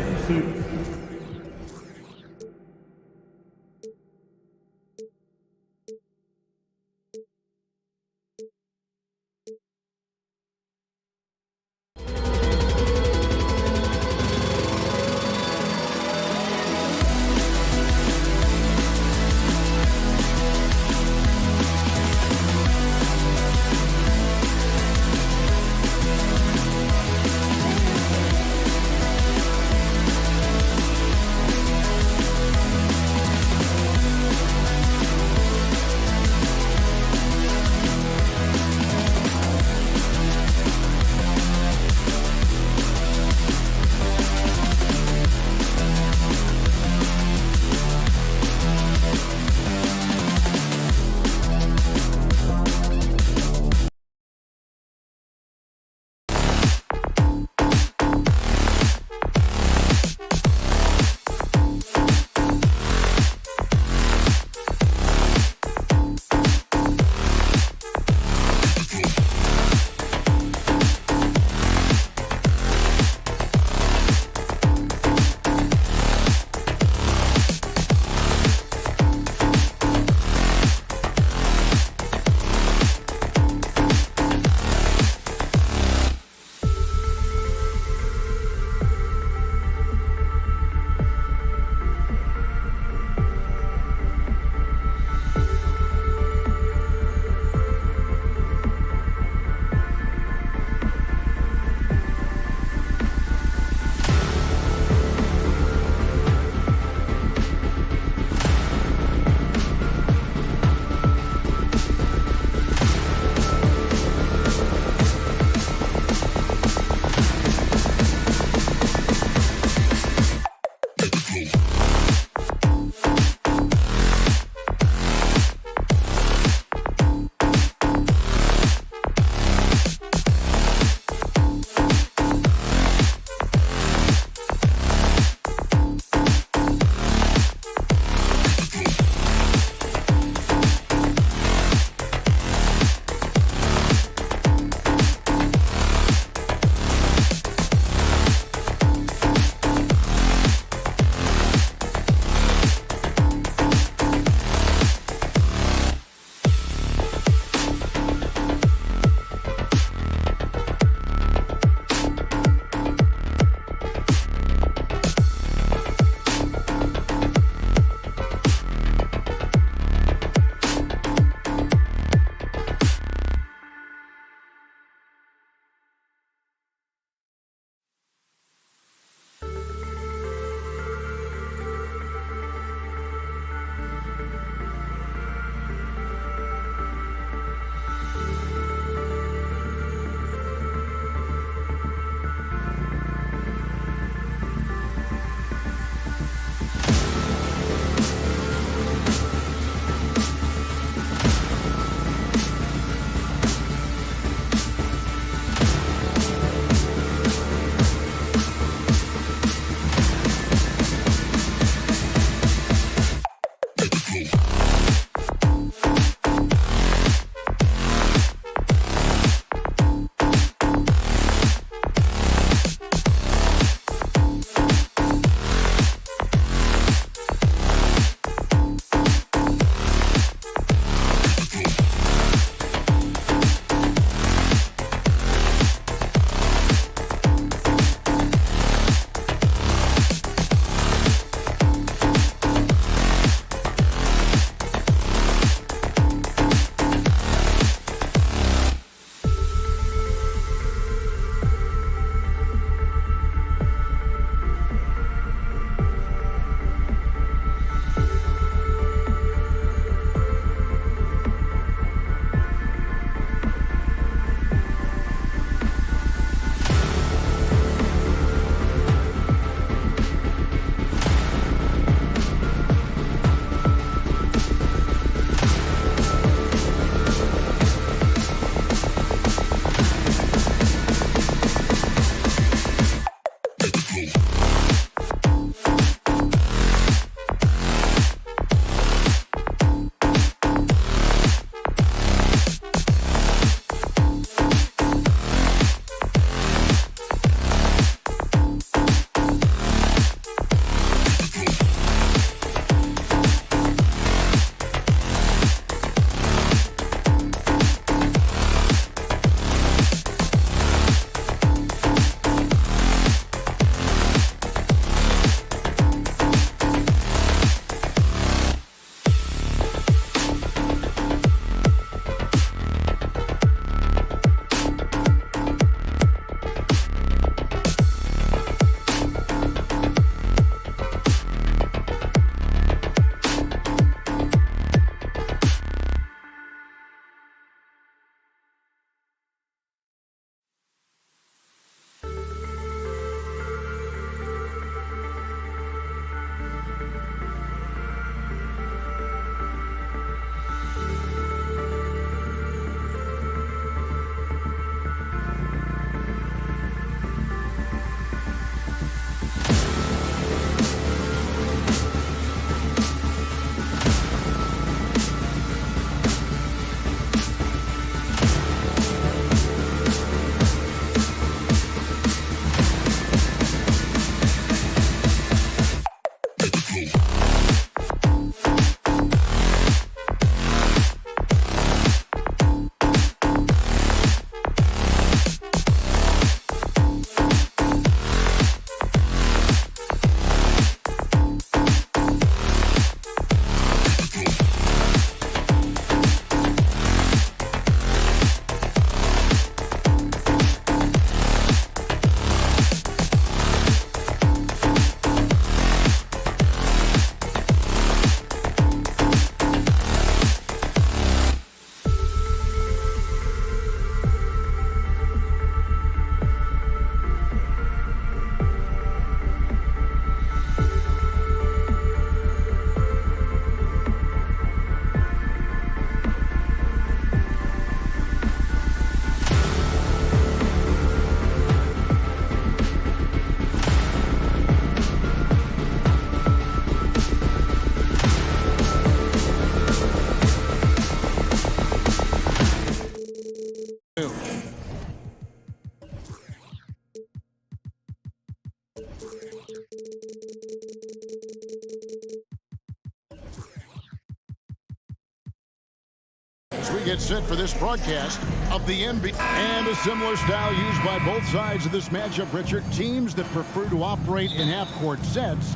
Speaker 1: we get set for this broadcast of the NBA. And a similar style used by both sides of this matchup, Richard. Teams that prefer to operate in half-court sets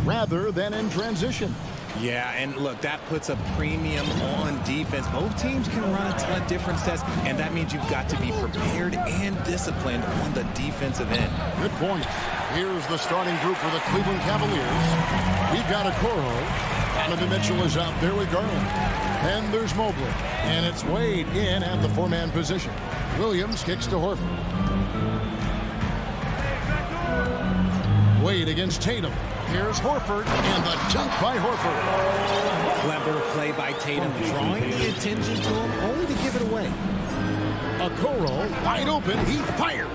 Speaker 1: rather than in transition.
Speaker 10: Yeah, and look, that puts a premium on defense. Both teams can run a ton of different sets, and that means you've got to be prepared and disciplined on the defensive end.
Speaker 1: Good point. Here's the starting group for the Cleveland Cavaliers. We've got Okoro. Donovan Mitchell is out there with Garland. And there's Mobley. And it's Wade in at the four-man position. Williams kicks to Horford. Wade against Tatum. Here's Horford, and the dunk by Horford.
Speaker 10: Clever play by Tatum, drawing the attention to him, only to give it away.
Speaker 1: Okoro, wide open, he fires.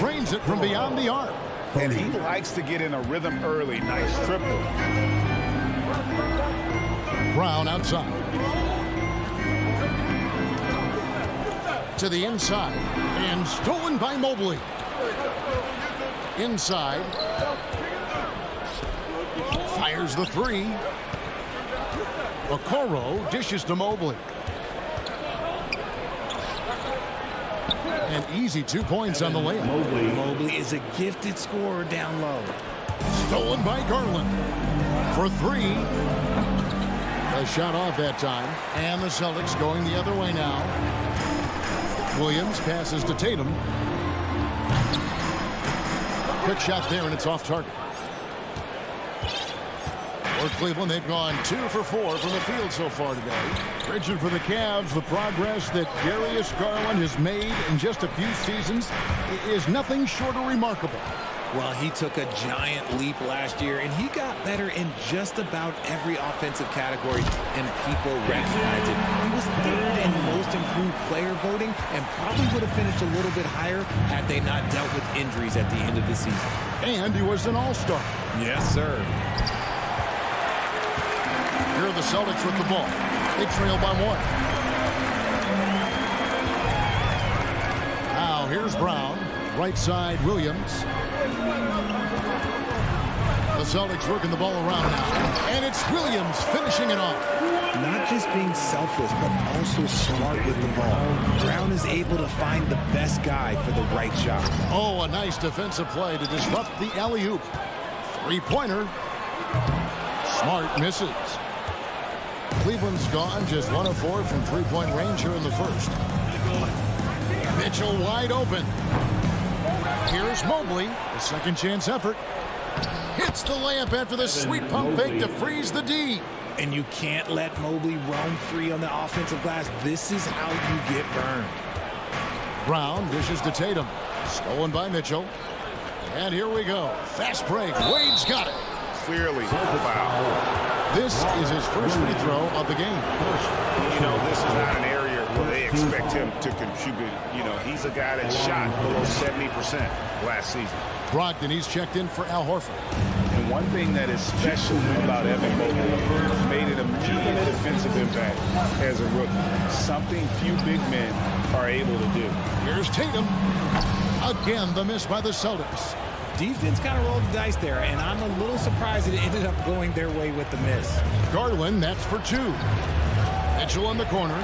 Speaker 1: Drains it from beyond the arc.
Speaker 4: And he likes to get in a rhythm early. Nice triple.
Speaker 1: Brown outside. To the inside, and stolen by Mobley. Inside. Fires the three. Okoro dishes to Mobley. An easy 2 points on the layup.
Speaker 10: Mobley is a gifted scorer down low.
Speaker 1: Stolen by Garland. For three. A shot off that time. And the Celtics going the other way now. Williams passes to Tatum. Quick shot there, and it's off target. For Cleveland, they've gone 2 for 4 from the field so far today. Richard, for the Cavs, the progress that Darius Garland has made in just a few seasons is nothing short of remarkable.
Speaker 10: Well, he took a giant leap last year, and he got better in just about every offensive category, and people recognized it. He was third in most improved player voting, and probably would have finished a little bit higher had they not dealt with injuries at the end of the season.
Speaker 1: And he was an all-star.
Speaker 10: Yes, sir.
Speaker 1: Here are the Celtics with the ball. They trail by 1. Now here's Brown. Right side, Williams. The Celtics working the ball around now. And it's Williams finishing it off.
Speaker 10: Not just being selfless, but also smart with the ball. Brown is able to find the best guy for the right shot.
Speaker 1: Oh, a nice defensive play to disrupt the alley-oop. Three-pointer. Smart misses. Cleveland's gone just 1 of 4 from three-point range here in the first. Mitchell wide open. Here's Mobley, a second chance effort. Hits the layup after the sweet pump fake to freeze the D.
Speaker 10: And you can't let Mobley roam free on the offensive glass. This is how you get burned.
Speaker 1: Brown dishes to Tatum. Stolen by Mitchell. And here we go. Fast break. Wade's got it.
Speaker 4: Clearly foul.
Speaker 1: This is his first free throw of the game.
Speaker 4: You know, this is not an area where they expect him to contribute. You know, he's a guy that shot below 70% last season.
Speaker 1: Brogdon, he's checked in for Al Horford.
Speaker 4: And one thing that is special about Evan Mobley, made an immediate defensive impact as a rookie. Something few big men are able to do.
Speaker 1: Here's Tatum. Again, the miss by the Celtics.
Speaker 10: Defense kind of rolled the dice there, and I'm a little surprised that it ended up going their way with the miss.
Speaker 1: Garland, that's for 2. Mitchell in the corner.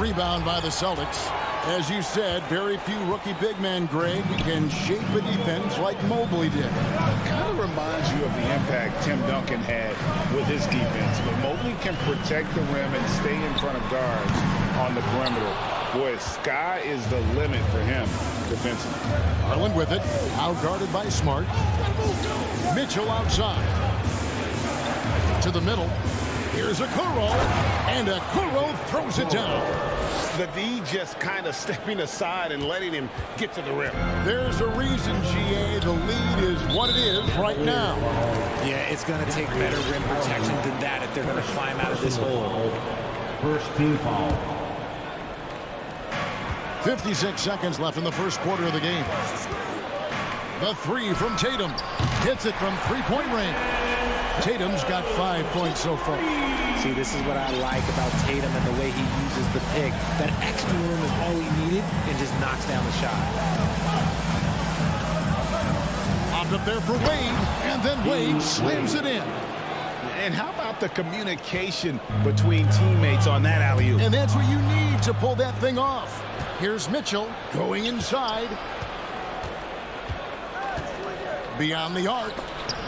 Speaker 1: Rebound by the Celtics. As you said, very few rookie big men, Greg, can shape a defense like Mobley did.
Speaker 4: Kind of reminds you of the impact Tim Duncan had with his defense. But Mobley can protect the rim and stay in front of guards on the perimeter. Boy, sky is the limit for him defensively.
Speaker 1: Garland with it, out guarded by Smart. Mitchell outside. To the middle. Here's Okoro, and Okoro throws it down.
Speaker 2: The D just kind of stepping aside and letting him get to the rim.
Speaker 1: There's a reason, GA, the lead is what it is right now.
Speaker 10: Yeah, it's going to take better rim protection than that if they're going to climb out of this hole.
Speaker 5: First team foul.
Speaker 1: 56 seconds left in the first quarter of the game. The three from Tatum. Hits it from three-point range. Tatum's got 5 points so far.
Speaker 10: See, this is what I like about Tatum and the way he uses the pick. That extra room is all he needed and just knocks down the shot.
Speaker 1: Lobbed up there for Wade, and then Wade slams it in.
Speaker 10: And how about the communication between teammates on that alley-oop?
Speaker 1: And that's what you need to pull that thing off. Here's Mitchell going inside. Beyond the arc.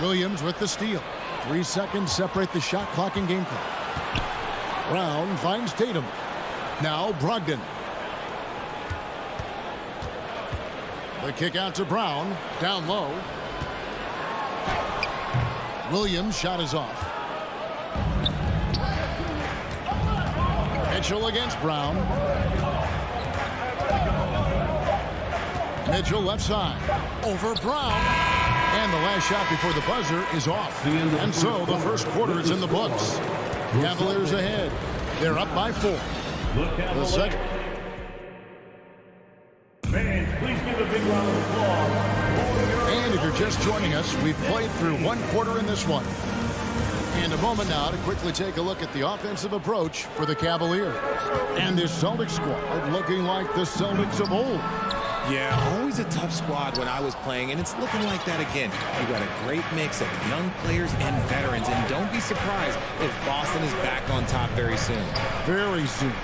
Speaker 1: Williams with the steal. 3 seconds separate the shot clock and game clock. Brown finds Tatum. Now Brogdon. The kick out to Brown. Down low. Williams' shot is off. Mitchell against Brown. Mitchell left side. Over Brown. And the last shot before the buzzer is off. And so the first quarter is in the books. Cavaliers ahead. They're up by 4. The second.
Speaker 12: Fans, please give a big round of applause.
Speaker 1: And if you're just joining us, we've played through 1 quarter in this one. And a moment now to quickly take a look at the offensive approach for the Cavaliers. And this Celtics squad looking like the Celtics of old.
Speaker 10: Yeah, always a tough squad when I was playing, and it's looking like that again. You got a great mix of young players and veterans, and don't be surprised if Boston is back on top very soon.
Speaker 1: Very soon.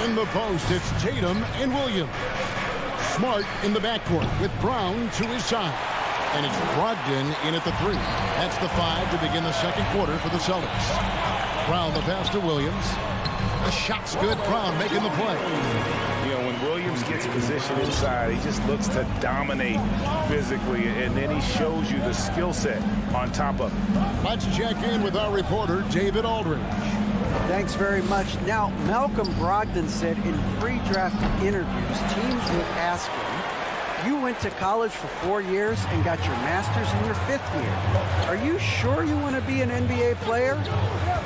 Speaker 1: In the post, it's Tatum and Williams. Smart in the backcourt with Brown to his side. And it's Brogdon in at the 3. That's the 5 to begin the second quarter for the Celtics. Brown the pass to Williams. The shot's good. Brown making the play.
Speaker 4: You know, when Williams gets positioned inside, he just looks to dominate physically, and then he shows you the skill set on top of it.
Speaker 1: Let's check in with our reporter, David Aldridge.
Speaker 7: Thanks very much. Now, Malcolm Brogdon said in pre-draft interviews, teams would ask him, you went to college for 4 years and got your master's in your 5th year. Are you sure you want to be an NBA player?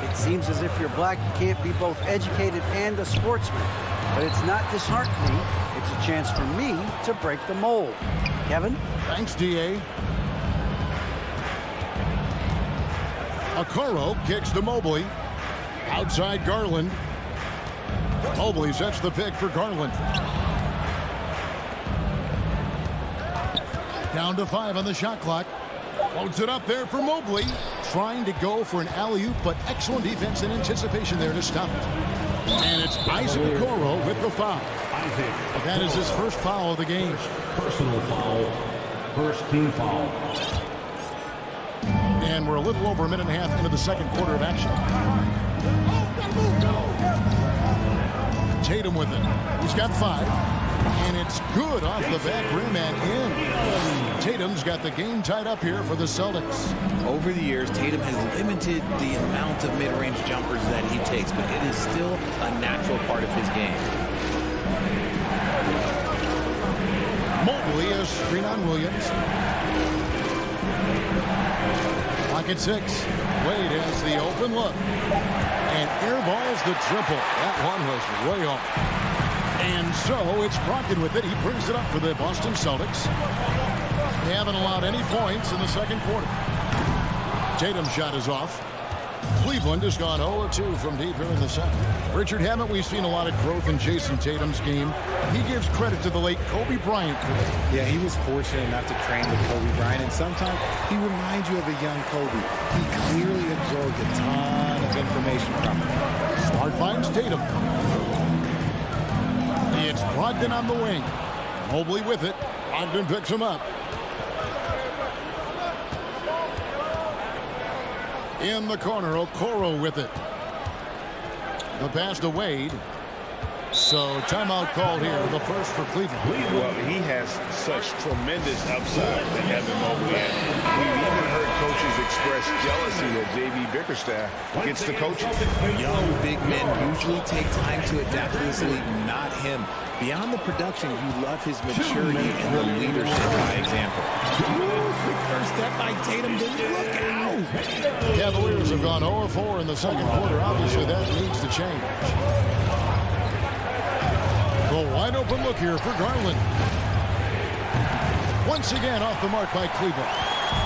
Speaker 7: It seems as if you're black, you can't be both educated and a sportsman. But it's not disheartening. It's a chance for me to break the mold. Kevin?
Speaker 1: Thanks, D.A. Okoro kicks to Mobley. Outside Garland. Mobley sets the pick for Garland. Down to 5 on the shot clock. Floats it up there for Mobley. Trying to go for an alley-oop, but excellent defense and anticipation there to stop it. And it's Isaac Okoro with the foul. That is his first foul of the game.
Speaker 5: Personal foul. First team foul.
Speaker 1: And we're a little over a minute and a half into the second quarter of action. Tatum with it. He's got 5. And it's good off the back rim and in. Tatum's got the game tied up here for the Celtics.
Speaker 10: Over the years, Tatum has limited the amount of mid-range jumpers that he takes, but it is still a natural part of his game.
Speaker 1: Mobley is screen on Williams. Clock at 6. Wade has the open look. And airballs the triple. That one was way off. And so it's Brogdon with it. He brings it up for the Boston Celtics. They haven't allowed any points in the second quarter. Tatum's shot is off. Cleveland has gone 0-2 from deep here in the second. Richard, haven't we seen a lot of growth in Jason Tatum's game? He gives credit to the late Kobe Bryant for it.
Speaker 10: Yeah, he was fortunate enough to train with Kobe Bryant, and sometimes he reminds you of a young Kobe. He clearly absorbed a ton of information from him.
Speaker 1: Smart finds Tatum. It's Brogdon on the wing. Mobley with it. Brogdon picks him up. In the corner, Okoro with it. The pass to Wade. So timeout called here, the first for Cleveland.
Speaker 4: Well, he has such tremendous upside to Evan Mobley. We've even heard coaches express jealousy that J.B. Bickerstaff gets the coaches.
Speaker 10: Young big men usually take time to adapt to this league, not him. Beyond the production, you love his maturity and the leadership by example. Quick first step by Tatum. Look out!
Speaker 1: Cavaliers have gone 0-4 in the second quarter. Obviously, that needs to change. The wide open look here for Garland. Once again off the mark by Cleveland.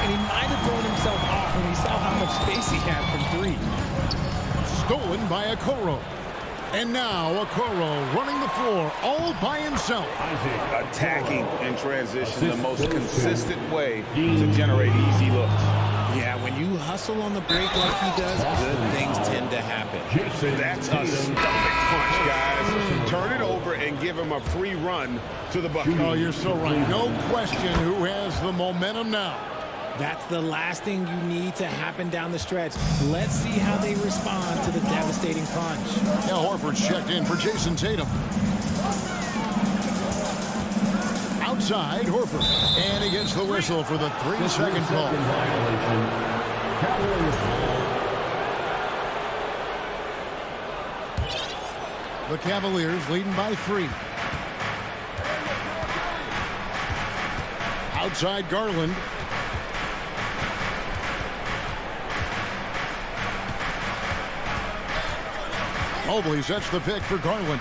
Speaker 10: And he might have thrown himself off when he saw how much space he had from 3.
Speaker 1: Stolen by Okoro. And now Okoro running the floor all by himself.
Speaker 4: Attacking in transition, the most consistent way to generate easy looks.
Speaker 10: Yeah, when you hustle on the break like he does, good things tend to happen.
Speaker 4: That's a stomach punch, guys. Turn it over and give him a free run to the bucket.
Speaker 1: Oh, you're so right. No question who has the momentum now.
Speaker 10: That's the last thing you need to happen down the stretch. Let's see how they respond to the devastating punch.
Speaker 1: Now Horford's checked in for Jason Tatum. Outside, Horford. And he gets the whistle for the 3-second call. The Cavaliers leading by 3. Outside, Garland. Mobley sets the pick for Garland.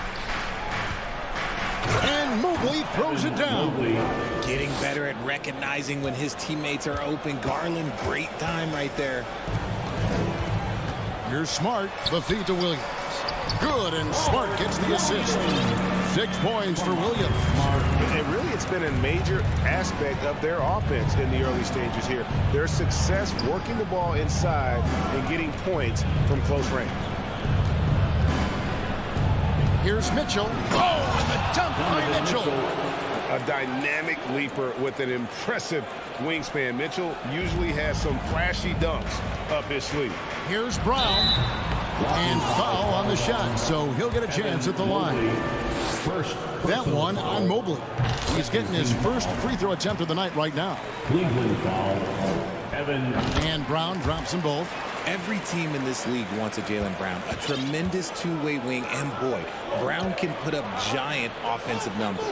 Speaker 1: And Mobley throws it down.
Speaker 10: Getting better at recognizing when his teammates are open. Garland, great time right there.
Speaker 1: Here's Smart, the feed to Williams. Good, and Smart gets the assist. 6 points for Williams.
Speaker 4: It's been a major aspect of their offense in the early stages here. Their success working the ball inside and getting points from close range.
Speaker 1: Here's Mitchell. Oh, and the dunk by Mitchell.
Speaker 4: A dynamic leaper with an impressive wingspan. Mitchell usually has some flashy dunks up his sleeve.
Speaker 1: Here's Brown. And foul on the shot, so he'll get a chance at the line. That one on Mobley. He's getting his first free throw attempt of the night right now.
Speaker 5: Cleveland foul. Evan.
Speaker 1: And Brown drops them both.
Speaker 10: Every team in this league wants a Jaylen Brown, a tremendous two-way wing, and boy, Brown can put up giant offensive numbers.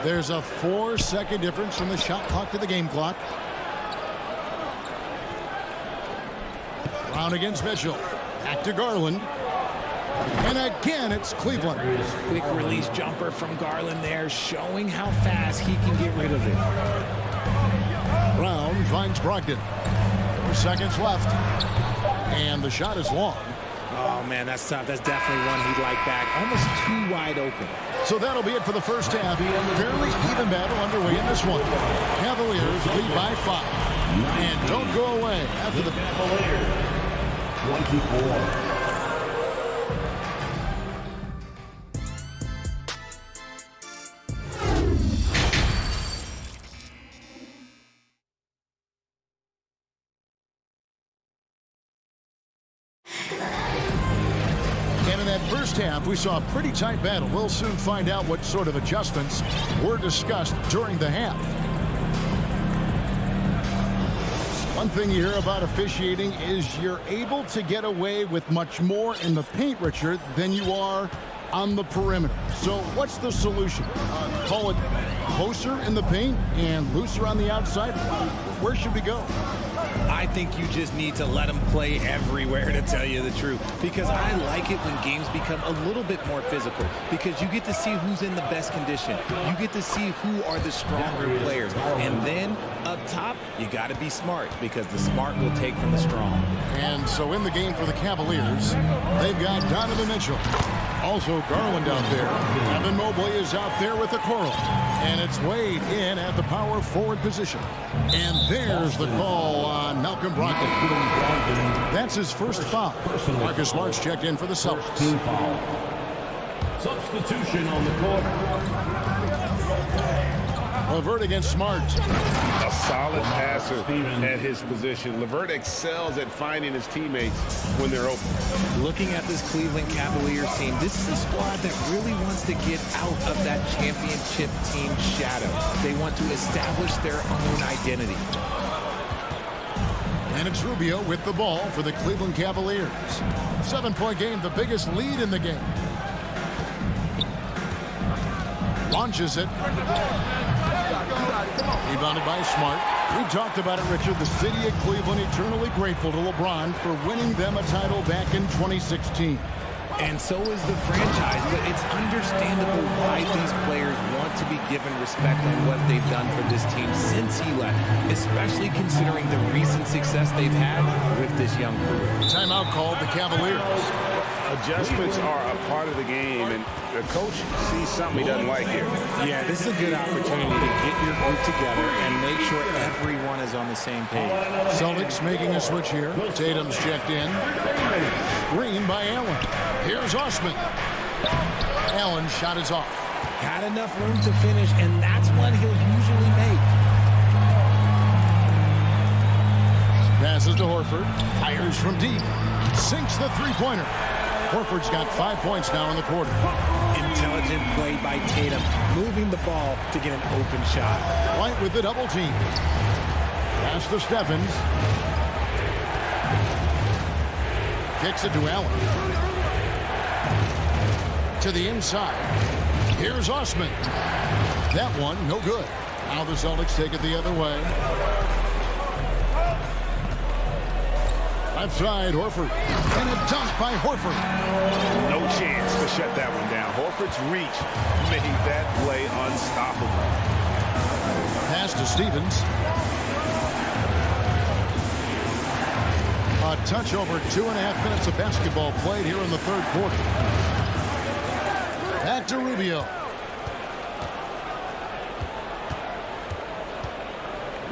Speaker 1: There's a 4-second difference from the shot clock to the game clock. Brown against Mitchell. Back to Garland. And again, it's Cleveland.
Speaker 10: Quick release jumper from Garland there, showing how fast he can get rid of it.
Speaker 1: Brown finds Brogdon. 4 seconds left. And the shot is long.
Speaker 10: Oh, man, that's tough. That's definitely one he'd like back. Almost too wide open.
Speaker 1: So that'll be it for the first half. Fairly even battle underway in this one. Cavaliers lead by 5. And don't go away after the
Speaker 5: Cavaliers. 24.
Speaker 1: First half, we saw a pretty tight battle. We'll soon find out what sort of adjustments were discussed during the half. One thing you hear about officiating is you're able to get away with much more in the paint, Richard, than you are on the perimeter. So what's the solution? Call it closer in the paint and looser on the outside? Where should we go?
Speaker 10: I think you just need to let them play everywhere, to tell you the truth, because I like it when games become a little bit more physical, because you get to see who's in the best condition. You get to see who are the stronger players. And then up top, you got to be smart, because the smart will take from the strong.
Speaker 1: And so in the game for the Cavaliers, they've got Donovan Mitchell. Also Garland out there. Evan Mobley is out there with the Okoro. And it's Wade in at the power forward position. And there's the call on Malcolm Brogdon. That's his first foul. Marcus Smart's checked in for the Celtics.
Speaker 5: Substitution on the court.
Speaker 1: LeVert against Smart.
Speaker 4: A solid passer at his position. LeVert excels at finding his teammates when they're open.
Speaker 10: Looking at this Cleveland Cavaliers team, this is a squad that really wants to get out of that championship team shadow. They want to establish their own identity.
Speaker 1: And it's Rubio with the ball for the Cleveland Cavaliers. 7-point game, the biggest lead in the game. Launches it. Rebounded by Smart. We talked about it, Richard. The city of Cleveland eternally grateful to LeBron for winning them a title back in 2016.
Speaker 10: And so is the franchise, but it's understandable why these players want to be given respect on what they've done for this team since he left, especially considering the recent success they've had with this young crew.
Speaker 1: Timeout called the Cavaliers.
Speaker 4: Adjustments are a part of the game, and the coach sees something he doesn't like here.
Speaker 10: Yeah, this is a good opportunity to get your group together and make sure everyone is on the same page.
Speaker 1: Celtics making a switch here. Tatum's checked in. Screen by Allen. Here's Osman. Allen's shot is off.
Speaker 10: Had enough room to finish, and that's what he'll usually make.
Speaker 1: Passes to Horford. Fires from deep. Sinks the three-pointer. Horford's got 5 points now in the quarter.
Speaker 10: Intelligent play by Tatum, moving the ball to get an open shot.
Speaker 1: White with the double team. Pass to Stephens. Kicks it to Allen. To the inside. Here's Osman. That one, no good. Now the Celtics take it the other way. Left side, Horford. And a dunk by Horford.
Speaker 4: No chance to shut that one down. Horford's reach made that play unstoppable.
Speaker 1: Pass to Stevens. A touch over 2.5 minutes of basketball played here in the third quarter. Back to Rubio.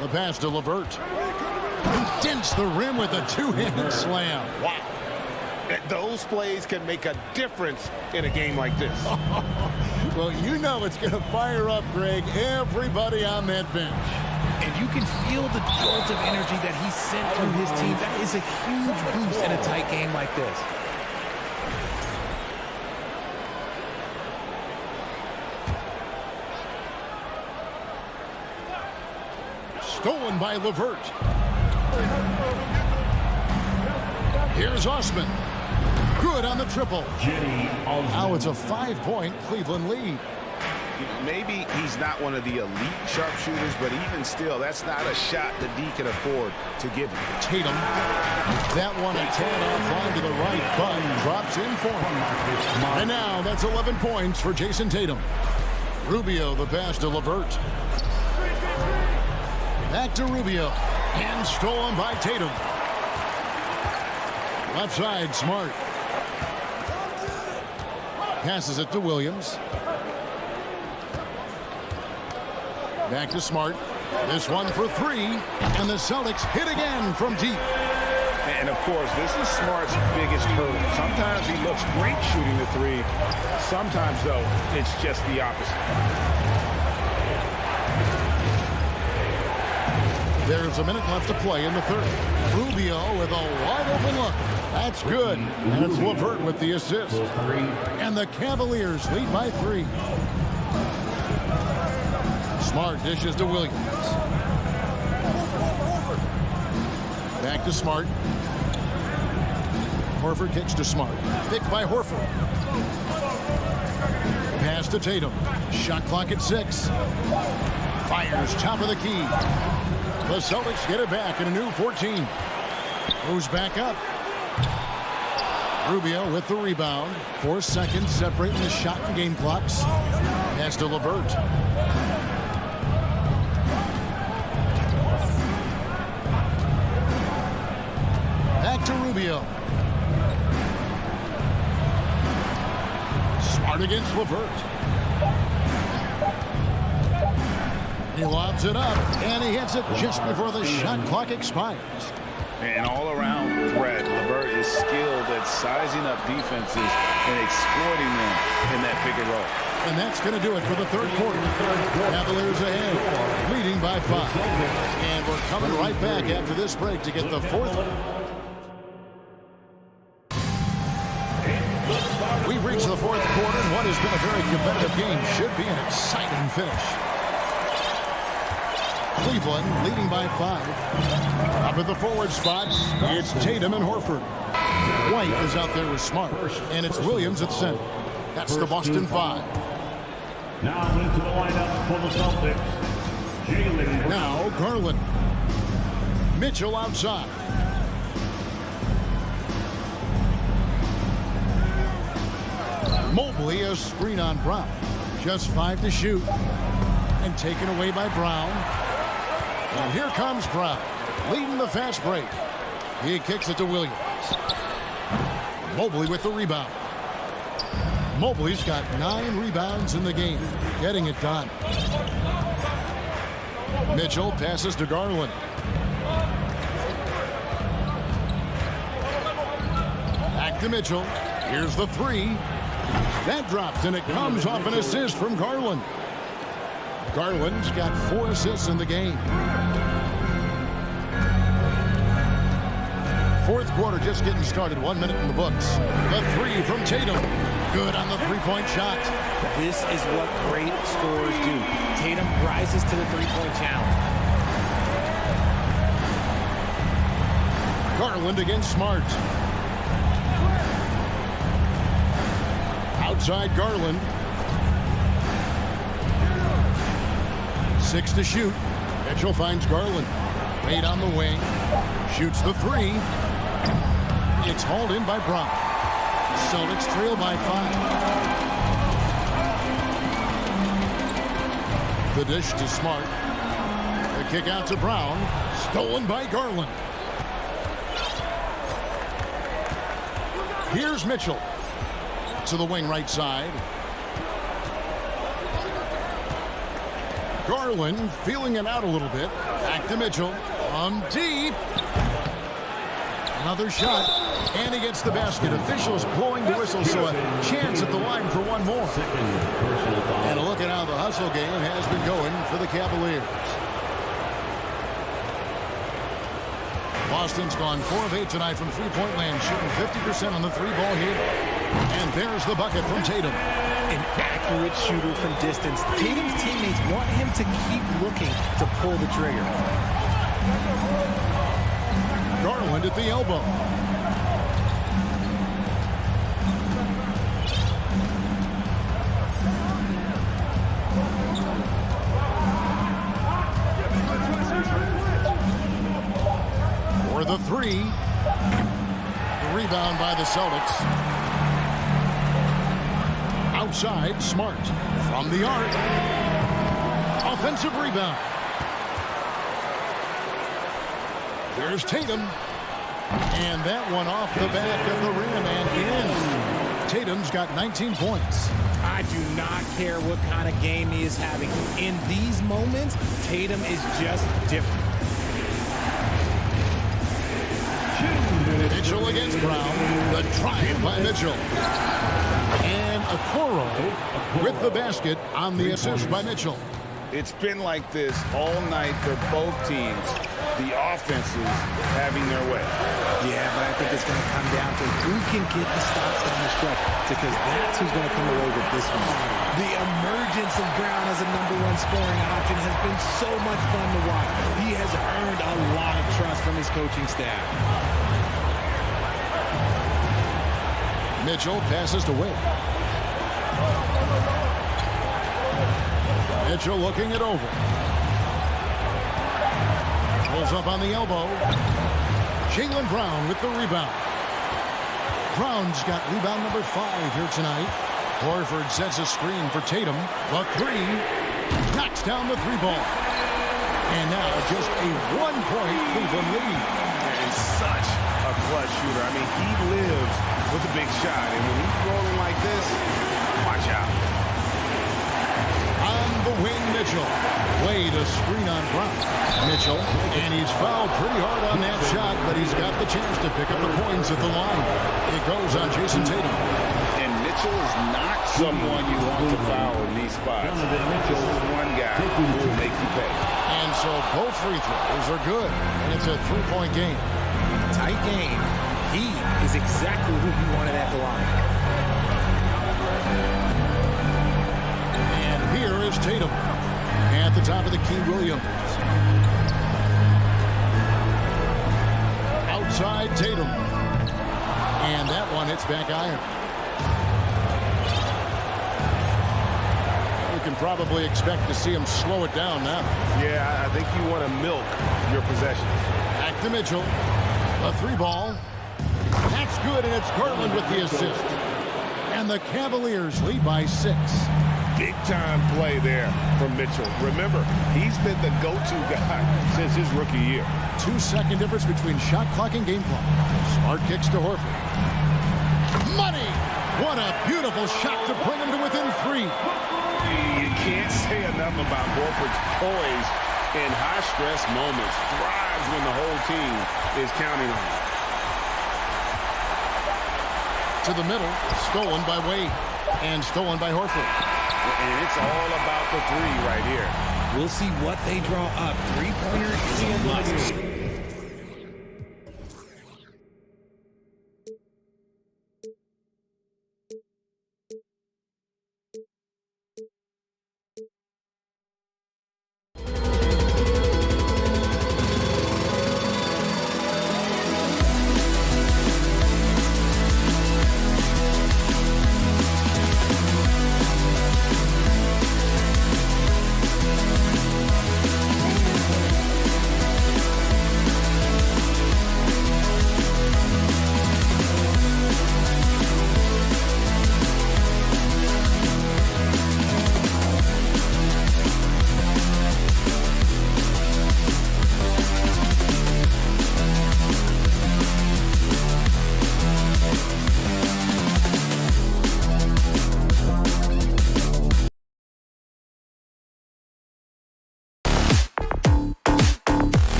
Speaker 1: The pass to LeVert. He dents the rim with a two-handed slam.
Speaker 2: Wow. Those plays can make a difference in a game like this.
Speaker 1: Well, you know it's going to fire up, Greg, everybody on that bench.
Speaker 10: And you can feel the jolt of energy that he sent through his team. That is a huge boost in a tight game like this.
Speaker 1: Stolen by LeVert. Here's Osman. Good on the triple. Now it's a 5-point Cleveland lead.
Speaker 4: Maybe he's not one of the elite sharpshooters, but even still, that's not a shot that D can afford to give him.
Speaker 1: Tatum. That one a tad offline to the right, but drops in for him. And now that's 11 points for Jason Tatum. Rubio, the pass to LeVert. Back to Rubio. And stolen by Tatum. Left side, Smart. Passes it to Williams. Back to Smart. This one for three. And the Celtics hit again from deep.
Speaker 4: And, of course, this is Smart's biggest hurdle. Sometimes he looks great shooting the three. Sometimes, though, it's just the opposite.
Speaker 1: There's a minute left to play in the third. Rubio with a wide-open look. That's good. And it's LeVert with the assist. And the Cavaliers lead by 3. Smart dishes to Williams. Back to Smart. Horford kicks to Smart. Picked by Horford. Pass to Tatum. Shot clock at 6. Fires top of the key. The Celtics get it back in a new 14. Moves back up. Rubio with the rebound. 4 seconds separating the shot and game clocks. Pass to LeVert. Back to Rubio. Smart against LeVert. He lobs it up, and he hits it just before the shot clock expires.
Speaker 4: And all-around threat, LeVert is skilled at sizing up defenses and exploiting them in that pick and roll.
Speaker 1: And that's going to do it for the third quarter. Cavaliers ahead, leading by 5. And we're coming right back after this break to get the fourth. We've reached the fourth quarter, and what has been a very competitive game should be an exciting finish. Cleveland leading by 5. Up at the forward spots, it's Tatum and Horford. White is out there with Smart, and it's Williams at center. That's the Boston 5.
Speaker 12: Now into the lineup for the Celtics. Jalen.
Speaker 1: Now Garland. Mitchell outside. Mobley a screen on Brown. Just 5 to shoot. And taken away by Brown. And here comes Brown, leading the fast break. He kicks it to Williams. Mobley with the rebound. Mobley's got 9 rebounds in the game, getting it done. Mitchell passes to Garland. Back to Mitchell. Here's the 3. That drops, and it comes off an assist from Garland. Garland's got 4 assists in the game. Fourth quarter just getting started. 1 minute in the books. The 3 from Tatum. Good on the three-point shot.
Speaker 10: This is what great scorers do. Tatum rises to the three-point challenge.
Speaker 1: Garland against Smart. Outside Garland. 6 to shoot. Mitchell finds Garland. Wade on the wing. Shoots the 3. It's hauled in by Brown. Celtics trail by 5. The dish to Smart. The kick out to Brown. Stolen by Garland. Here's Mitchell. To the wing right side. Garland feeling it out a little bit. Back to Mitchell. Deep. Another shot. And he gets the basket. Officials blowing the whistle, so a chance at the line for one more. And a look at how the hustle game has been going for the Cavaliers. Boston's gone 4 of 8 tonight from three-point land, shooting 50% on the 3-ball here. And there's the bucket from Tatum.
Speaker 10: An accurate shooter from distance. Tatum's teammates want him to keep looking to pull the trigger.
Speaker 1: Garland at the elbow. For the 3. The rebound by the Celtics. Outside, Smart. From the arc. Offensive rebound. There's Tatum. And that one off the back of the rim and in. Tatum's got 19 points.
Speaker 10: I do not care what kind of game he is having. In these moments, Tatum is just different.
Speaker 1: Mitchell against Brown. The drive by Mitchell. And Okoro with the basket on the assist by Mitchell.
Speaker 4: It's been like this all night for both teams. The offenses having their way.
Speaker 10: Yeah, but I think it's going to come down to who can get the stops down the stretch, because that's who's going to come away with this one. The emergence of Brown as a #1 scoring option has been so much fun to watch. He has earned a lot of trust from his coaching staff.
Speaker 1: Mitchell passes to Wade. Mitchell looking it over. Pulls up on the elbow. Jaylen Brown with the rebound. Brown's got rebound number 5 here tonight. Horford sets a screen for Tatum. The 3. Knocks down the 3-ball. And now just a 1-point Cleveland lead.
Speaker 4: And such a clutch shooter. I mean, he lives with a big shot. And when he's rolling like this, watch out.
Speaker 1: On the wing, Mitchell. Wade a screen on Brown. Mitchell, and he's fouled pretty hard on that shot, but he's got the chance to pick up the points at the line. It goes on Jason Tatum.
Speaker 4: And Mitchell is not someone you want to foul in these spots. This is one guy who will make you pay.
Speaker 1: And so both free throws are good, and it's a 3-point game.
Speaker 10: Tight game. He is exactly who he wanted at the line.
Speaker 1: And here is Tatum at the top of the key. Williams. Outside Tatum. And that one hits back iron. We can probably expect to see him slow it down now.
Speaker 2: Yeah, I think you want to milk your possessions.
Speaker 1: Back to Mitchell. A 3-ball. That's good, and it's Garland with the assist. And the Cavaliers lead by 6.
Speaker 2: Big-time play there from Mitchell. Remember, he's been the go-to guy since his rookie year.
Speaker 1: 2-second difference between shot clock and game clock. Smart kicks to Horford. Money! What a beautiful shot to bring him to within 3.
Speaker 4: You can't say enough about Horford's poise in high-stress moments. Thrives when the whole team is counting on him.
Speaker 1: To the middle, stolen by Wade, and stolen by Horford.
Speaker 4: And it's all about the 3 right here.
Speaker 10: We'll see what they draw up. Three-pointer is a must.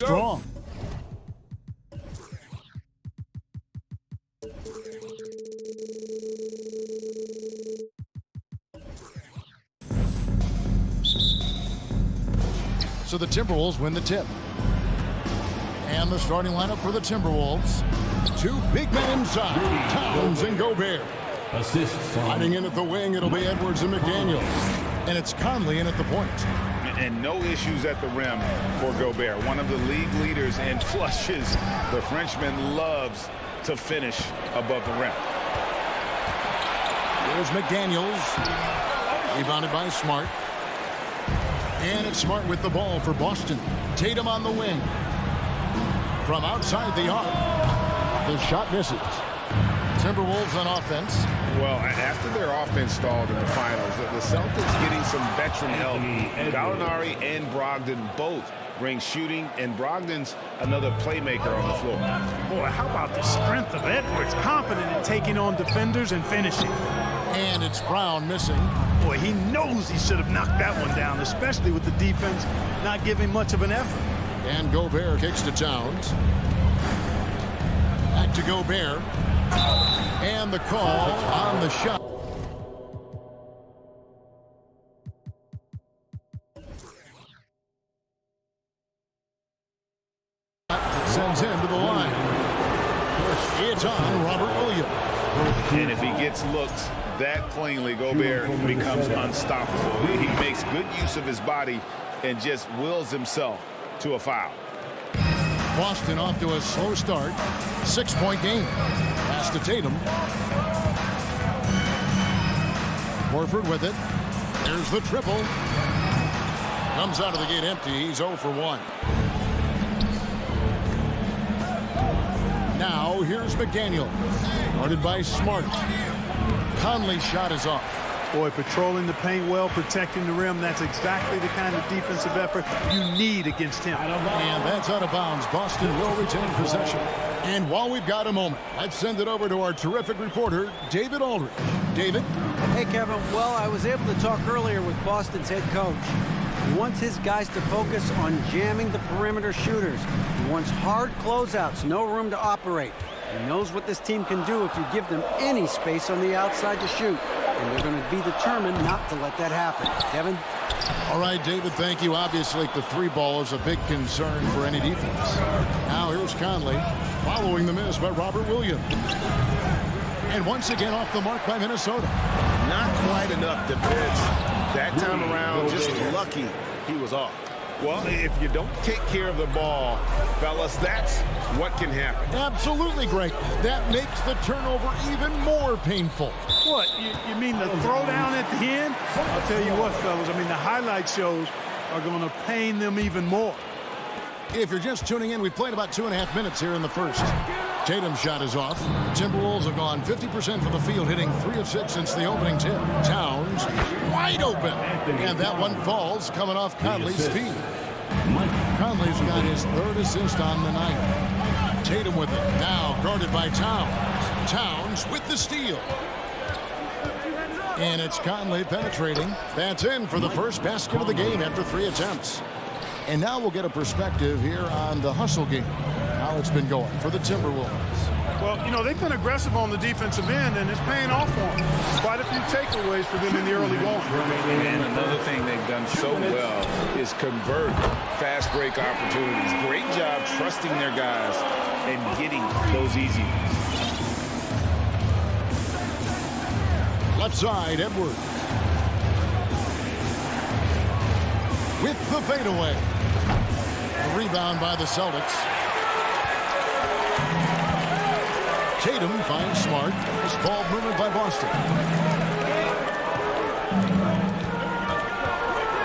Speaker 1: Strong. So the Timberwolves win the tip. And the starting lineup for the Timberwolves. Two big men inside, Towns and Gobert.
Speaker 5: Assists.
Speaker 1: Hiding in at the wing, it'll be Edwards and McDaniel. And it's Conley in at the point.
Speaker 4: And no issues at the rim for Gobert. One of the league leaders in flushes. The Frenchman loves to finish above the rim.
Speaker 1: Here's McDaniels. Rebounded by Smart. And it's Smart with the ball for Boston. Tatum on the wing. From outside the arc. The shot misses. Timberwolves on offense.
Speaker 4: Well, after their offense stalled in the finals, the Celtics getting some veteran help. Gallinari and Brogdon both bring shooting, and Brogdon's another playmaker on the floor.
Speaker 13: Boy, how about the strength of Edwards? Confident in taking on defenders and finishing.
Speaker 1: And it's Brown missing.
Speaker 13: Boy, he knows he should have knocked that one down, especially with the defense not giving much of an effort.
Speaker 1: And Gobert kicks to Towns. Back to Gobert. And the call on the shot. Sends him to the line. It's on Robert Williams.
Speaker 4: And if he gets looks that cleanly, Gobert becomes unstoppable. He makes good use of his body and just wills himself to a foul.
Speaker 1: Boston off to a slow start. 6-point game. Pass to Tatum. Horford with it. There's the triple. Comes out of the gate empty. He's 0 for 1. Now here's McDaniel. Guarded by Smart. Conley's shot is off.
Speaker 13: Boy, patrolling the paint well, protecting the rim. That's exactly the kind of defensive effort you need against him.
Speaker 1: And that's out of bounds. Boston will retain possession. And while we've got a moment, let's send it over to our terrific reporter, David Aldridge. David?
Speaker 7: Hey, Kevin. Well, I was able to talk earlier with Boston's head coach. He wants his guys to focus on jamming the perimeter shooters. He wants hard closeouts, no room to operate. He knows what this team can do if you give them any space on the outside to shoot. And they're going to be determined not to let that happen. Kevin?
Speaker 1: All right, David, thank you. Obviously, the three ball is a big concern for any defense. Now here's Conley following the miss by Robert Williams. And once again off the mark by Minnesota.
Speaker 4: Not quite enough defense that time around. Just lucky he was off. Well, if you don't take care of the ball, fellas, that's what can happen.
Speaker 1: Absolutely, Greg. That makes the turnover even more painful.
Speaker 13: What? You mean the throwdown at the end? I'll tell you what, fellas. I mean, the highlight shows are going to pain them even more.
Speaker 1: If you're just tuning in, we've played about 2.5 minutes here in the first. Tatum's shot is off. The Timberwolves have gone 50% from the field, hitting 3 of 6 since the opening tip. Towns wide open. And that one falls coming off Conley's feet. Conley's got his 3rd assist on the night. Tatum with it. Now guarded by Towns. Towns with the steal. And it's Conley penetrating. That's in for the first basket of the game after 3 attempts. And now we'll get a perspective here on the hustle game. How it's been going for the Timberwolves.
Speaker 13: Well, you know, they've been aggressive on the defensive end, and it's paying off for them. Quite a few takeaways for them in the early going.
Speaker 4: And another thing they've done so well is convert fast break opportunities. Great job trusting their guys and getting those easy ones.
Speaker 1: Left side, Edwards. With the fadeaway. A rebound by the Celtics. Tatum finds Smart. This ball movement by Boston.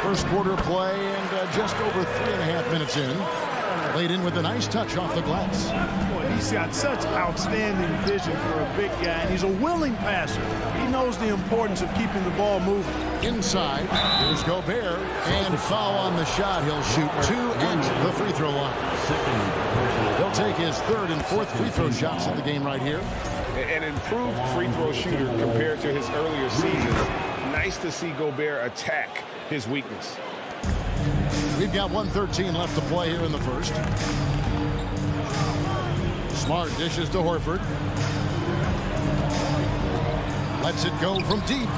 Speaker 1: First quarter play and just over 3.5 minutes in. Laid in with a nice touch off the glass.
Speaker 13: Boy, he's got such outstanding vision for a big guy, and he's a willing passer. He knows the importance of keeping the ball moving.
Speaker 1: Inside, here's Gobert, and foul on the shot. He'll shoot 2 at the free throw line. He'll take his 3rd and 4th free throw shots of the game right here.
Speaker 4: An improved free throw shooter compared to his earlier seasons. Nice to see Gobert attack his weakness.
Speaker 1: We've got 1:13 left to play here in the first. Smart dishes to Horford. Lets it go from deep.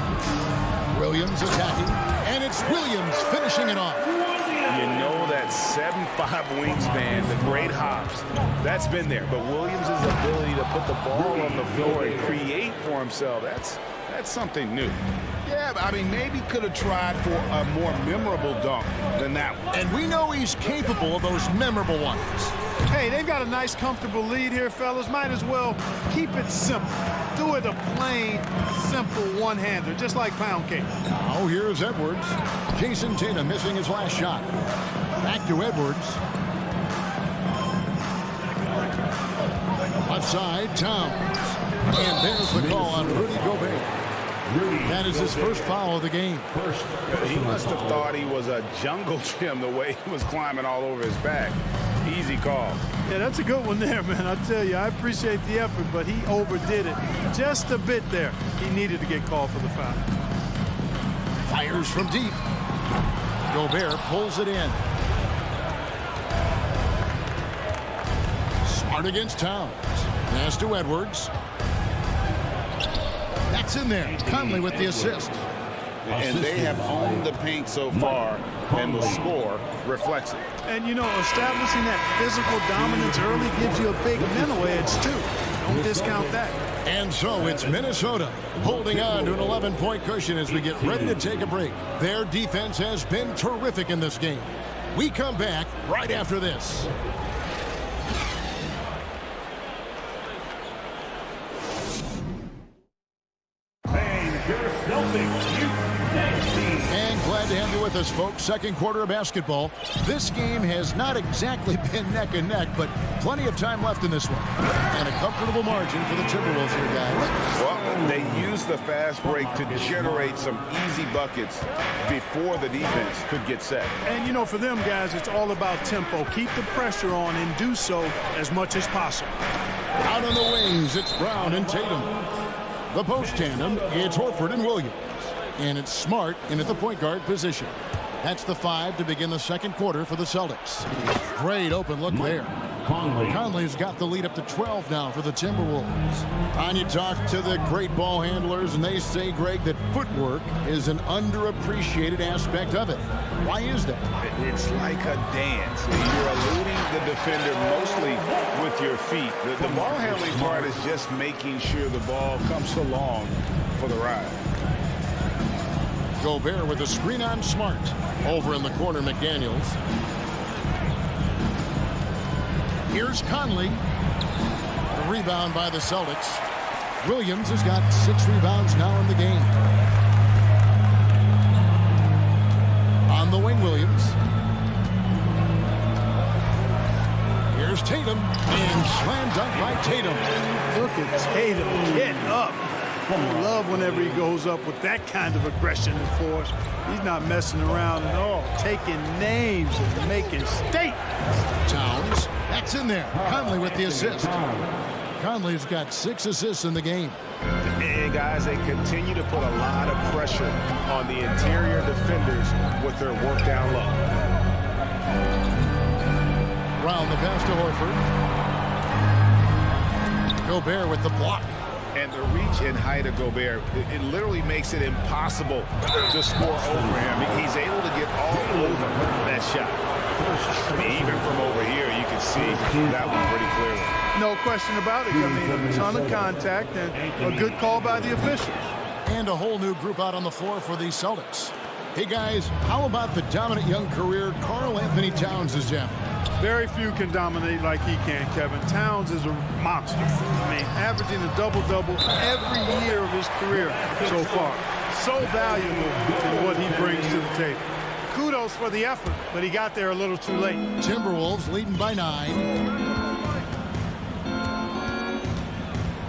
Speaker 1: Williams attacking, and it's Williams finishing it off.
Speaker 4: You know that 7'5" wingspan, the great hops, that's been there. But Williams' ability to put the ball on the floor and create for himself, that's something new. Yeah, I mean, maybe could have tried for a more memorable dunk than that one.
Speaker 1: And we know he's capable of those memorable ones.
Speaker 13: Hey, they've got a nice, comfortable lead here, fellas. Might as well keep it simple. Do it a plain, simple one-hander, just like pound cake.
Speaker 1: Now here's Edwards. Jason Tatum missing his last shot. Back to Edwards. Left side, Towns. And there's the call on Rudy Gobert. That is his first foul of the game.
Speaker 4: He must have thought he was a jungle gym the way he was climbing all over his back. Easy call.
Speaker 13: Yeah, that's a good one there, man. I tell you, I appreciate the effort, but he overdid it just a bit there. He needed to get called for the foul.
Speaker 1: Fires from deep. Gobert pulls it in. Smart against Towns. Pass to Edwards. That's in there. Conley with the assist.
Speaker 4: And they have owned the paint so far, and the score reflects it.
Speaker 13: And, you know, establishing that physical dominance early gives you a big mental edge, too. Don't discount that.
Speaker 1: And so it's Minnesota holding on to an 11-point cushion as we get ready to take a break. Their defense has been terrific in this game. We come back right after this. And glad to have you with us, folks. Second quarter of basketball. This game has not exactly been neck and neck, but plenty of time left in this one. And a comfortable margin for the Timberwolves here, guys.
Speaker 4: Well, they used the fast break to generate some easy buckets before the defense could get set.
Speaker 13: And, you know, for them, guys, it's all about tempo. Keep the pressure on and do so as much as possible.
Speaker 1: Out on the wings, it's Brown and Tatum. The post tandem, it's Horford and Williams. And it's Smart in at the point guard position. That's the 5 to begin the second quarter for the Celtics. Great open look there. Conley's got the lead up to 12 now for the Timberwolves. And you talk to the great ball handlers, and they say, Greg, that footwork is an underappreciated aspect of it. Why is that?
Speaker 4: It's like a dance. You're eluding the defender mostly with your feet. The ball handling part is just making sure the ball comes along for the ride.
Speaker 1: Gobert with a screen on Smart. Over in the corner, McDaniels. Here's Conley. The rebound by the Celtics. Williams has got 6 rebounds now in the game. On the wing, Williams. Here's Tatum. And slam dunk by Tatum.
Speaker 13: Look at Tatum getting up. I love whenever he goes up with that kind of aggression and force. He's not messing around at all. Taking names and making statements.
Speaker 1: Towns. That's in there. Conley with the assist. Conley's got 6 assists in the game.
Speaker 4: And guys, they continue to put a lot of pressure on the interior defenders with their work down low.
Speaker 1: Brown the pass to Horford. Gobert with the block.
Speaker 4: And the reach and height of Gobert, it literally makes it impossible to score over him. He's able to get all over that shot. I mean, even from over here, you can see that one pretty clearly.
Speaker 13: No question about it. I mean, a ton of contact and a good call by the officials.
Speaker 1: And a whole new group out on the floor for the Celtics. Hey, guys, how about the dominant young career Karl Anthony Towns is having?
Speaker 13: Very few can dominate like he can, Kevin. Towns is a monster. I mean, averaging a double-double every year of his career so far. So valuable in what he brings to the table. Kudos for the effort, but he got there a little too late.
Speaker 1: Timberwolves leading by 9.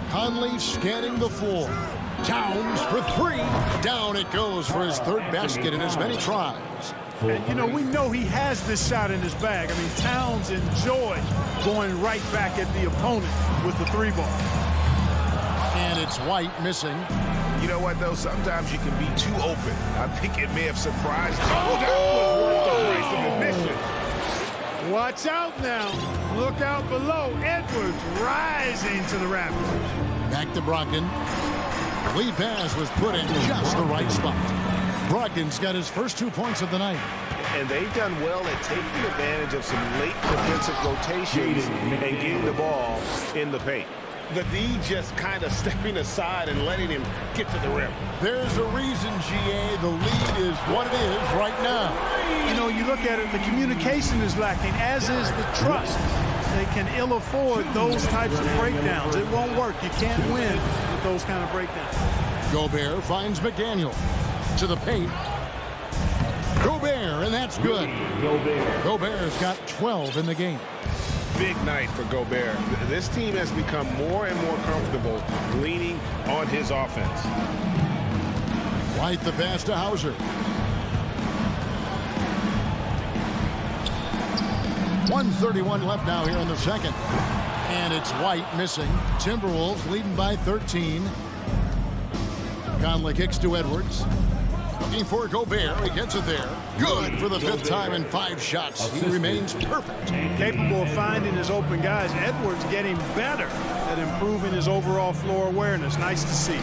Speaker 1: Conley scanning the floor. Towns for 3. Down it goes for his 3rd basket in as many tries.
Speaker 13: And, you know, we know he has this shot in his bag. I mean, Towns enjoys going right back at the opponent with the 3-ball.
Speaker 1: And it's White missing.
Speaker 4: You know what, though? Sometimes you can be too open. I think it may have surprised him. Oh, that was worth the race.
Speaker 13: Watch out now. Look out below. Edwards rising to the rafters.
Speaker 1: Back to Brogdon. Lead pass was put in just the right spot. Brogdon's got his first 2 points of the night.
Speaker 2: And they've done well at taking advantage of some late defensive rotations and getting the ball in the paint. The D just kind of stepping aside and letting him get to the rim.
Speaker 1: There's a reason, GA, the lead is what it is right now.
Speaker 13: You know, you look at it, the communication is lacking, as is the trust. They can ill afford those types of breakdowns. It won't work. You can't win with those kind of breakdowns.
Speaker 1: Gobert finds McDaniel to the paint. Gobert, and that's good. Gobert's got 12 in the game.
Speaker 2: Big night for Gobert. This team has become more and more comfortable leaning on his offense.
Speaker 1: White the pass to Hauser. 1:31 left now here in the second. And it's White missing. Timberwolves leading by 13. Conley kicks to Edwards. Looking for Gobert. He gets it there. Good for the 5th time in 5 shots. He remains perfect.
Speaker 13: Capable of finding his open guys. Edwards getting better at improving his overall floor awareness. Nice to see.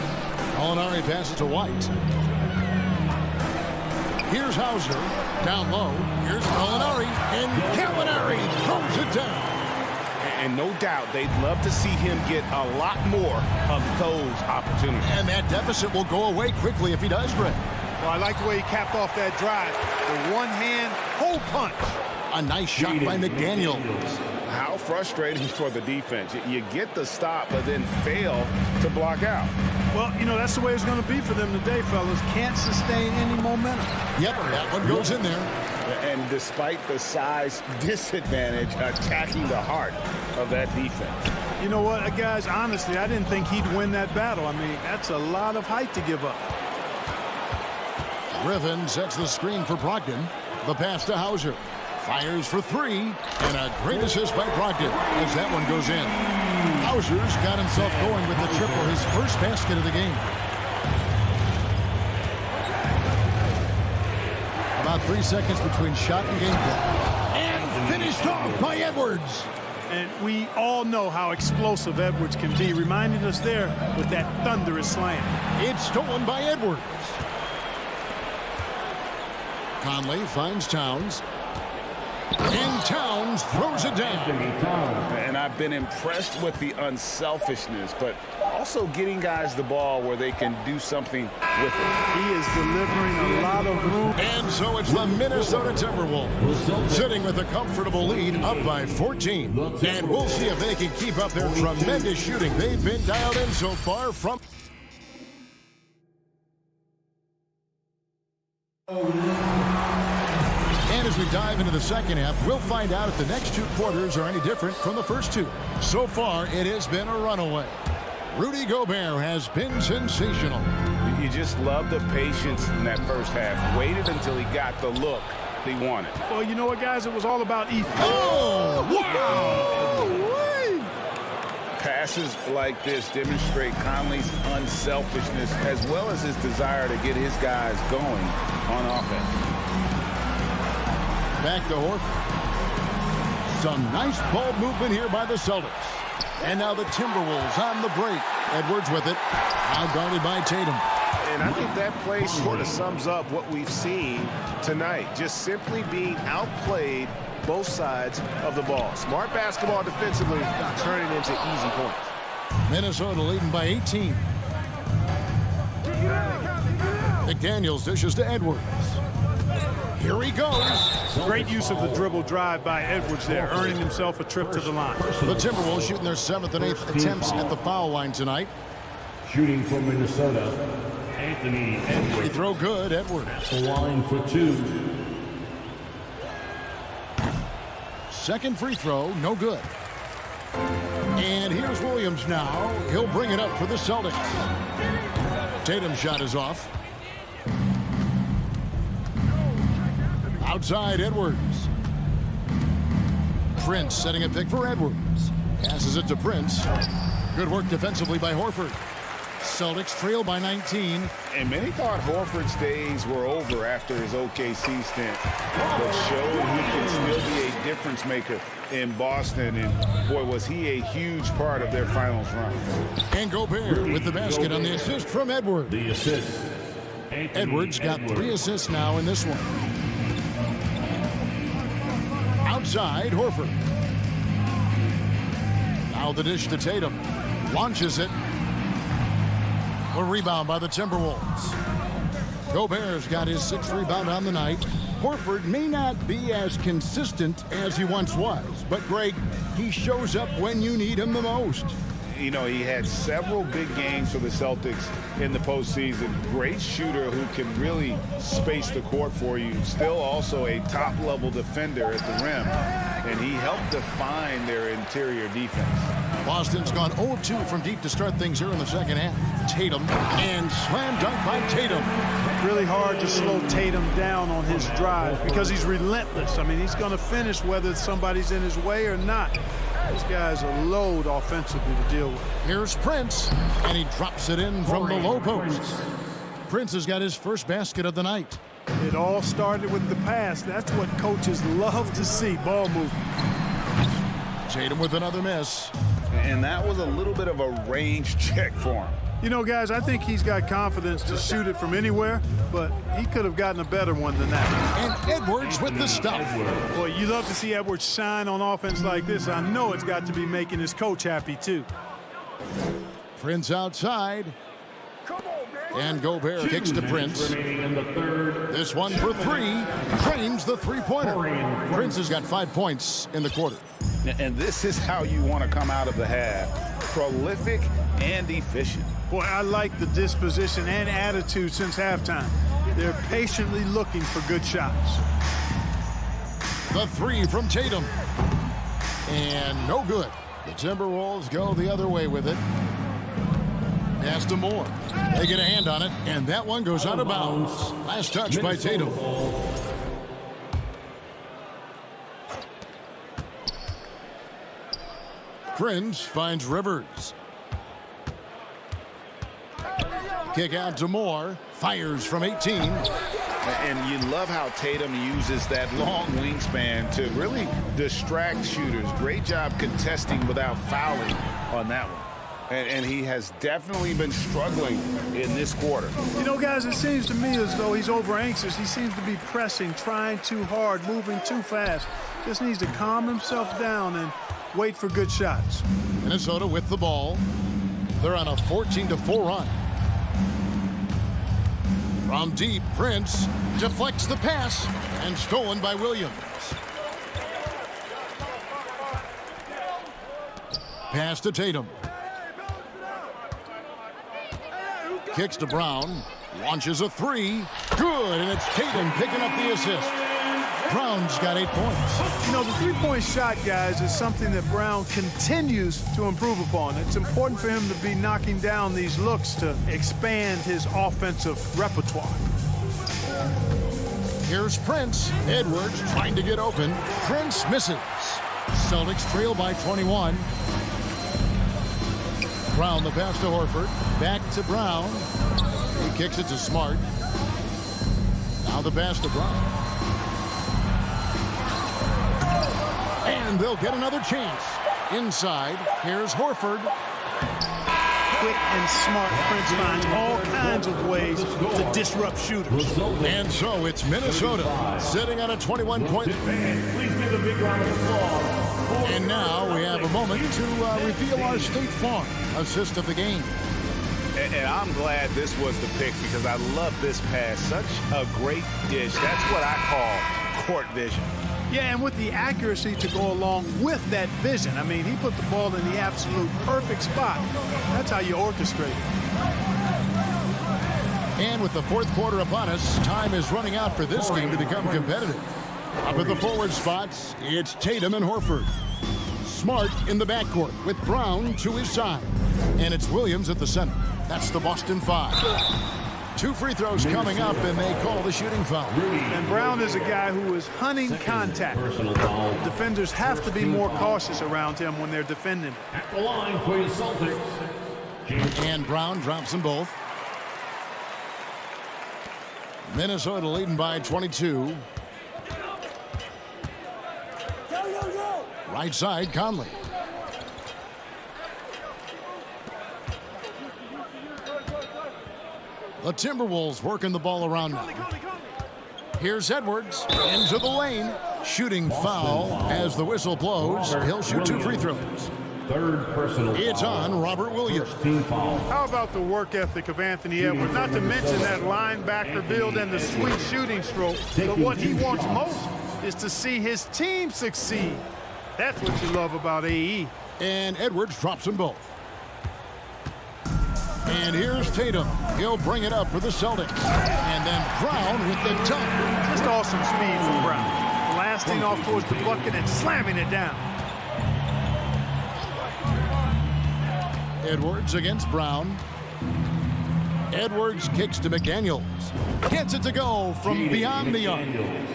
Speaker 1: Gallinari passes to White. Here's Hauser. Down low. Here's Gallinari. And Gallinari throws it down.
Speaker 2: And no doubt they'd love to see him get a lot more of those opportunities.
Speaker 1: And that deficit will go away quickly if he does, Greg.
Speaker 13: Well, I like the way he capped off that drive. The one-hand hole punch.
Speaker 1: A nice shot by McDaniel.
Speaker 2: How frustrating for the defense. You get the stop, but then fail to block out.
Speaker 13: Well, you know, that's the way it's going to be for them today, fellas. Can't sustain any momentum.
Speaker 1: Yep, that one goes in there.
Speaker 2: And despite the size disadvantage, attacking the heart of that defense.
Speaker 13: You know what, guys, honestly, I didn't think he'd win that battle. I mean, that's a lot of height to give up.
Speaker 1: Griffin sets the screen for Brogdon. The pass to Hauser. Fires for 3. And a great assist by Brogdon as that one goes in. Hauser's got himself going with the triple, his first basket of the game. About 3 seconds between shot and game clock. And finished off by Edwards.
Speaker 13: And we all know how explosive Edwards can be, reminding us there with that thunderous slam.
Speaker 1: It's stolen by Edwards. Conley finds Towns. And Towns throws it down.
Speaker 2: And I've been impressed with the unselfishness, but also getting guys the ball where they can do something with it.
Speaker 13: He is delivering a lot of room.
Speaker 1: And so it's the Minnesota Timberwolves sitting with a comfortable lead up by 14. And we'll see if they can keep up their tremendous shooting they've been dialed in so far from... And as we dive into the second half, we'll find out if the next 2 quarters are any different from the first 2. So far, it has been a runaway. Rudy Gobert has been sensational.
Speaker 2: You just love the patience in that first half. Waited until he got the look he wanted.
Speaker 13: Well, you know what, guys? It was all about Ethan.
Speaker 1: Oh, wow!
Speaker 2: Passes like this demonstrate Conley's unselfishness as well as his desire to get his guys going on offense.
Speaker 1: Back to Horford. Some nice ball movement here by the Celtics. And now the Timberwolves on the break. Edwards with it. Now guarded by Tatum.
Speaker 2: And I think that play sort of sums up what we've seen tonight. Just simply being outplayed both sides of the ball. Smart basketball defensively, turning into easy points.
Speaker 1: Minnesota leading by 18. McDaniels dishes to Edwards. Here he goes.
Speaker 13: Great use of the dribble drive by Edwards there, earning himself a trip to the line.
Speaker 1: The Timberwolves shooting their 7th and 8th attempts at the foul line tonight.
Speaker 5: Shooting for Minnesota, Anthony Edwards.
Speaker 1: Free throw good, Edwards.
Speaker 5: The line for 2.
Speaker 1: Second free throw, no good. And here's Williams now. He'll bring it up for the Celtics. Tatum's shot is off. Outside, Edwards. Prince setting a pick for Edwards. Passes it to Prince. Good work defensively by Horford. Celtics trail by 19.
Speaker 4: And many thought Horford's days were over after his OKC stint, but showed he can still be a difference maker in Boston. And boy, was he a huge part of their finals run.
Speaker 1: And Gobert with the basket on the assist from Edwards.
Speaker 5: The assist.
Speaker 1: Edwards got 3 assists now in this one. Outside, Horford. Now the dish to Tatum. Launches it. A rebound by the Timberwolves. Gobert's got his 6th rebound on the night. Horford may not be as consistent as he once was, but Greg, he shows up when you need him the most.
Speaker 4: You know, he had several big games for the Celtics in the postseason. Great shooter who can really space the court for you. Still also a top-level defender at the rim. And he helped define their interior defense.
Speaker 1: Boston's gone 0-2 from deep to start things here in the second half. Tatum, and slam dunk by Tatum.
Speaker 13: Really hard to slow Tatum down on his drive because he's relentless. I mean, he's going to finish whether somebody's in his way or not. This guy's a load offensively to deal with.
Speaker 1: Here's Prince, and he drops it in from the low post. Prince has got his first basket of the night.
Speaker 13: It all started with the pass. That's what coaches love to see, ball movement.
Speaker 1: Tatum with another miss.
Speaker 4: And that was a little bit of a range check for him.
Speaker 13: You know, guys, I think he's got confidence to shoot it from anywhere, but he could have gotten a better one than that.
Speaker 1: And Edwards with the stuff.
Speaker 13: Boy, you love to see Edwards shine on offense like this. I know it's got to be making his coach happy, too.
Speaker 1: Prince outside. And Gobert kicks to Prince. This one for 3. Drains the three-pointer. Prince has got 5 points in the quarter.
Speaker 4: And this is how you want to come out of the half. Prolific and efficient.
Speaker 13: Boy, I like the disposition and attitude since halftime. They're patiently looking for good shots.
Speaker 1: The 3 from Tatum. And no good. The Timberwolves go the other way with it. Pass to Moore. They get a hand on it, and that one goes out of bounds. Last touch by Tatum. Prince finds Rivers. Kick out to Moore. Fires from 18.
Speaker 4: And you love how Tatum uses that long wingspan to really distract shooters. Great job contesting without fouling on that one. And he has definitely been struggling in this quarter.
Speaker 13: You know, guys, it seems to me as though he's over anxious. He seems to be pressing, trying too hard, moving too fast. Just needs to calm himself down and wait for good shots.
Speaker 1: Minnesota with the ball. They're on a 14-4 run. From deep, Prince deflects the pass and stolen by Williams. Pass to Tatum. Kicks to Brown. Launches a 3. Good, and it's Tatum picking up the assist. Brown's got 8 points.
Speaker 13: You know, the three-point shot, guys, is something that Brown continues to improve upon. It's important for him to be knocking down these looks to expand his offensive repertoire.
Speaker 1: Here's Prince. Edwards trying to get open. Prince misses. Celtics trail by 21. Brown the pass to Horford. Back to Brown. He kicks it to Smart. Now the pass to Brown. And they'll get another chance. Inside, here's Horford.
Speaker 13: Quick and smart, Prince finds all kinds of ways to disrupt shooters.
Speaker 1: And so it's Minnesota sitting on a 21-point lead. And now we have a moment to reveal our State Farm assist of the game.
Speaker 4: And I'm glad this was the pick because I love this pass. Such a great dish. That's what I call court vision.
Speaker 13: Yeah, and with the accuracy to go along with that vision. I mean, he put the ball in the absolute perfect spot. That's how you orchestrate it.
Speaker 1: And with the fourth quarter upon us, time is running out for this game to become competitive. Up at the forward spots, it's Tatum and Horford. Smart in the backcourt with Brown to his side. And it's Williams at the center. That's the Boston 5. 2 free throws coming up, and they call the shooting foul.
Speaker 13: And Brown is a guy who is hunting contact. Defenders have to be more cautious around him when they're defending.
Speaker 5: At the line for your Celtics,
Speaker 1: And Brown drops them both. Minnesota leading by 22. Right side, Conley. The Timberwolves working the ball around now. Here's Edwards into the lane. Shooting foul as the whistle blows. He'll shoot 2 free throws.
Speaker 5: Third personal foul.
Speaker 1: It's on Robert Williams.
Speaker 5: Team foul.
Speaker 13: How about the work ethic of Anthony Edwards? Not to mention that linebacker build and the sweet shooting stroke. But what he wants most is to see his team succeed. That's what you love about AE.
Speaker 1: And Edwards drops them both. And here's Tatum. He'll bring it up for the Celtics. And then Brown with the dunk.
Speaker 13: Just awesome speed from Brown. Blasting off towards the bucket and slamming it down.
Speaker 1: Edwards against Brown. Edwards kicks to McDaniels. Gets it to go from beyond the arc.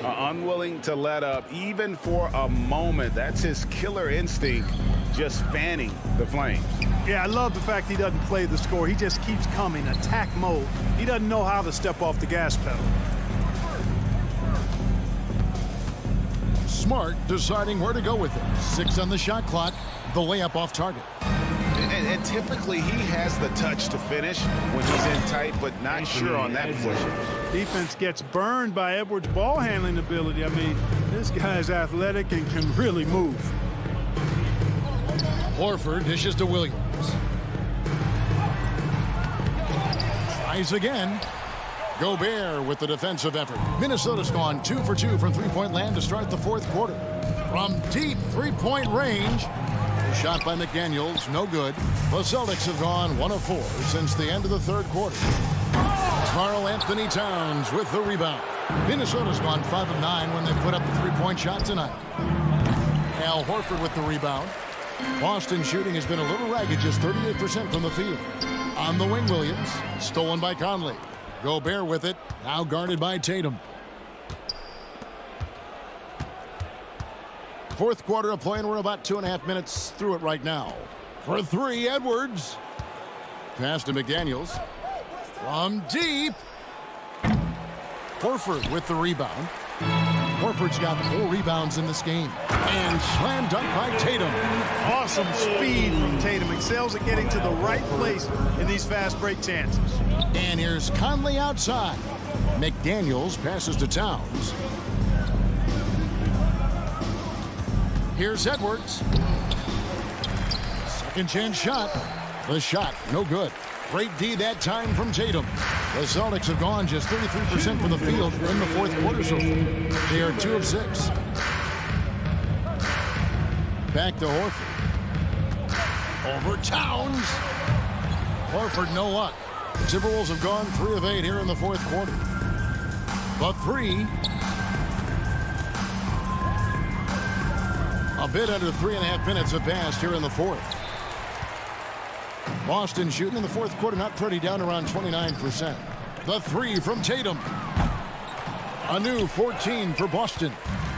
Speaker 4: Unwilling to let up even for a moment. That's his killer instinct, just fanning the flames.
Speaker 13: Yeah, I love the fact he doesn't play the score. He just keeps coming, attack mode. He doesn't know how to step off the gas pedal.
Speaker 1: Smart deciding where to go with it. 6 on the shot clock. The layup off target.
Speaker 4: And typically he has the touch to finish when he's in tight, but not sure on that position.
Speaker 13: Defense gets burned by Edwards' ball handling ability. I mean, this guy's athletic and can really move.
Speaker 1: Horford dishes to Williams. Tries again. Gobert with the defensive effort. Minnesota's gone 2 for 2 from three-point land to start the fourth quarter. From deep three-point range. The shot by McDaniels, no good. The Celtics have gone 1 of 4 since the end of the third quarter. Karl Anthony Towns with the rebound. Minnesota's gone 5 of 9 when they put up the three-point shot tonight. Al Horford with the rebound. Boston shooting has been a little ragged, just 38% from the field. On the wing, Williams. Stolen by Conley. Gobert with it. Now guarded by Tatum. Fourth quarter of play, and we're about 2.5 minutes through it right now. For 3, Edwards. Pass to McDaniels. From deep. Horford with the rebound. Horford's got 4 rebounds in this game. And slam dunk by Tatum.
Speaker 13: Awesome speed from Tatum. Excels at getting to the right place in these fast break chances.
Speaker 1: And here's Conley outside. McDaniels passes to Towns. Here's Edwards. Second chance shot. The shot, no good. Great D that time from Tatum. The Celtics have gone just 33% from the field in the fourth quarter so far. They are 2 of 6. Back to Horford. Over Towns. Horford, no luck. The Timberwolves have gone 3 of 8 here in the fourth quarter. The 3. A bit under 3.5 minutes have passed here in the fourth. Boston shooting in the fourth quarter, not pretty, down around 29%. The 3 from Tatum. A new 14 for Boston.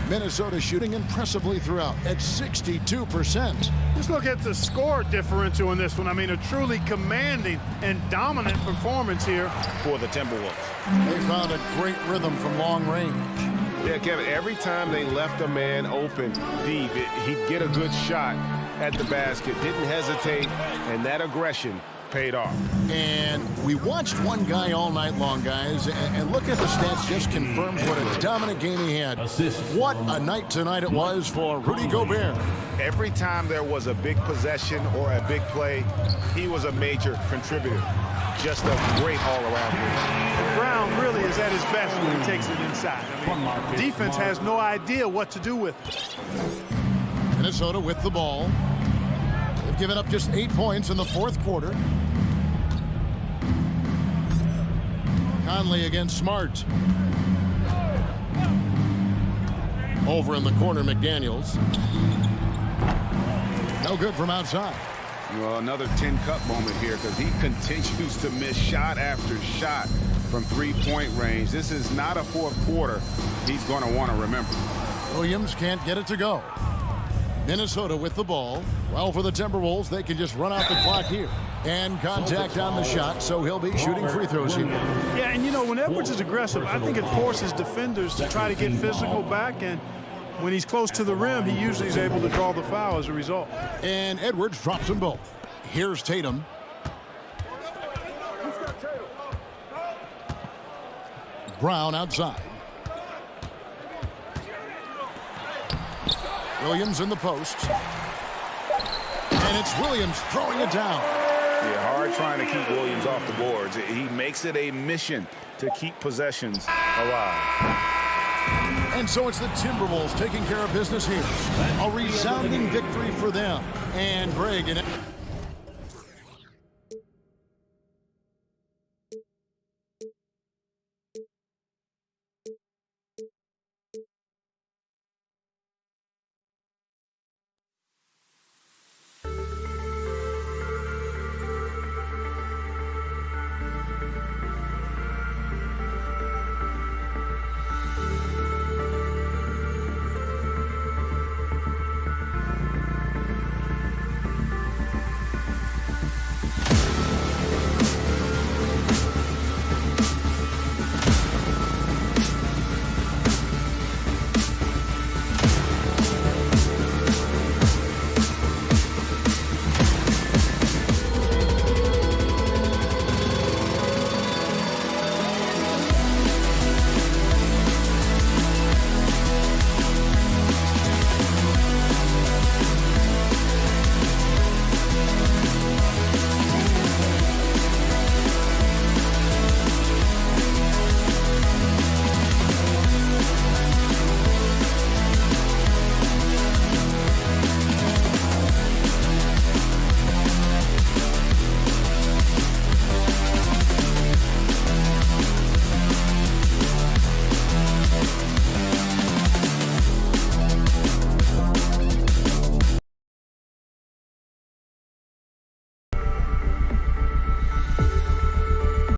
Speaker 1: Minnesota shooting impressively throughout at 62%.
Speaker 13: Just look at the score differential in this one. I mean, a truly commanding and dominant performance here
Speaker 4: for the Timberwolves.
Speaker 1: They found a great rhythm from long range.
Speaker 4: Yeah, Kevin, every time they left a man open deep, he'd get a good shot at the basket, didn't hesitate, and that aggression paid off.
Speaker 1: And we watched one guy all night long, guys, and look at the stats just confirms what a dominant game he had. What a night tonight it was for Rudy Gobert.
Speaker 4: Every time there was a big possession or a big play, he was a major contributor. Just a great all-around player.
Speaker 13: Brown really is at his best when he takes it inside. I mean, defense has no idea what to do with it.
Speaker 1: Minnesota with the ball. They've given up just 8 points in the fourth quarter. Conley against Smart. Over in the corner, McDaniels. No good from outside.
Speaker 4: Well, another 10-cup moment here because he continues to miss shot after shot from three-point range. This is not a fourth quarter he's going to want to remember.
Speaker 1: Williams can't get it to go. Minnesota with the ball. Well, for the Timberwolves, they can just run out the clock here. And contact on the shot, so he'll be shooting free throws here.
Speaker 13: Yeah, and you know, when Edwards is aggressive, I think it forces defenders to try to get physical back, and when he's close to the rim, he usually is able to draw the foul as a result.
Speaker 1: And Edwards drops them both. Here's Tatum. Brown outside. Williams in the post. And it's Williams throwing it down.
Speaker 4: Yeah, hard trying to keep Williams off the boards. He makes it a mission to keep possessions alive.
Speaker 1: And so it's the Timberwolves taking care of business here. A resounding victory for them. And Greg,